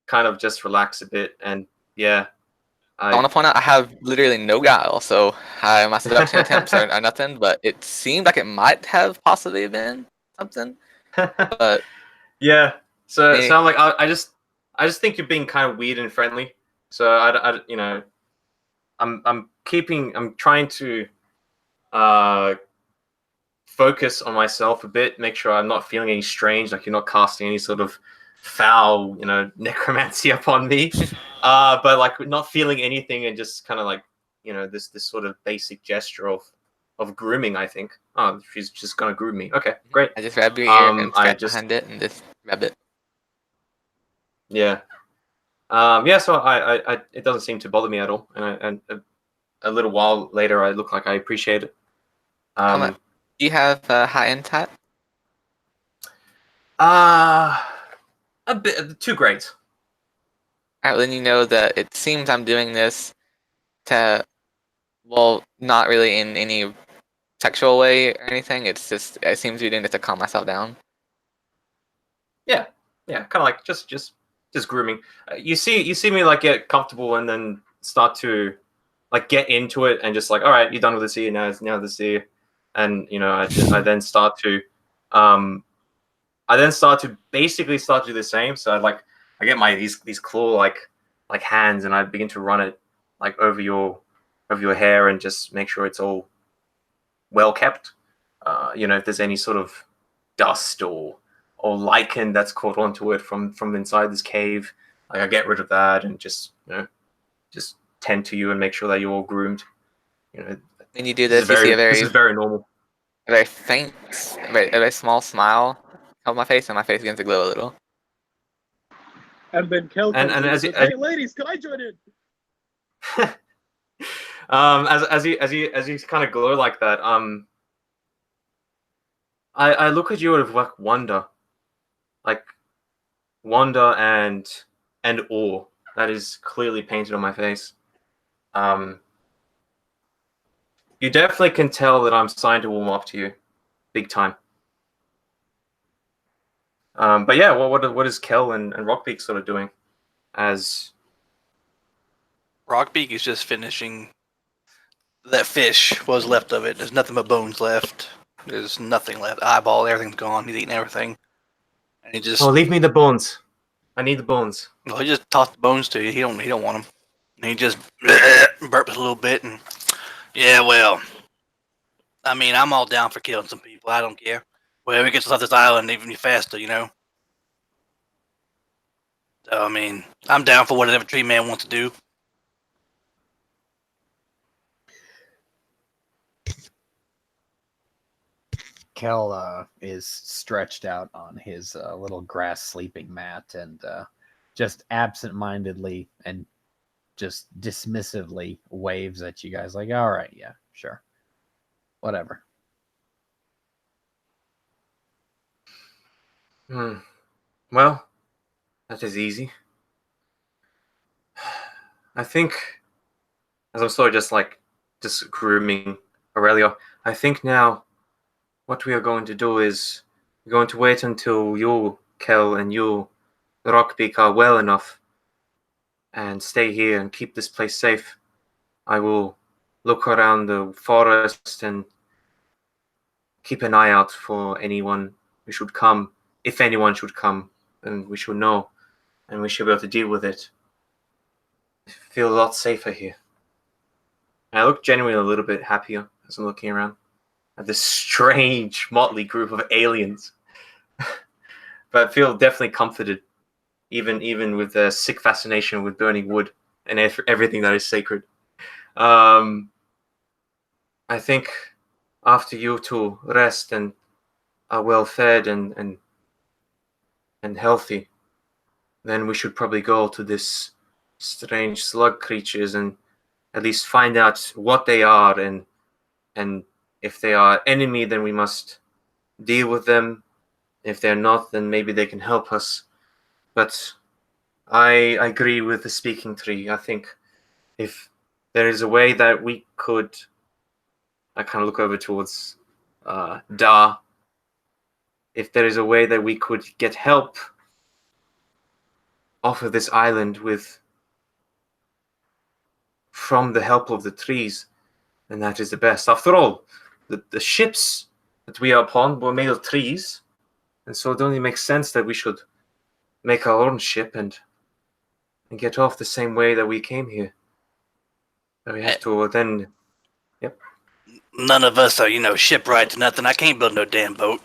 kind of just relax a bit, and yeah, I want to point out I have literally no guile, so my seduction attempts are nothing. But it seemed like it might have possibly been something. But yeah. So Me- I'm like I just think you're being kind of weird and friendly. So I'm trying to focus on myself a bit, make sure I'm not feeling any strange, like you're not casting any sort of foul, necromancy upon me. But like not feeling anything and just kind of like, this sort of basic gesture of grooming, I think. Oh, she's just gonna groom me. Okay, great. I just grab your ear and I scratch behind it and just rub it. Yeah. Yeah, so I it doesn't seem to bother me at all. And a little while later I look like I appreciate it. Do you have a high end type? A bit 2 grades. Alright, then you know that it seems I'm doing this to, well, not really in any sexual way or anything. It's just, it seems to be doing it to calm myself down. Yeah, kind of like just grooming. You see me like get comfortable and then start to like get into it and just like, all right, you're done with this here now this here, and I then start to basically start to do the same. So I get my these claw like hands and I begin to run it like over your hair and just make sure it's all well kept. If there's any sort of dust or lichen that's caught onto it from inside this cave, like I get rid of that and just tend to you and make sure that you're all groomed. When you do this, you see this is very normal. a very faint, a very small smile on my face, and my face begins to glow a little. And then Kel And comes in as and you- says, "Hey, ladies, can I join in?" As you kind of glow like that, I look at you with like wonder and awe that is clearly painted on my face. You definitely can tell that I'm starting to warm up to you, big time. But yeah, what is Kel and Rockbeak sort of doing? As Rockbeak is just finishing that fish. What was left of it? There's nothing but bones left. There's nothing left. Eyeball, everything's gone. He's eating everything, and he just leave me the bones. I need the bones. well, he just tossed the bones to you. He don't want them. And he just burps a little bit, and yeah, well, I mean, I'm all down for killing some people. I don't care. Well, we get to off this island even faster, So I mean, I'm down for whatever Tree Man wants to do. Kel is stretched out on his little grass sleeping mat and just absent-mindedly and just dismissively waves at you guys, like, all right, yeah, sure. Whatever. Well, that is easy. I think, as I'm sort of just grooming Aurelio, I think now what we are going to do is we're going to wait until you, Kel, and you, Rockbeak, are well enough and stay here and keep this place safe. I will look around the forest and keep an eye out for anyone who should come. If anyone should come, then we should know, and we should be able to deal with it. I feel a lot safer here. And I look genuinely a little bit happier as I'm looking around at this strange motley group of aliens. But I feel definitely comforted, even with the sick fascination with burning wood and everything that is sacred. I think after you two rest and are well fed and healthy, then we should probably go to this strange slug creatures and at least find out what they are, and if they are enemy, then we must deal with them. If they're not, then maybe they can help us. But I agree with the speaking tree. I think if there is a way that we could, I kind of look over towards Da. If there is a way that we could get help off of this island from the help of the trees, then that is the best. After all, the ships that we are upon were made of trees, and so it only makes sense that we should make our own ship and get off the same way that we came here. That we have to then. Yep. None of us are, shipwrights or nothing. I can't build no damn boat.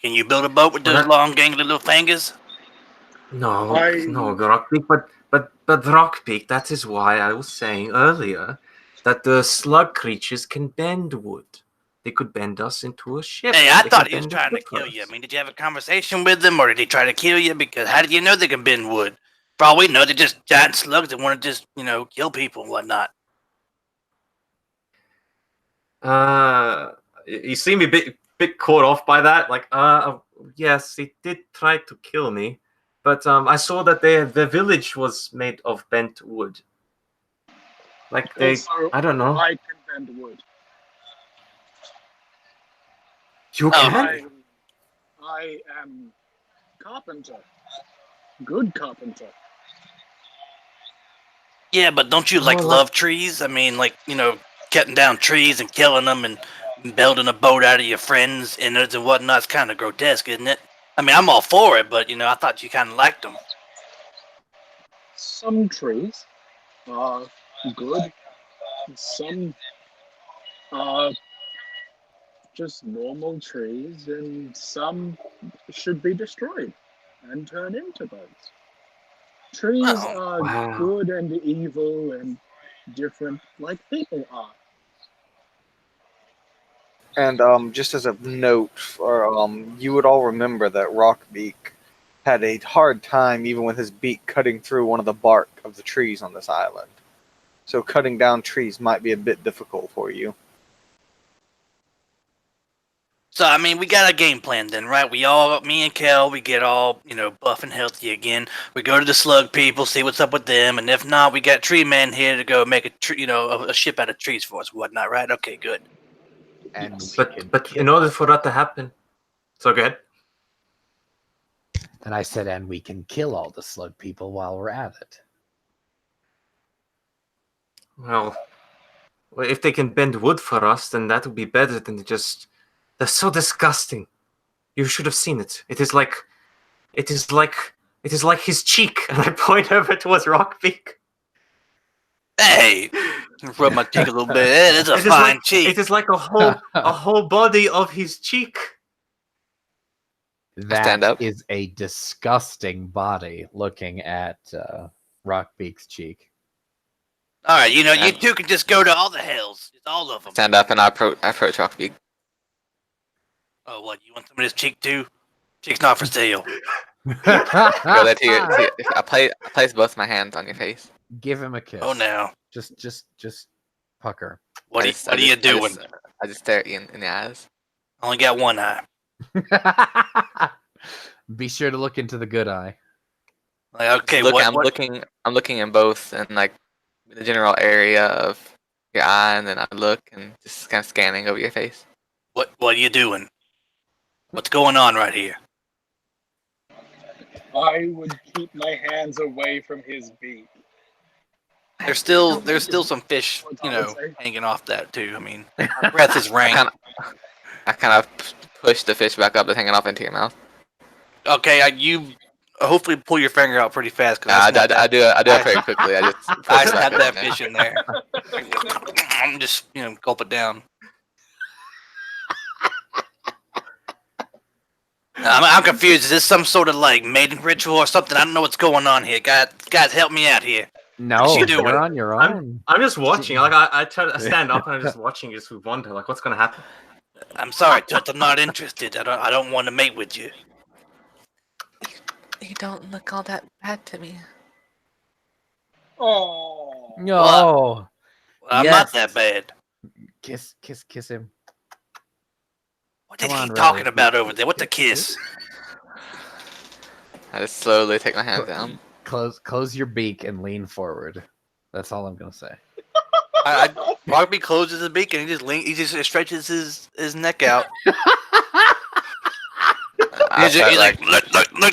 Can you build a boat with those long, gangly little fingers? No, Rockbeak, but Rockbeak, that is why I was saying earlier that the slug creatures can bend wood. They could bend us into a ship. Hey, I They thought could he was bend trying to us. kill you. I mean, did you have a conversation with them, or did he try to kill you? Because how did you know they can bend wood? For all we know, they're just giant slugs that want to just, kill people and whatnot. You seem a bit caught off by that. Like, yes, he did try to kill me, but I saw that their village was made of bent wood. Like Also, I don't know. I can bend wood. You can. I am carpenter. Good carpenter. Yeah, but don't you love trees? I mean, cutting down trees and killing them and building a boat out of your friends' innards and whatnot. It's kind of grotesque, isn't it? I mean, I'm all for it, but I thought you kind of liked them. Some trees are good. Some are just normal trees, and some should be destroyed and turned into boats. Trees are good and evil and different, like people are. And just as a note, you would all remember that Rockbeak had a hard time, even with his beak, cutting through one of the bark of the trees on this island. So cutting down trees might be a bit difficult for you. So, I mean, we got a game plan then, right? Me and Kel, we get all, buff and healthy again. We go to the slug people, see what's up with them, and if not, we got Tree Man here to go make a ship out of trees for us and whatnot, right? Okay, good. And but in order for that to happen, so go ahead. And I said, and we can kill all the slug people while we're at it. Well, if they can bend wood for us, then that would be better than just. They're so disgusting. You should have seen it. It is like his cheek, and I point over towards Rockbeak. Hey, rub my cheek a little bit. Hey, that's a fine cheek. It is like a whole body of his cheek. Stand up. That is a disgusting body looking at Rockbeak's cheek. All right, you two can just go to all the hells. It's all of them. Stand up and I approach Rockbeak. Oh, what? You want some of this cheek too? Cheek's not for sale. Go there to your. I place both my hands on your face. Give him a kiss. Oh, now. Just pucker. What are you doing? I just stare at you in the eyes. I only got one eye. Be sure to look into the good eye. Like, okay, Look, what? I'm looking in both and like the general area of your eye, and then I look and just kind of scanning over your face. What are you doing? What's going on right here? I would keep my hands away from his beak. There's still some fish, hanging off that too. I mean, our breath is rank. I kind of push the fish back up that's hanging off into your mouth. Okay, you hopefully pull your finger out pretty fast. Cause I do it very quickly. I just I push it had back that up, fish in there. I'm just gulp it down. I'm confused. Is this some sort of like mating ritual or something? I don't know what's going on here. Guys, help me out here. No, you doing? you're on your own. I'm just watching. Like I stand up and I'm just watching. Just wonder like what's gonna happen. I'm sorry, Tut, I'm not interested. I don't want to mate with you. You don't look all that bad to me. Oh. No. Well, I'm not that bad. Kiss him. What is Come he on, talking Riley. about over there? What's a kiss? I just slowly take my hands down. Close your beak and lean forward. That's all I'm gonna say. Rugby closes his beak and he just stretches his neck out. He's like, look,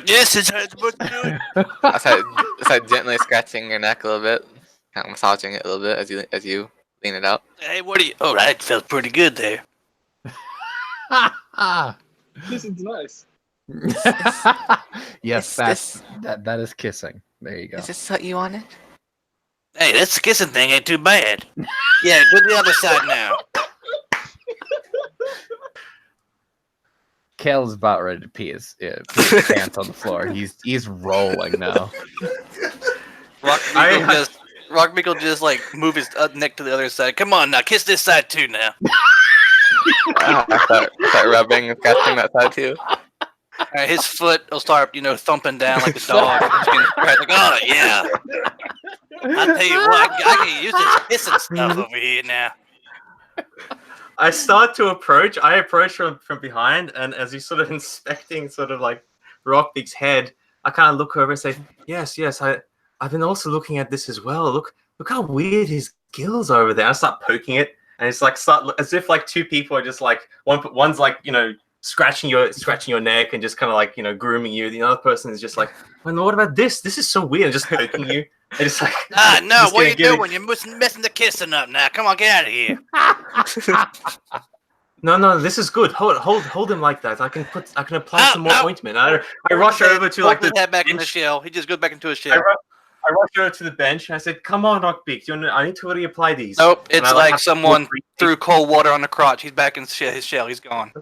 this is how it's supposed to do it. I start gently scratching your neck a little bit, kind of massaging it a little bit as you lean it out. Hey, what are you? Oh, that felt pretty good there. This is nice. Yes, Is that is kissing. There you go. Is this what you wanted? Hey, this kissing thing ain't too bad. Yeah, go to the other side now. Kale's about ready to pee his pants on the floor. He's rolling now. Rock Meek will just like move his neck to the other side. Come on now, kiss this side too now. I start rubbing and scratching that side too. His foot will start, thumping down like a dog. Like, oh yeah. I tell you what, I can use this kissing stuff over here now. I start to approach. I approach from behind, and as he's sort of inspecting, sort of like Rockbeak's head, I kind of look over and say, "Yes, I've been also looking at this as well. Look how weird his gills are over there." I start poking it, and it's like as if like two people are just like one's like scratching your neck and just kind of like grooming you. The other person is just like, "Well, what about this? This is so weird." And just poking you. And it's like, no, what are you doing? You're messing the kissing up now. Come on, get out of here. No, this is good. Hold him like that. I can apply some more ointment. I rush over to like the head back in the shell. He just goes back into his shell. I rush over to the bench and I said, "Come on, Rockbeak. I need to reapply these." Nope, it's And like someone threw cold water on the crotch. He's back in his shell. He's gone.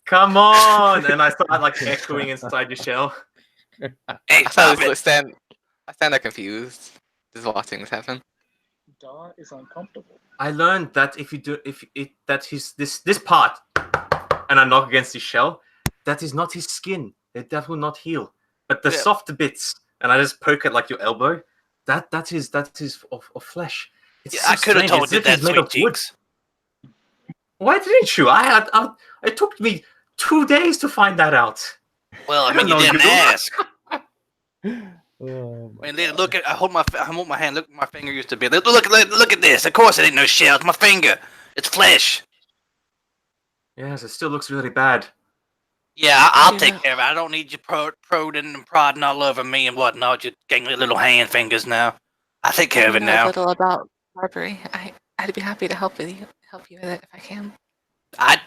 Come on! And I start like echoing inside your shell. Hey, stop it. I stand there confused, just watching this happen. Daw is uncomfortable. I learned that this part, and I knock against his shell, that is not his skin. That will not heal. But the soft bits, and I just poke at like your elbow, that is of flesh. It's I could have told you that's made sweet of wood. cheeks. Why didn't you? It took me 2 days to find that out. Well, I mean, you know, didn't you- ask. Oh, I mean, look at. I hold my hand. Look, my finger used to be. Look at this. Of course, it ain't no shell. It's my finger. It's flesh. Yes, it still looks really bad. Yeah, I'll Yeah. take care of it. I don't need you prodding and prodding all over me and whatnot. Your gangly little hand fingers now. I take care of it I know now. a little about Barbary. I'd be happy to help you with it if I can. I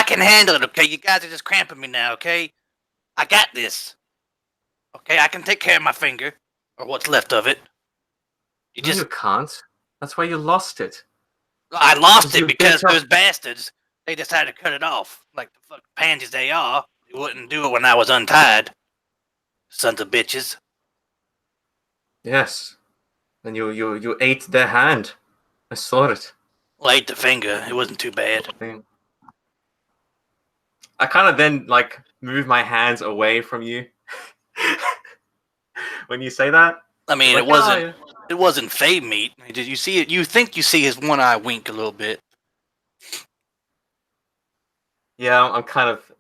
can handle it. Okay, you guys are just cramping me now. Okay, I got this. Okay, I can take care of my finger or what's left of it. You No, just you can't. That's why you lost it. I lost You it because bitch up. those bastards, they decided to cut it off. Like the fucking pansies they are. They wouldn't do it when I was untied. Sons of bitches. Yes. And you ate their hand. I saw it. Well, I ate the finger. It wasn't too bad. I kind of then like move my hands away from you when you say that, I mean, Like, it wasn't Fey meat. Did you see it? You think you see his one eye wink a little bit. yeah, I'm kind of.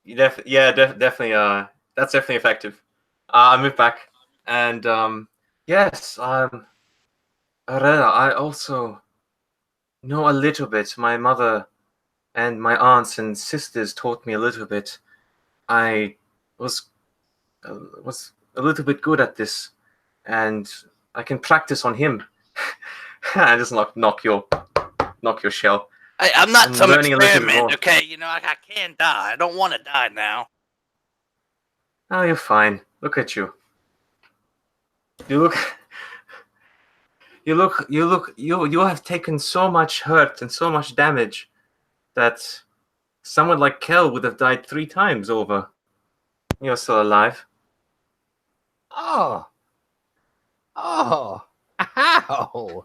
Definitely. That's definitely effective. I move back, and yes, Arella, I also know a little bit. My mother and my aunts and sisters taught me a little bit. I was was a little bit good at this, and I can practice on him. I just knock your shell. I'm not I'm some learning a little bit experiment, more. okay? You know, I can't die. I don't want to die now. Oh, you're fine. Look at you. You look. You have taken so much hurt and so much damage that someone like Kel would have died 3 times over. You're still alive. Oh, oh, ow!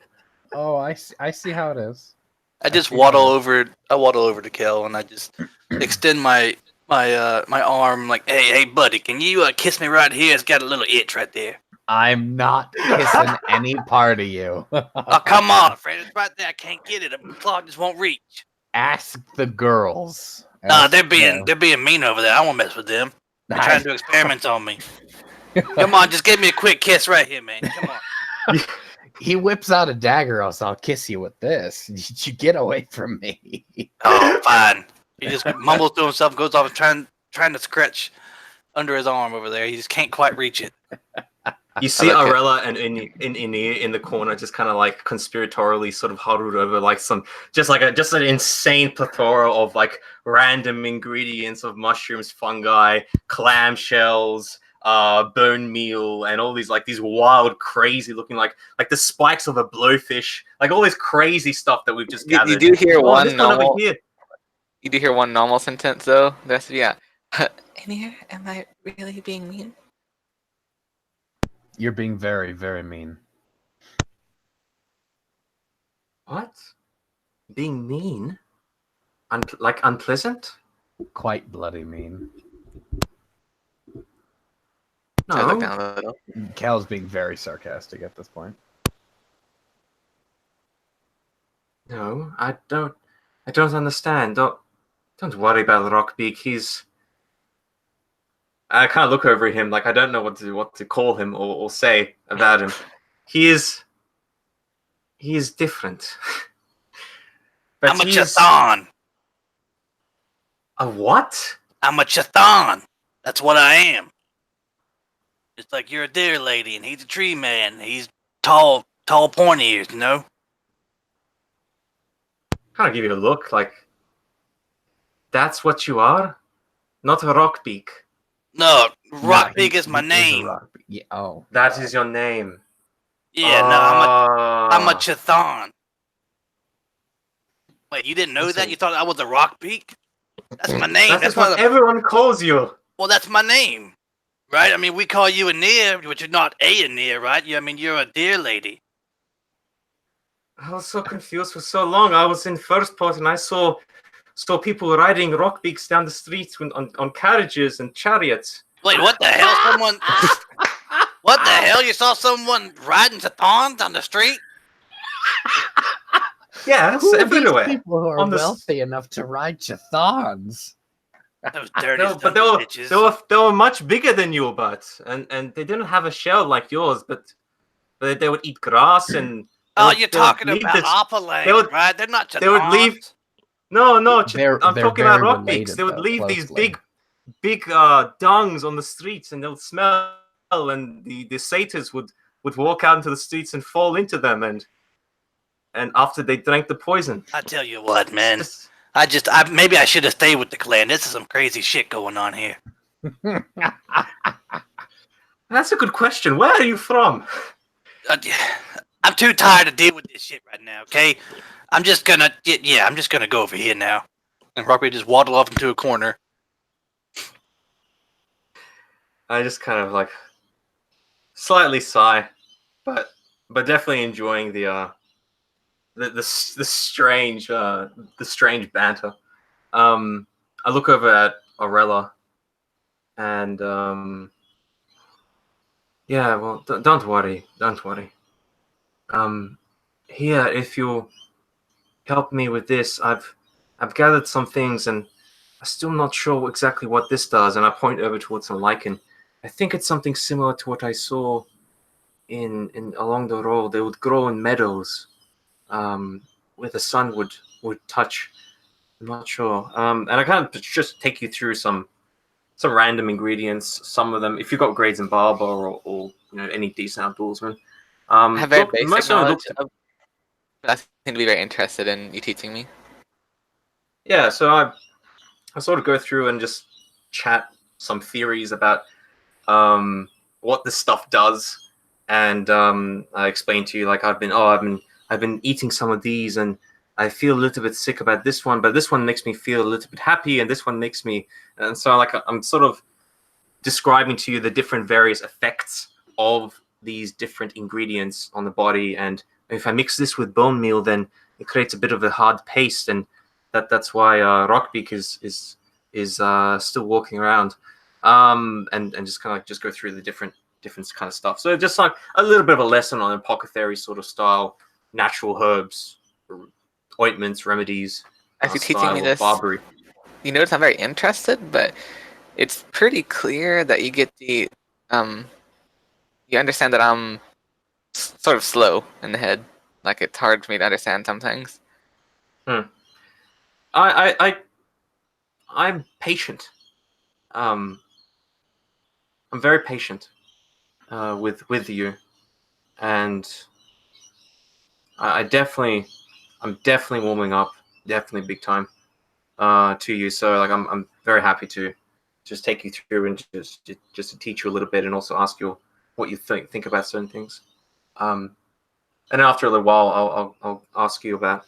Oh, I see how it is. I just see how waddle it is. over. I waddle over to Kel and I just extend my arm like, hey buddy, can you kiss me right here? It's got a little itch right there. I'm not kissing any part of you. Oh come on, Fred, it's right there. I can't get it. The claw just won't reach. Ask the girls. They're being mean over there. I won't mess with them. They're trying to do experiments on me. Come on, just give me a quick kiss right here, man. Come on. He whips out a dagger, else I'll kiss you with this. You get away from me. Oh, fine. He just mumbles to himself, goes off and trying to scratch under his arm over there. He just can't quite reach it. You see like it. Arella and Inir in the corner, just kind of like conspiratorially sort of huddled over like just an insane plethora of like random ingredients of mushrooms, fungi, clam shells, bone meal, and all these wild, crazy looking like the spikes of a blowfish, like all this crazy stuff that we've just gathered. You do hear one this one over normal. here. You do hear one normal sentence though. That's yeah. Anir, am I really being mean? You're being very, very mean. What? Being mean? Like unpleasant? Quite bloody mean. I look No. down a little. Cal's being very sarcastic at this point. No, I don't understand. Don't worry about Rockbeak. I kind of look over at him like I don't know what to call him or say about him. He is different. But I'm a he's Chthon. a what? I'm a Chthon. That's what I am. It's like you're a deer lady and he's a tree man. He's tall, pointy ears, you know? Kind of give you a look like that's what you are, not a Rockbeak. No, No, Rockbeak he- is my he a name. Rockbeak. Yeah, oh. That is your name. Yeah, no, I'm a Ah. Chthon. Wait, you didn't know That's that? a- You thought I was a Rockbeak? That's my name. That That's is what what. everyone calls you. Well, that's my name, right? I mean, we call you Anir, but you're not a Anir, right? I mean, you're a deer lady. I was so confused for so long. I was in first part and I saw people riding Rockbeaks down the streets on carriages and chariots. Wait, what the hell? Someone? What the hell? You saw someone riding Chthons on the street? Yeah, that's Who are everywhere. these people who are On the s- wealthy enough to ride Chthons? Those dirty No, but bitches. they were much bigger than you, and they didn't have a shell like yours, but they would eat grass and. Oh, they you're would- they would talking leave about this- Opaline, they would- right? They're not Chthons. they would leave- No, They're I'm talking about very Rockbeaks. related, They would though, leave these closely. big dungs on the streets, and they'll smell, and the satyrs would walk out into the streets and fall into them, and after they drank the poison. I tell you what, man. Just- Maybe I should have stayed with the clan. This is some crazy shit going on here. That's a good question. Where are you from? I'm too tired to deal with this shit right now. Okay, I'm just gonna go over here now. And Rockbeak just waddle off into a corner. I just kind of like slightly sigh, but definitely enjoying the strange banter. I look over at Aurella, and Yeah, well, don't worry. Don't worry. Here, if you help me with this, I've gathered some things, and I'm still not sure exactly what this does. And I point over towards some lichen. I think it's something similar to what I saw in along the road. They would grow in meadows, where the sun would touch. I'm not sure. And I kind of just take you through some random ingredients. Some of them, if you've got grades in barber or any decent outdoorsman. I have very Look, basic most of them knowledge, look. but I seem to be very interested in you teaching me. Yeah, so I sort of go through and just chat some theories about what this stuff does, and I explain to you like I've been eating some of these, and I feel a little bit sick about this one, but this one makes me feel a little bit happy, and this one makes me, and so like I'm sort of describing to you the different various effects of these different ingredients on the body, and if I mix this with bone meal, then it creates a bit of a hard paste, and that's why Rockbeak is still walking around, and just kind of just go through the different kind of stuff. So just like a little bit of a lesson on apothecary sort of style, natural herbs, ointments, remedies, As you're teaching me style of this, barbery. you notice I'm very interested, but it's pretty clear that you get the you understand that I'm sort of slow in the head. Like it's hard for me to understand some things. I'm patient. I'm very patient with you, and I'm definitely warming up, definitely big time to you. So like I'm very happy to just take you through and just to teach you a little bit, and also ask you what you think about certain things. And after a little while, I'll ask you about.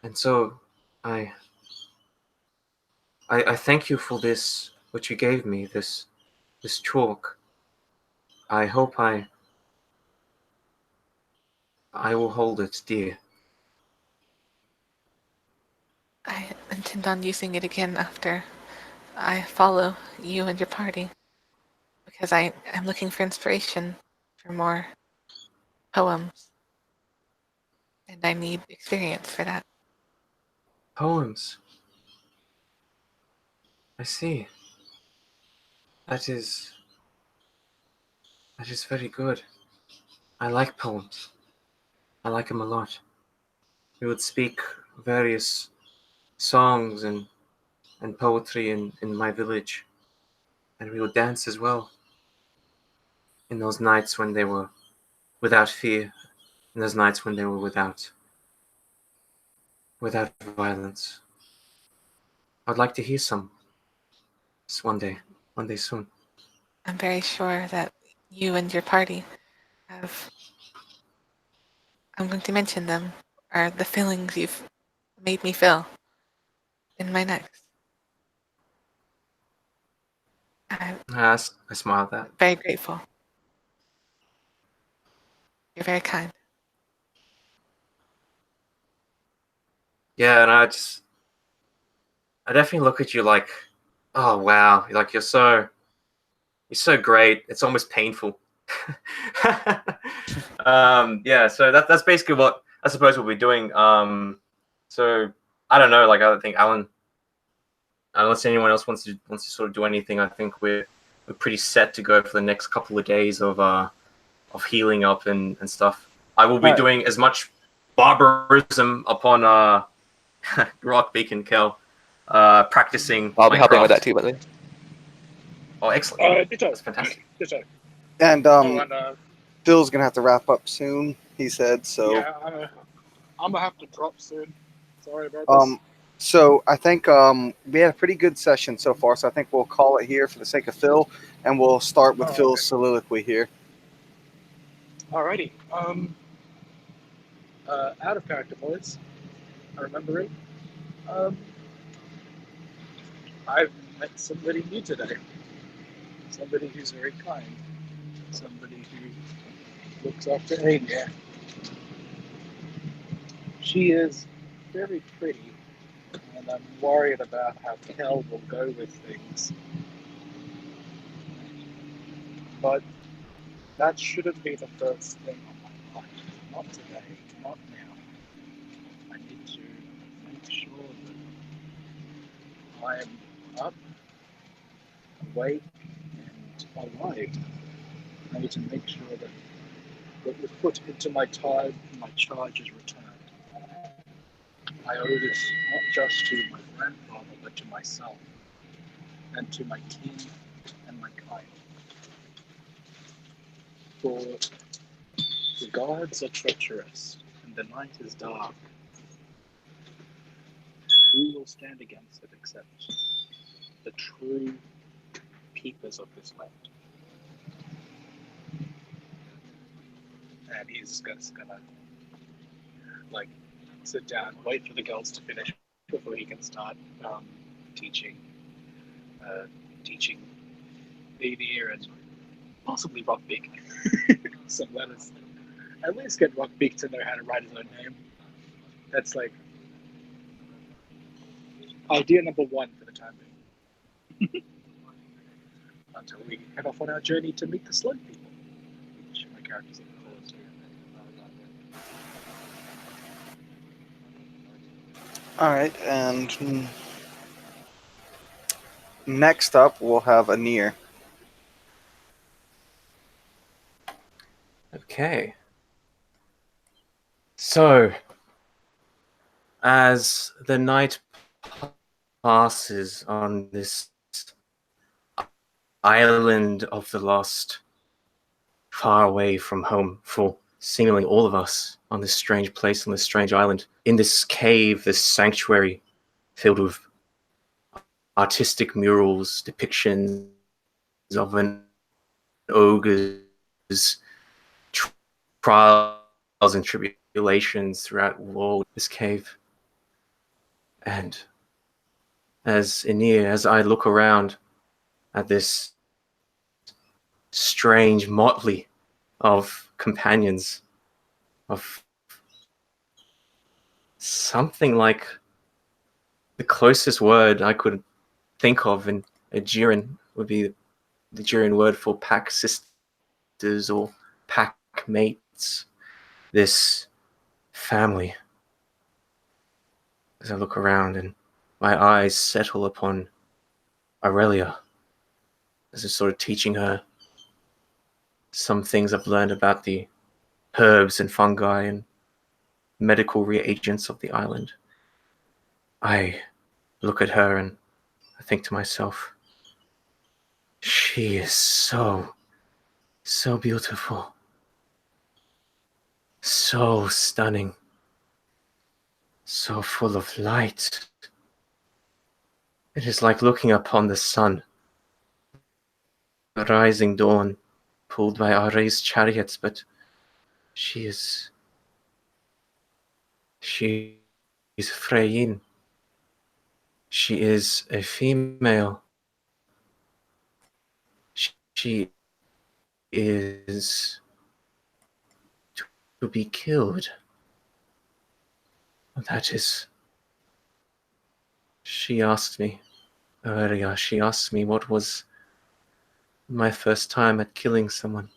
And so I thank you for this, what you gave me, this chalk. I hope I will hold it dear. I intend on using it again after I follow you and your party, because I'm looking for inspiration for more poems, and I need experience for that. Poems. I see. That is very good. I like poems. I like them a lot. We would speak various songs and poetry in my village, and we would dance as well. In those nights when they were without fear, in those nights when they were without violence. I'd like to hear some one day soon. I'm very sure that you and your party have, I'm going to mention them, are the feelings you've made me feel in my next. I'm I smile at that. very grateful. You're very kind. Yeah, and I definitely look at you like, oh wow, like you're so great. It's almost painful. Yeah, so that's basically what I suppose we'll be doing. So I don't know, like I think Alan, unless anyone else wants to sort of do anything, I think we're pretty set to go for the next couple of days of healing up and stuff. I will be Alright. doing as much barbarism upon Rockbeak and Kel, practicing. I'll be my helping with craft. that too, Budley. Oh, excellent! Ditto. That's fantastic. Ditto. And Oh, and Phil's gonna have to wrap up soon. He said so. yeah, I'm gonna have to drop soon. Sorry about this. So I think we had a pretty good session so far. So I think we'll call it here for the sake of Phil, and we'll start with Oh, Phil's okay. soliloquy here. Alrighty. Out of character voice. I remember it. I've met somebody new today. Somebody who's very kind. Somebody who looks after Anya. She is very pretty, and I'm worried about how Kel will go with things. But that shouldn't be the first thing on my mind. Not today, not now. I need to make sure that I am up, awake, and alive. I need to make sure that what was put into my time, my charge is returned. I owe this not just to my grandfather, but to myself, and to my kin and my kind. For the gods are treacherous, and the night is dark. Who will stand against it except the true keepers of this land? And he's just gonna like sit down, wait for the girls to finish before he can start teaching, teaching Beaver and possibly Rockbeak some letters. At least get Rockbeak to know how to write his own name. That's like idea number one for the time being. Until we head off on our journey to meet the slug people, which my character's looking forward to. All right, and next up we'll have Anir. Okay. So, as the night passes on this island of the lost, far away from home for seemingly all of us, on this strange place, on this strange island, in this cave, this sanctuary filled with artistic murals, depictions of an ogre's trials and tribulations throughout the world, this cave. And as I look around at this strange motley of companions, of something like the closest word I could think of in Aegean would be the Aegean word for pack sisters or pack mates. This family. As I look around and my eyes settle upon Aurelia, as I'm sort of teaching her some things I've learned about the herbs and fungi and medical reagents of the island. I look at her and I think to myself, she is so beautiful, so stunning, so full of light. It is like looking upon the sun, the rising dawn, pulled by our raised chariots, but she is Freyin. She is a female. She is to be killed. That is. She asked me earlier, what was my first time at killing someone.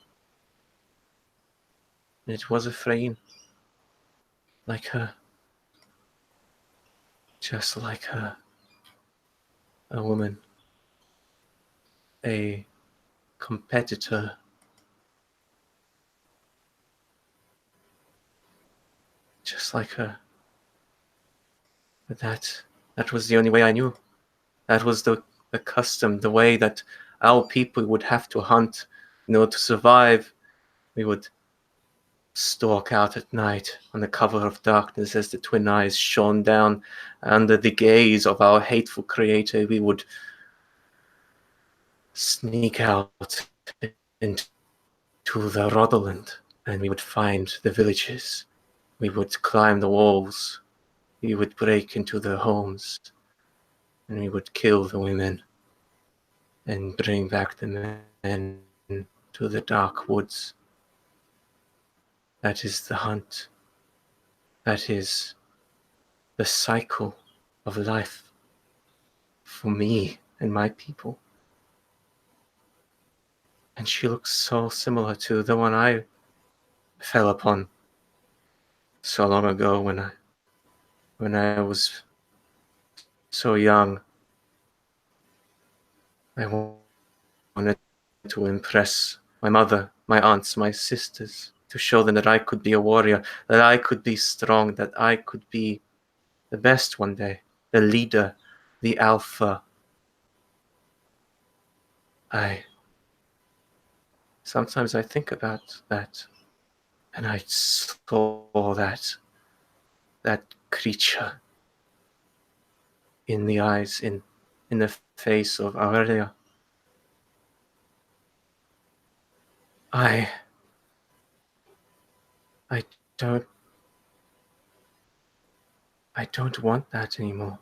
And it was a Freyin. Like her. Just like her. A woman. A competitor. Just like her. But that was the only way I knew. That was the custom, the way that our people would have to hunt in order to survive. We would stalk out at night on the cover of darkness as the twin eyes shone down under the gaze of our hateful creator. We would sneak out into the Rotherland and we would find the villages. We would climb the walls. We would break into their homes. And we would kill the women and bring back the men to the dark woods. That is the hunt. That is the cycle of life for me and my people. And she looks so similar to the one I fell upon so long ago when I was so young. I wanted to impress my mother, my aunts, my sisters, to show them that I could be a warrior, that I could be strong, that I could be the best one day, the leader, the alpha. Sometimes I think about that, and I saw that creature in the eyes, in the face of Aurelia. I don't want that anymore.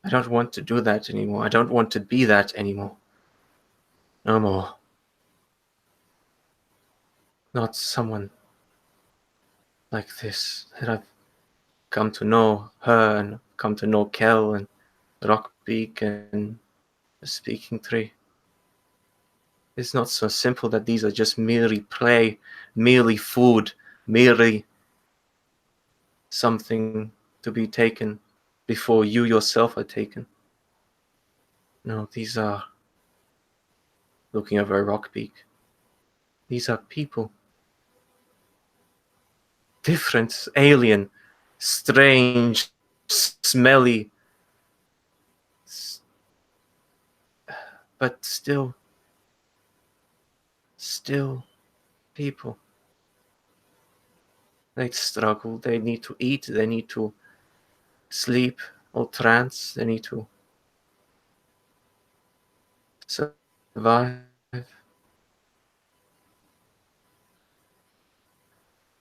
I don't want to do that anymore. I don't want to be that anymore. No more. Not someone like this that I've come to know her and come to know Kel and Rockbeak and the Speaking Tree. It's not so simple that these are just merely play, merely food, merely something to be taken before you yourself are taken. No, these are, looking over Rockbeak, these are people. Different, alien, strange, smelly, but still people. They struggle, they need to eat, they need to sleep or trance, they need to survive.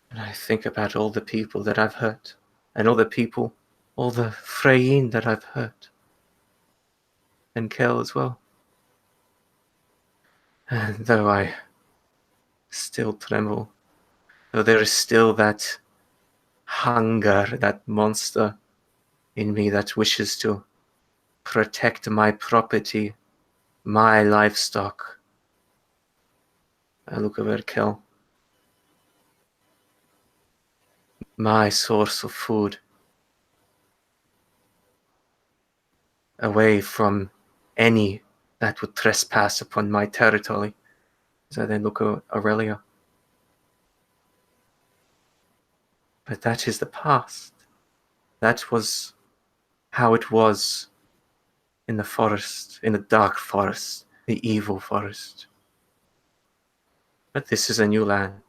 And I think about all the people that I've hurt, and all the Freyin that I've hurt, and Kel as well. And though I still tremble, though there is still that hunger, that monster in me that wishes to protect my property, my livestock, I look over Kel, my source of food, away from any that would trespass upon my territory. As I then look at Aurelia. But that is the past. That was how it was in the forest, in the dark forest, the evil forest. But this is a new land.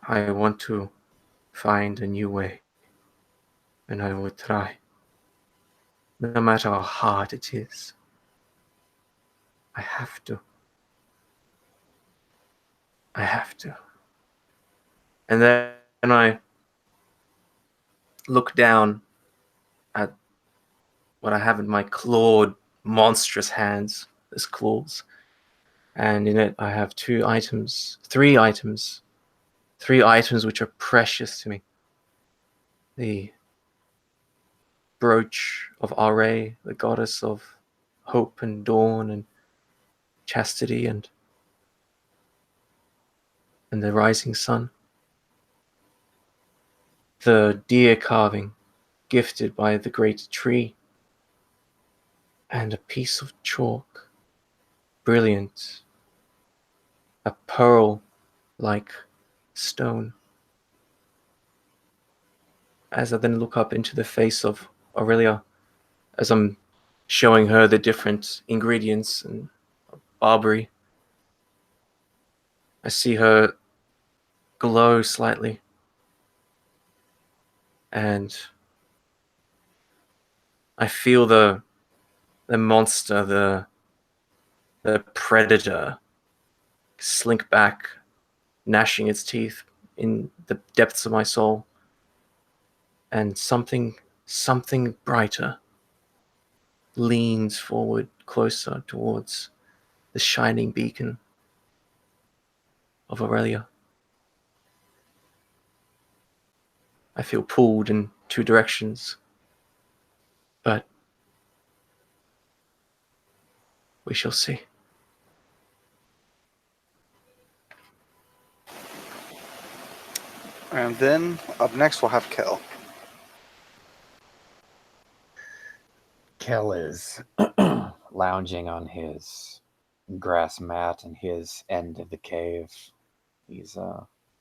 I want to find a new way, and I will try. No matter how hard it is, I have to. I have to. And then I look down at what I have in my clawed, monstrous hands, as claws. And in it, I have three items which are precious to me. The brooch of Are, the goddess of hope and dawn and chastity and the rising sun. The deer carving gifted by the great tree, and a piece of chalk, brilliant, a pearl-like stone. As I then look up into the face of Aurelia, as I'm showing her the different ingredients and Barbary, I see her glow slightly, and I feel the monster, the predator, slink back, gnashing its teeth in the depths of my soul, and something brighter leans forward closer towards the shining beacon of Aurelia. I feel pulled in two directions, but we shall see. And then up next we'll have Kel. Kel is lounging on his grass mat in his end of the cave. He's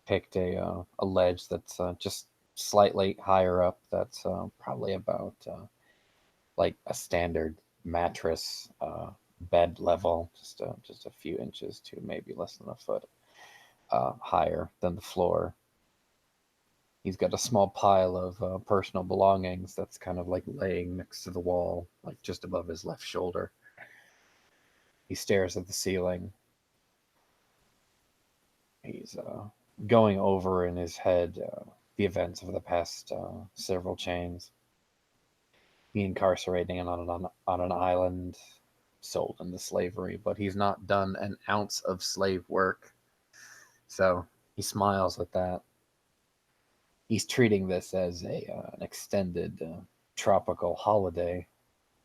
picked a ledge that's just slightly higher up. That's probably about like a standard mattress bed level, just a few inches to maybe less than a foot higher than the floor. He's got a small pile of personal belongings that's kind of like laying next to the wall, like just above his left shoulder. He stares at the ceiling. He's going over in his head the events of the past several chains. Being incarcerated on an island, sold into slavery, but he's not done an ounce of slave work. So he smiles at that. He's treating this as an extended tropical holiday,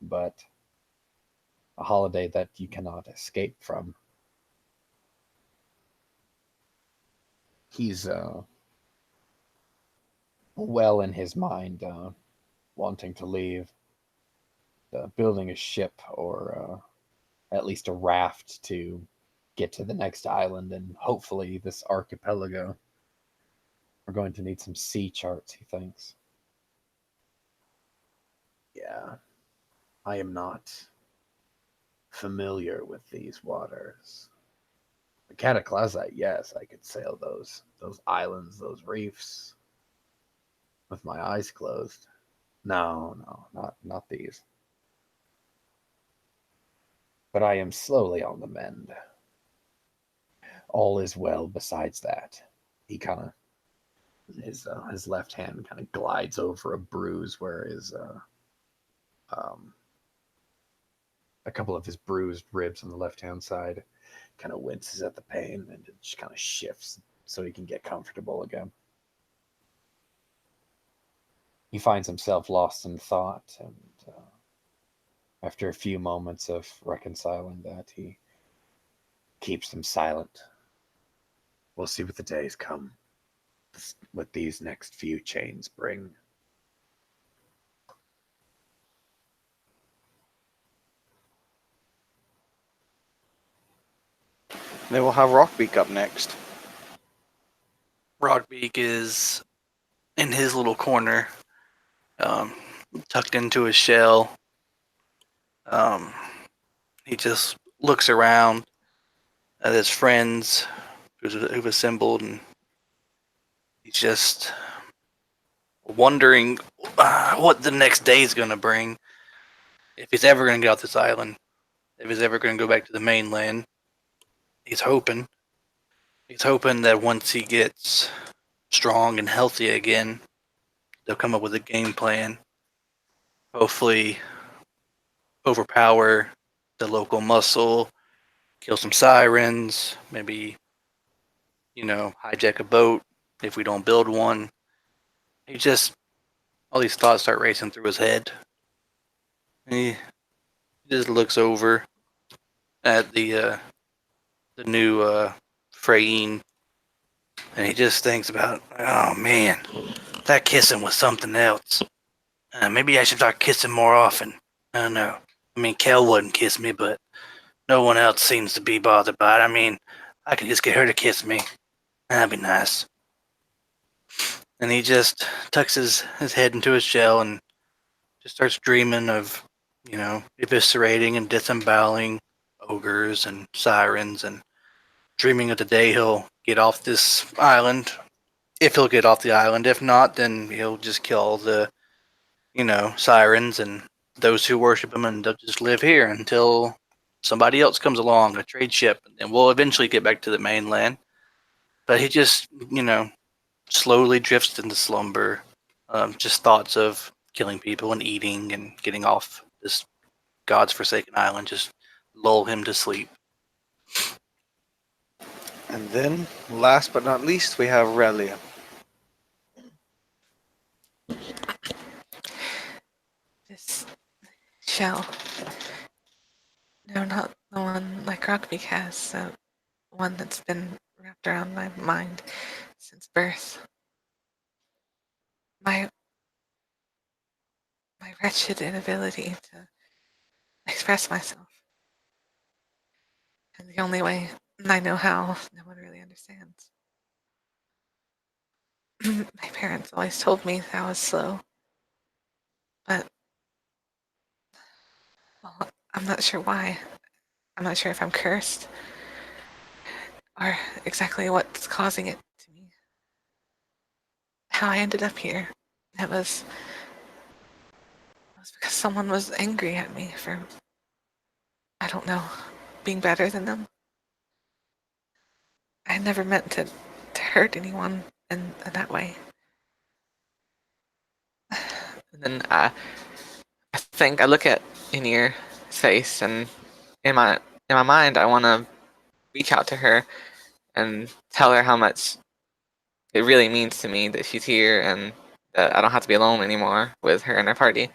but a holiday that you cannot escape from. He's well in his mind, wanting to leave, building a ship or at least a raft to get to the next island and hopefully this archipelago. We're going to need some sea charts, he thinks. Yeah, I am not familiar with these waters. The Cataclysite, yes, I could sail those islands, those reefs with my eyes closed. No, not these. But I am slowly on the mend. All is well besides that. He kind of, his left hand kind of glides over a bruise where his, a couple of his bruised ribs on the left-hand side, kind of winces at the pain and it just kind of shifts so he can get comfortable again. He finds himself lost in thought, and after a few moments of reconciling that, he keeps them silent. We'll see what the days come, what these next few chains bring. Then we'll have Rockbeak up next. Rockbeak is in his little corner, tucked into his shell. He just looks around at his friends who've assembled, and he's just wondering what the next day is going to bring. If he's ever going to get off this island, if he's ever going to go back to the mainland. He's hoping that once he gets strong and healthy again, they'll come up with a game plan. Hopefully overpower the local muscle, kill some sirens, maybe, hijack a boat if we don't build one. All these thoughts start racing through his head. And he just looks over at the new Freyine, and he just thinks about, oh man, that kissing was something else. Maybe I should start kissing more often. I don't know. I mean, Kel wouldn't kiss me, but no one else seems to be bothered by it. I mean, I could just get her to kiss me. That'd be nice. And he just tucks his head into his shell and just starts dreaming of, eviscerating and disemboweling ogres and sirens, and dreaming of the day he'll get off this island. If he'll get off the island. If not, then he'll just kill all the, sirens and those who worship him, and they'll just live here until somebody else comes along, a trade ship, and we'll eventually get back to the mainland. But he just, slowly drifts into slumber. Just thoughts of killing people and eating and getting off this God's forsaken island just lull him to sleep. And then, last but not least, we have Relia. This shell. No, not the one like Rockbeak has. The one that's been wrapped around my mind since birth. my wretched inability to express myself. And the only way I know how, no one really understands. My parents always told me that I was slow. But, well, I'm not sure why. I'm not sure if I'm cursed or exactly what's causing it to me. How I ended up here. It was because someone was angry at me for, I don't know, being better than them. I never meant to hurt anyone in that way. And then I think I look at Inir's face, and in my mind, I want to reach out to her and tell her how much it really means to me that she's here and that I don't have to be alone anymore with her and her party.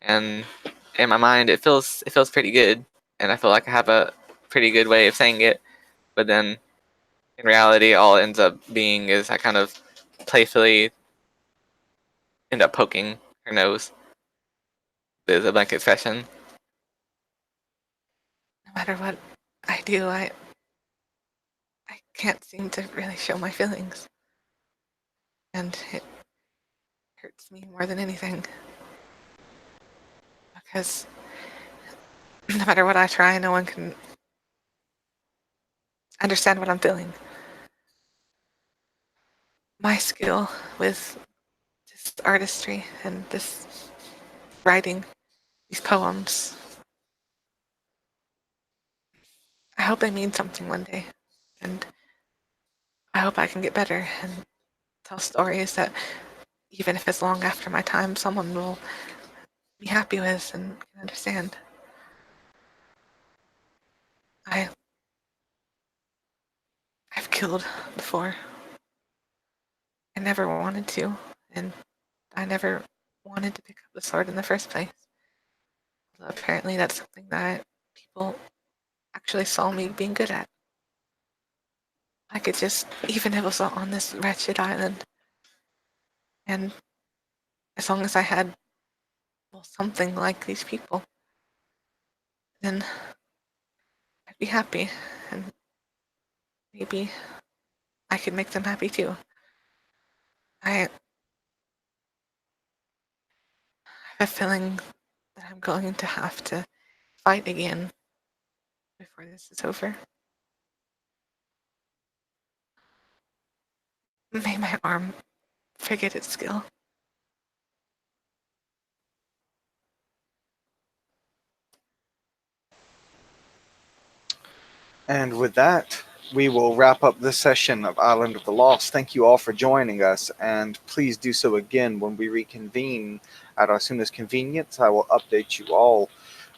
And in my mind, it feels pretty good, and I feel like I have a pretty good way of saying it. But then, in reality, all it ends up being is I kind of playfully end up poking her nose with a blanket expression. No matter what I do, I can't seem to really show my feelings. And it hurts me more than anything. Because no matter what I try, no one can understand what I'm feeling. My skill with this artistry and this writing, these poems, I hope they mean something one day. And I hope I can get better and tell stories that, even if it's long after my time, someone will be happy with and can understand. I've killed before. I never wanted to, and I never wanted to pick up the sword in the first place. Although apparently that's something that people actually saw me being good at. I could just, even if it was on this wretched island, and as long as I had, well, something like these people, then I'd be happy, and maybe I could make them happy too. I have a feeling that I'm going to have to fight again before this is over. May my arm forget its skill. And with that, we will wrap up this session of Island of the Lost. Thank you all for joining us, and please do so again when we reconvene at our soonest convenience. I will update you all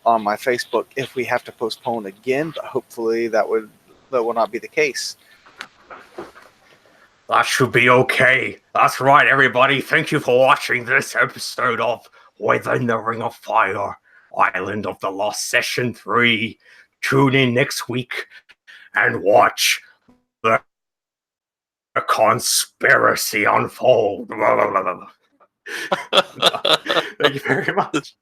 on my Facebook if we have to postpone again, but hopefully that will not be the case. That should be okay. That's right, everybody. Thank you for watching this episode of Within the Ring of Fire, Island of the Lost Session 3. Tune in next week and watch the conspiracy unfold. Thank you very much.